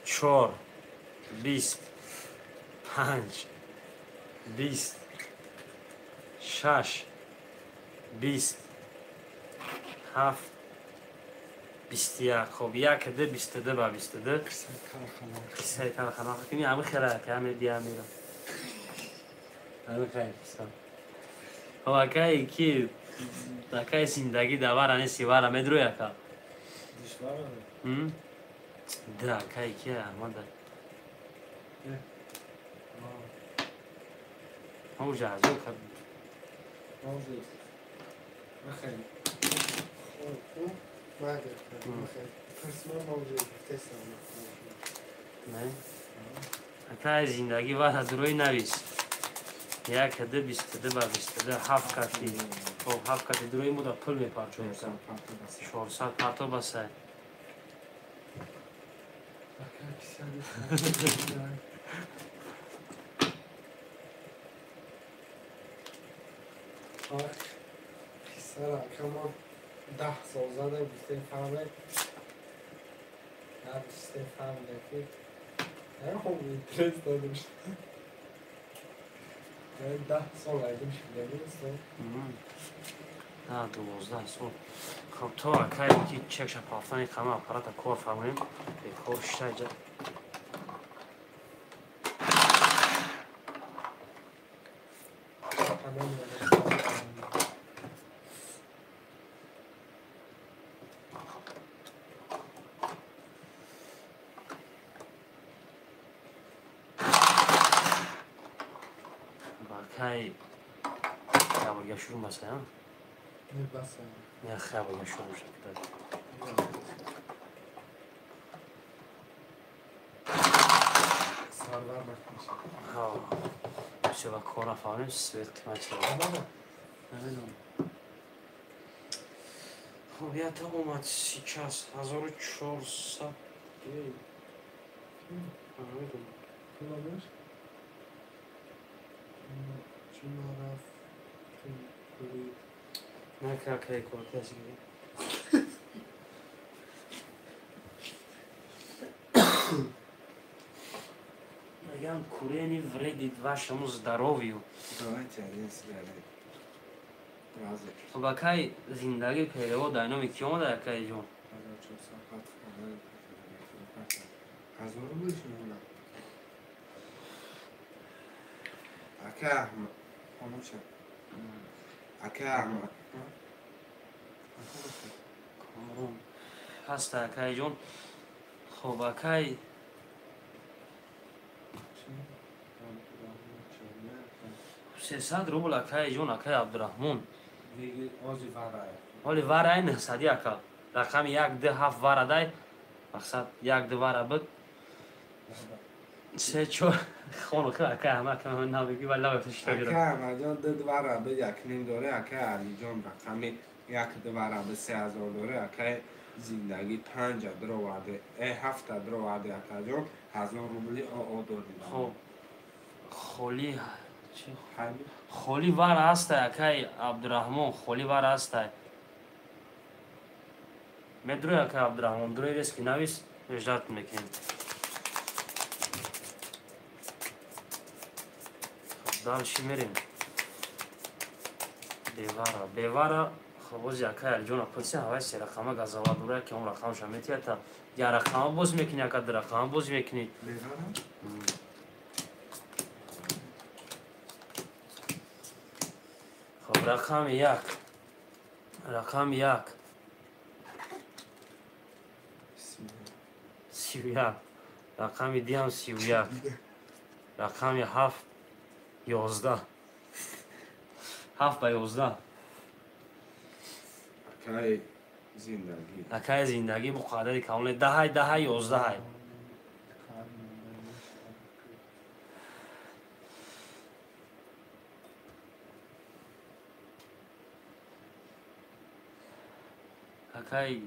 4 20 5 20 6 20 7 21 خب یک ده 22 با 22 قصه کارخانه کنی همه خیره که همه دیگه میرم همه خیر خب اکای کی اکای زندگی دواره نیستی واره میدرو یکا دشواره ده اکای کی احمد موجه ازو کد موجود بخیلی خوب مگه بخیلی پس من موجود تستم نه اکای زندگی واره دروی نویس یک ده 22 با 22 7 کتی خب 7 کتی دروی مو پل میپارچو یکا 400 پرتو بسه سر کمان 10 سال زده بیسته فهمه نه بیسته فهمه که نه خب اینترس دادم شد 10 سال ایدم شده نیست نه 12 سال خب تو اکای که چکش پافتانی قمه اپارات کور فهمیم به کور شته جا باکای خیابا شروع مسته ها نه بس نه خیابا شروع شده سرور بکنشه ها چه با کورا فهمیم سویت قیمت شده نمیدونم خب یا تا اومد 1400 نمیدونم کلامش چون رفت کلی نه که اکای کور کسی گیری Jan kureni vredit vašemu zdarovju. Давайте один сигарет. Разок. Обакай зиндаги перевода айно микиома да якай жон. Hazır mısın ona? Aka Ahmet. Onu çek. Aka Ahmet. Камрон. Ҳаста акай ҷон. Хоб акай 300 рубл акай ҷон акай Абдураҳмон. Ҳоли варай несади ака. Рақами 1-2-7 вара дай. Мақсад 1-2 вара бид. 3-4 خونو که اکا همه که من نمیگی ولی لبتش تو گیرم Aka Ahmet جان دو بار به یک نیم دوره اکا علی جان رقمی یک دو بار به 3000 دوره اکا زندگی 5 درو وعده 7 درو وعده اکا جان 1000 روبلی او دوری خب خولی چی حالی خولی وار هسته اکای عبدالرحمن خولی وار هسته مدروی اکای عبدالرحمن دروی ریسکی نویس وجدارت میکنیم خب دالشی میریم بیوارا خب باز یکای الجون پرسی هوای سه رقمه گزاوا دوره که اون رقمش هم میتیه تا یا رقمه باز میکنی یا کد رقمه باز میکنی می‌رم. خب رقم یک 31 رقم دی هم 31 رقم 7 11 7 به 11 اکای زندگی. اکای زندگی مقدر کامل 10 11 اکای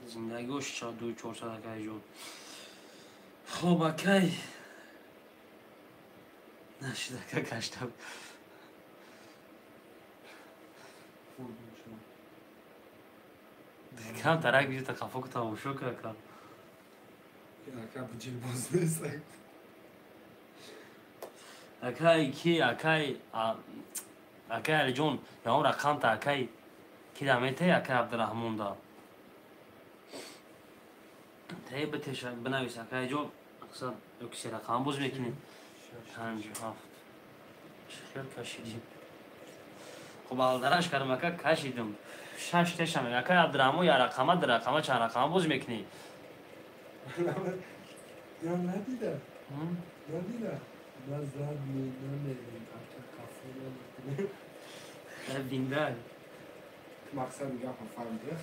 زندگیش 400 اکای جون خب اکای نشد اکای کشتم کم ترک بیشتر تخفا که تماشا که کم اکا بجیل باز نیست. اکای کی اکای علی جون یا اون رقم تا اکای کی دمیته اکای عبدالرحمون دا تایی بتش بنویس اکای جون اقصد کسی رقم باز میکنی 57 خیلی کشیدیم خب بالدرش کردم اکای کشیدم 6 تشم اکای عبدالرحمون یا رقمه در رقمه چند رقمه باز میکنی یا ندیدم. من زد نمیدیم کافه دیندار مقصد میگم فهمیده.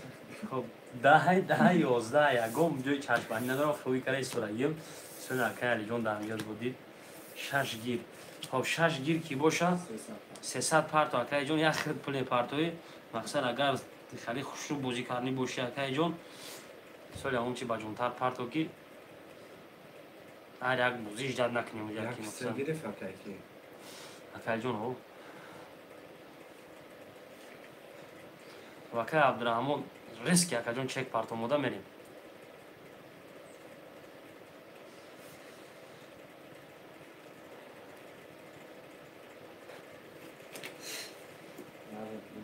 خب 10 11 یکم جای چشمانی ندارم فوی کرده سرایم سن اکای علی جون در میاد بودید 6 گیر خب 6 گیر کی باشه 300 پارتو اکای جون یک خرد پول پارتوی مقصد اگر خیلی خوشرو بازی کردنی باشه اکای جون سال اون چی با جونتر پارتو کی هر یک بازی ایجاد نکنیم یک یکی سه مثلا گرفت اکای اکای جون او و اکای عبدالرحمون ریسک اکای جون چک پارتو مودا میریم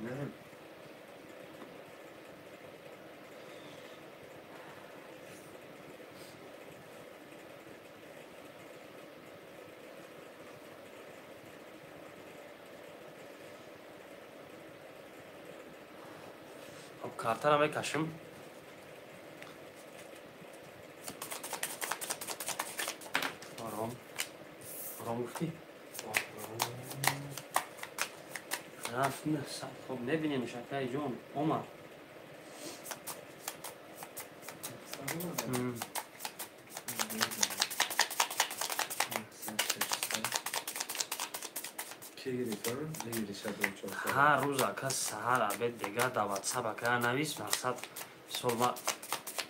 نه. خب کارتر هم میکشم آرام گفتی رفت نه خب میبینیم شکای جون اومد کی گرفتم؟ نگیرشد چون هر روز اکا سهر عبید دیگه دا واتساپ اکا نویس مقصد سول ما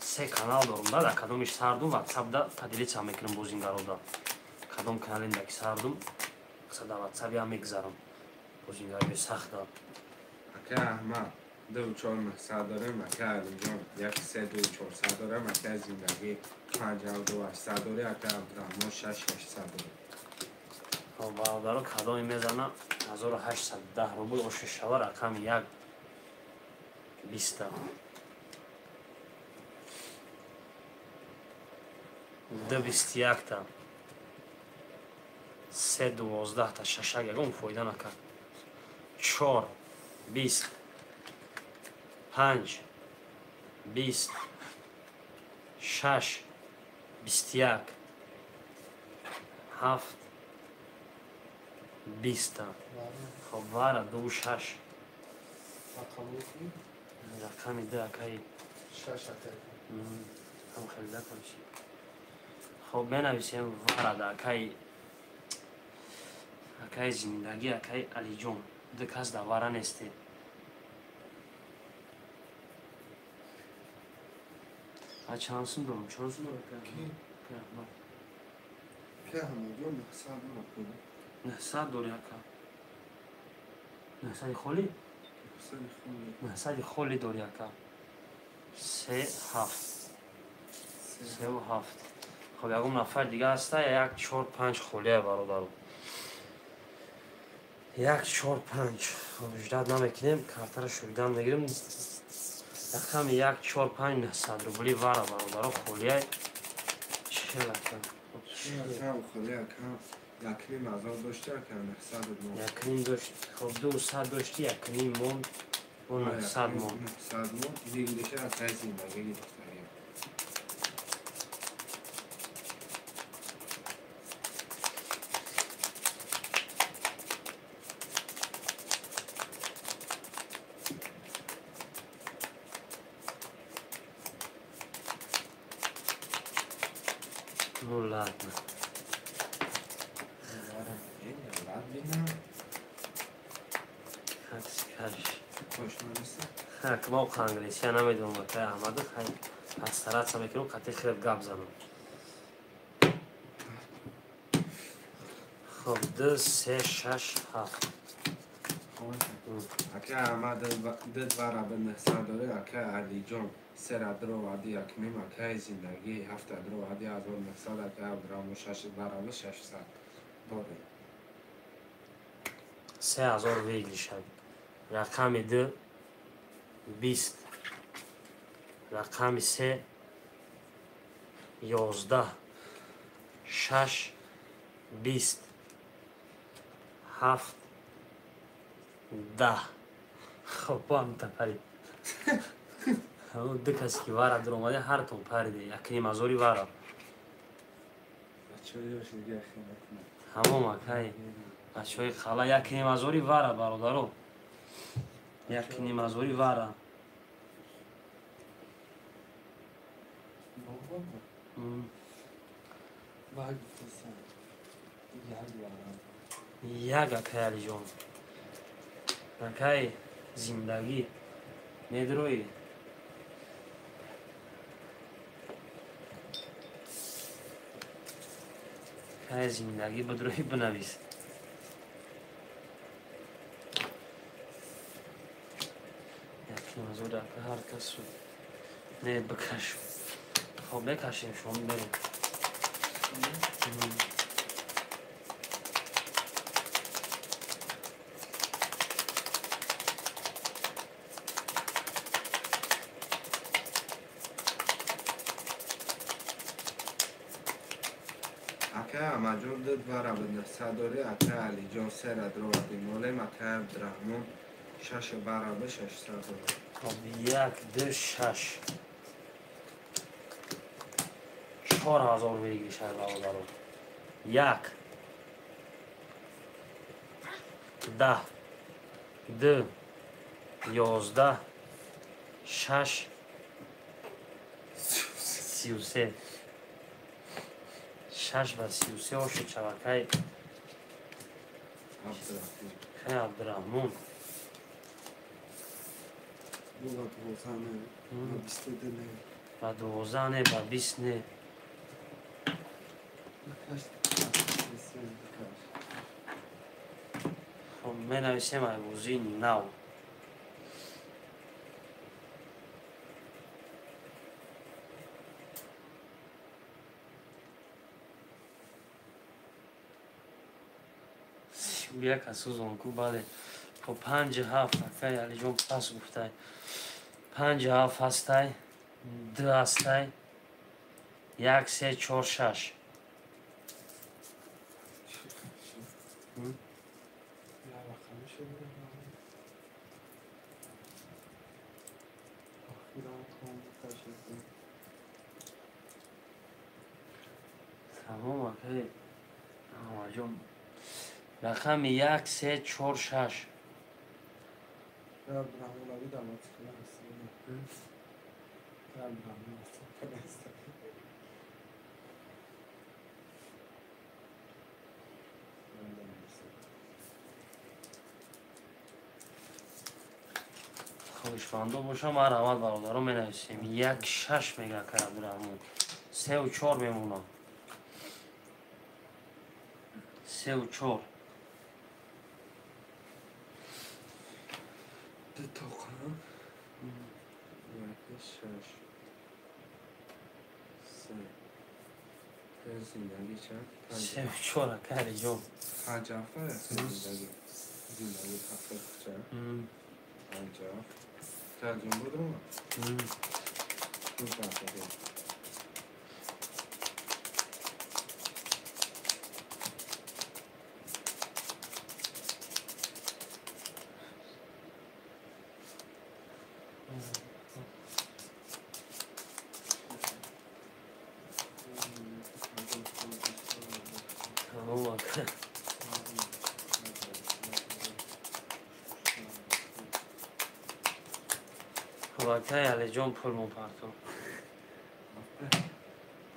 3 کانال دارم دا کدومش سردم واتساپ دا تدلیت هم میکنم بوزینگارو دا کدوم کانالین دا که سردم مقصد دا واتساپ هم میگذارم بوزینگاری سخت دا اکا احمد 2400 دارم اکا علی جان 13400 دارم اکا زندگی 52800 داره اکا عبدالرحمن 6800 داره خب برادرو کدومی میزنم 1810 روبل و 6 شوه رقم یک 20 دو 21 تا 3 12 تا 6 یکم فایده نکرد 4 20 5 20 6 21 7 20 خب واره 2 6 رقم گفتی؟ رقمی ده اکایی 6 اکای هم خیلی ده کنشی خب بنویسیم واره ده اکای زندگی اکای علی جون ده کس ده واره نیستی چانسون دارم چانسون دارم که همه جان 900 دارم نه صد داری اکا نه صدی خولی؟ نه صدی خولی داری اکا 3 7 3 و 7 خب یکم نفر دیگه هسته یا 1 4 5 خولیه برادرو 1 4 5 خب وجداد نمیکنیم کارتر شویدن میگیریم رقم 1,4,500 روبلی واره برادر خولیه چه رقم کم خودی کم یکنیم ازار داشته کم 900 مون یک نیم داشت خب 200 داشتی یک نیم موند و 900 موند 900 مون دیگه از تای زندگی گرفتاریم نولاد این اولاد بینم حدس کرش خوشمانسته حک ما انگلیسی نمیدونم که احمد خیلی از طرف میکنم قطعی خیلی گپ زنم خب 2 3 6 7 اکه احمد دد واره به 900 داره اکه علی جان سر درو وادی یکنیم اکه زندگی 7 درو وادی از 900 اکه عبدالرحمن 6 برابر 600 داره 3000 ویگلی شد رقم 2 20 رقم 3 11 6 20 7 10 خب با هم تپری همون دو کسی که وارد در اومده هر تون پریده یکی مزوری وارد بچه هایش دیگه خیلی همون مکایی بچه های خالا یکی مزوری وارد برادرو یکی مزوری وارد بابا باید بسن یک اکای علی جان اکای زندگی ندروی اکای زندگی بدروی بنویس یکی مزور اکای هر کس رو نه بکش خب بکشیم شما بریم اکه امجور دد واره به 900 داره اکه علی جان سر درو وادی مولیم اکه عبدالرحمن 6 برابر 600 داره خب 1 2 6 4000 ویگی شد برادرو 1 10 2 11 6 33 6 و 33 و شد شبکه عبدالرحمن خیلی عبدالرحمن بولا بوزانه بیسته دنه و 12 نه و 20 نه بکش بسیار بکش خب می نویسیم ایوزی نو یک سوزان کو بله خب 5 7 اکای علی جون پس گفته 5 7 هسته 2 هسته 1 3 4 6 یا رقمش رو بگم آخیران کنم بکشید تمام اکای آقا جون رقم 1 3 4 6 یا عبدالرحمن آبی دامت کنه هستیم یا عبدالرحمن هستیم خوشبانده باشم هر اول برادرم می نویسیم 1 6 میگه که عبدالرحمن 3 و 4 میمونم 3 و 4 دو تا کنم یک شش سه زندگی چند؟ 3 و 4 اکای علی جون 5 هفته زندگی زندگی تفکر آنجا ترجمه بود رو اون تفکر تمام اکا خب اکا علی جان پول مون پرتون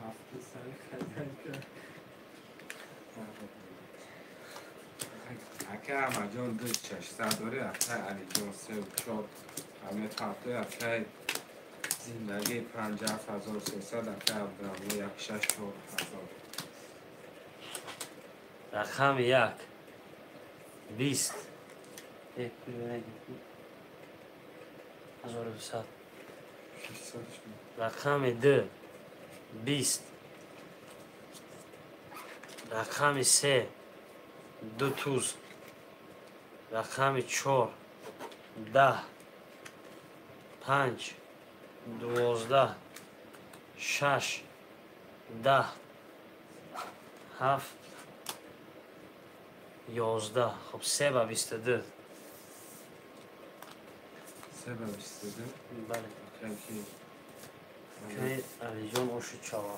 هفته سر خزن کرد اکه همه جان دو چشته داره اکه علی جان 3 و 4 همه هفته اکه زندگی 57,300 اکه عبدالرحمن 164,000 رقم 1 20 1200 رقم 2 20 رقم 3 2000 رقم 4 10 5 12 6 10 7 11 خب 3 و 22 3 و 22 بله اکه کی که علی جان اوشو چاوا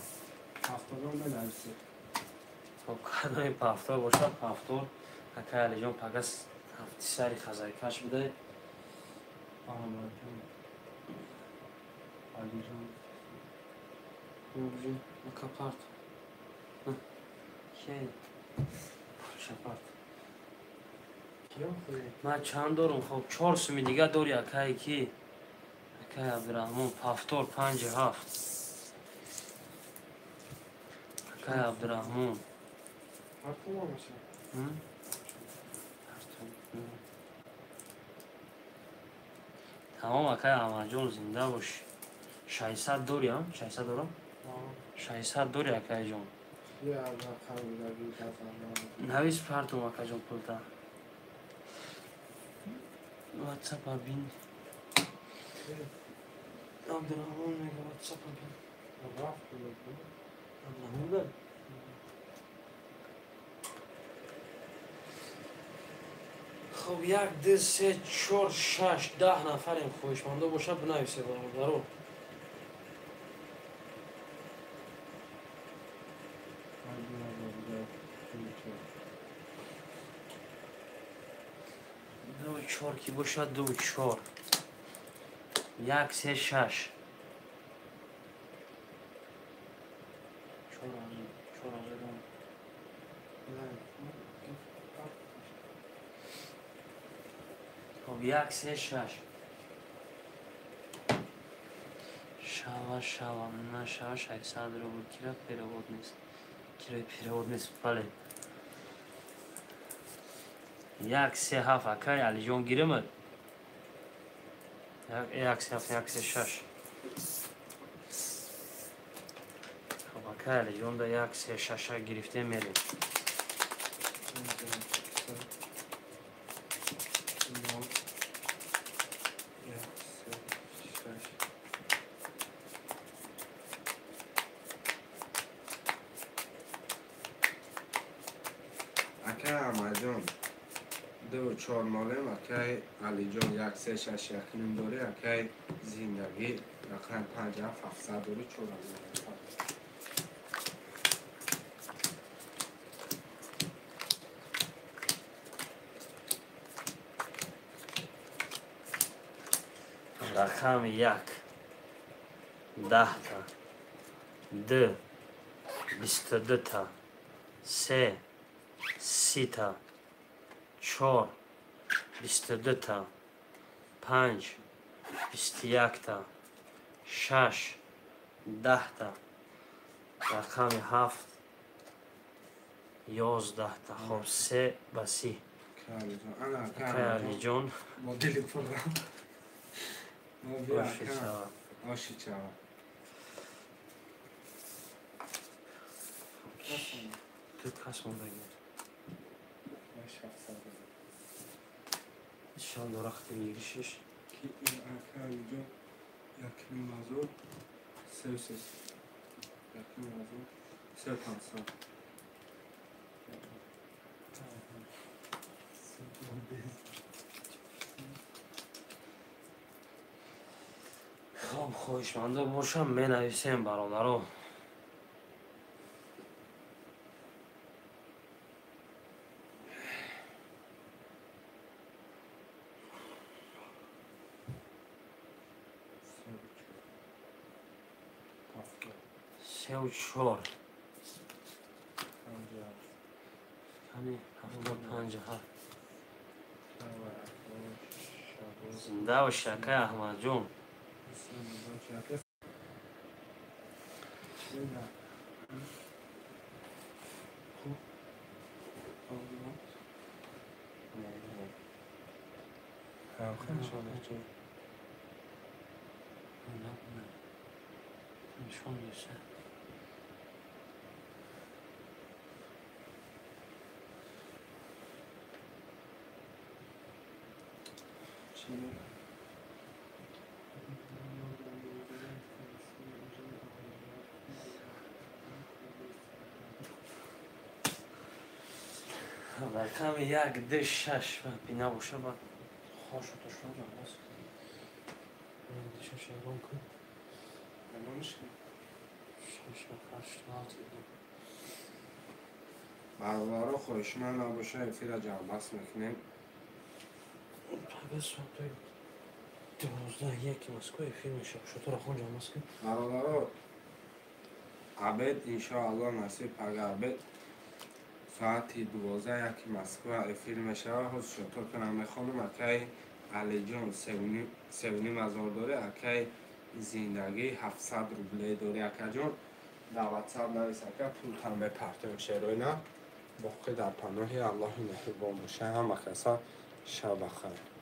هفتادان بنویسی خب کدای پافتور باشد پافتور اکه علی جان پگس هفتی سری خزای کش بده آمد جان علی جان Dobrze, jaka part? Şey, شپارت کیا خوده؟ من چند دارم خب 4 سومی دیگه داری اکایی کی اکای عبدالرحمن پافتور 57 اکای عبدالرحمن هفتم هم باشه تمام اکای احمد جان زنده باش 600 داری هم 600 دارم 600 داری اکای جان یه از رقم بودگی کسان نویس پرتم اکای جان پولتا واتساپ ها بین عبدالرحمن میگه واتساپ ها بین رفت بود عبدالرحمن ده خب 1 2 3 4 6 10 نفریم خوشمنده باشه بنویسه برو دو و 4 کی باشه 2 و 4 1 3 6 4 خب 1 3 6 شوا نه شوا 600 رو بود کرا پیروود نیست کرا پیروود نیست بله 1 3 7 اکای علی جان گیرمد 1 3 7 1 3 6 خب اکای علی جان دا 1 3 6 گرفته میریم اکه احمد جان 2 و 4 مالم اکه علی جان 1 3 6 1 نیم داره اکه زندگی رقم 5700 داره 4 رقم 1 10 تا 2 22 تا 3 30 تا 4 22 تا 5 21 تا 6 10 تا رقم 7 11 تا خب 3 و 30 علی جان انا اکه اکای علی جان مدل پرام باشی شوا آشی چاوا تو کس مونده گیر آش 700 انشالله رخت میگیریشش که این اکه اینجا یکی مزار سه یکی مزار سه پانسان خب خواهشمنده باشم منویسیم برادرو سه و چهار کمی پنجه ها زنده و شکه احمد جون نشون میشه رقم یک ده شش و بینه باشه باید خوش و دشمن رو باز کنم شش اعلام کن اعلامش کن شش و هشت و هفت برادرها خواهشمند نباشه افیر جمع بس میکنیم پگه ساعت 12 یکی مسکوی فیلم شب شطور خونجا مسکوی برادرها عبد انشاءالله نصیب اگر عبد ساعت 12 یکی مسکو افیر میشه حس شطور کنم میخوانم اکی علی جان سونی مزار داره اکی زندگی 700 روبله داره اکی جان در واتساپ نویس اکی پول هم بپرتیم شروع نه باقی در پناه الله نهیبان باشه همه کسا شب بخیر